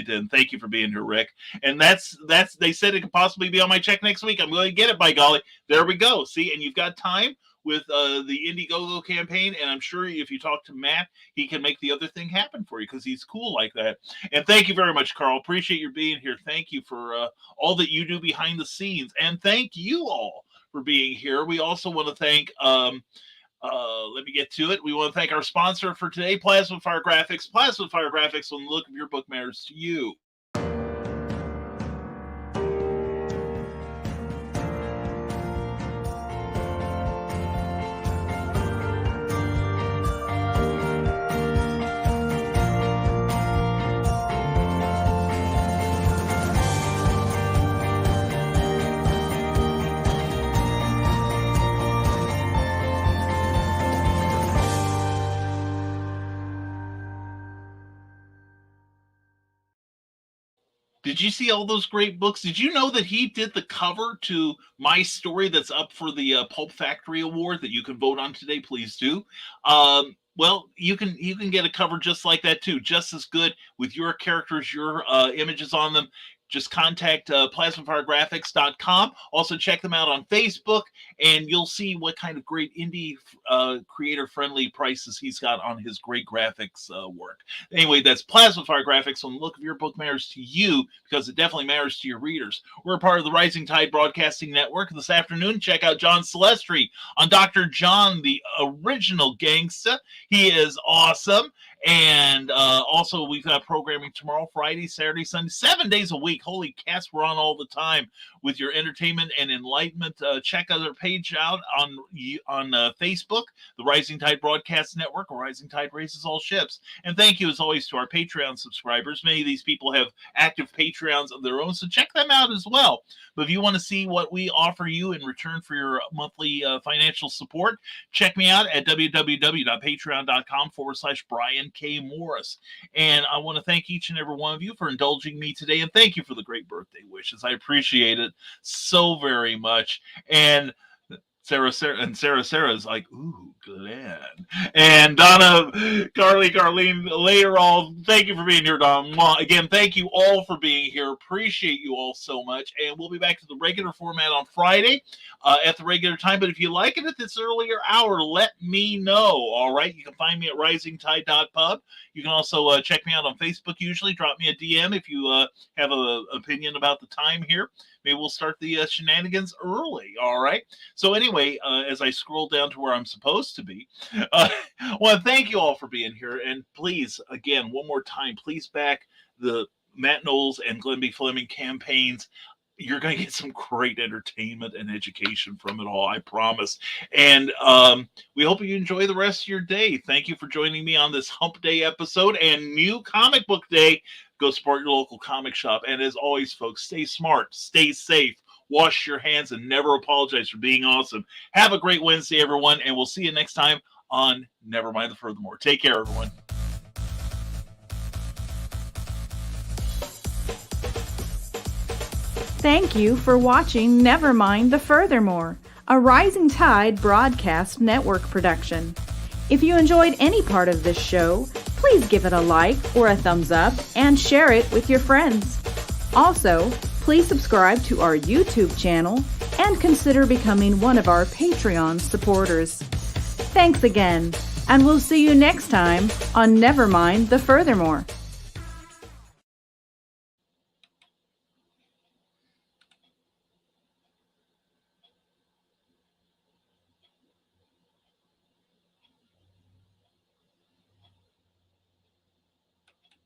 did. And thank you for being here, Rick. And that's they said it could possibly be on my check next week. I'm going to get it, by golly. There we go. See, and you've got time with the Indiegogo campaign, and I'm sure if you talk to Matt, he can make the other thing happen for you because he's cool like that. And thank you very much, Carl. Appreciate your being here. Thank you for all that you do behind the scenes, and thank you all for being here. We also want to thank let me get to it. We want to thank our sponsor for today, Plasma Fire Graphics. Plasma Fire Graphics, when the look of your book matters to you. Did you see all those great books? Did you know that he did the cover to my story that's up for the Pulp Factory Award that you can vote on today? Please do. Well, you can get a cover just like that too, just as good with your characters, your images on them. Just contact plasmafiregraphics.com. Also check them out on Facebook, and you'll see what kind of great indie creator-friendly prices he's got on his great graphics work. Anyway, that's Plasma Fire Graphics. When the look of your book matters to you, because it definitely matters to your readers. We're a part of the Rising Tide Broadcasting Network. This afternoon, check out John Celestri on Dr. John, the original gangsta. He is awesome. And also, we've got programming tomorrow, Friday, Saturday, Sunday, 7 days a week. Holy cats, we're on all the time with your entertainment and enlightenment. Check our page out on Facebook, the Rising Tide Broadcast Network, where Rising Tide raises all ships. And thank you, as always, to our Patreon subscribers. Many of these people have active Patreons of their own, so check them out as well. But if you want to see what we offer you in return for your monthly financial support, check me out at www.patreon.com/Brian K. Morris. And I want to thank each and every one of you for indulging me today, and thank you for the great birthday wishes. I appreciate it so very much. And Sarah is like, ooh, Glenn. And Donna, Carly, Carlene, later on, thank you for being here, Donna. Again, thank you all for being here. Appreciate you all so much. And we'll be back to the regular format on Friday at the regular time. But if you like it at this earlier hour, let me know. All right. You can find me at risingtide.pub. You can also check me out on Facebook usually. Drop me a DM if you have an opinion about the time here. Maybe we'll start the shenanigans early. All right. So anyway, as I scroll down to where I'm supposed to be, I want to thank you all for being here. And please, again, one more time, please back the Matt Knowles and Glenn B. Fleming campaigns. You're going to get some great entertainment and education from it all, I promise. And we hope you enjoy the rest of your day. Thank you for joining me on this Hump Day episode and new Comic Book Day. Go support your local comic shop. And as always, folks, stay smart, stay safe, wash your hands, and never apologize for being awesome. Have a great Wednesday, everyone, and we'll see you next time on Never Mind the Furthermore. Take care, everyone. Thank you for watching Nevermind the Furthermore, a Rising Tide Broadcast Network production. If you enjoyed any part of this show, please give it a like or a thumbs up and share it with your friends. Also, please subscribe to our YouTube channel and consider becoming one of our Patreon supporters. Thanks again, and we'll see you next time on Nevermind the Furthermore.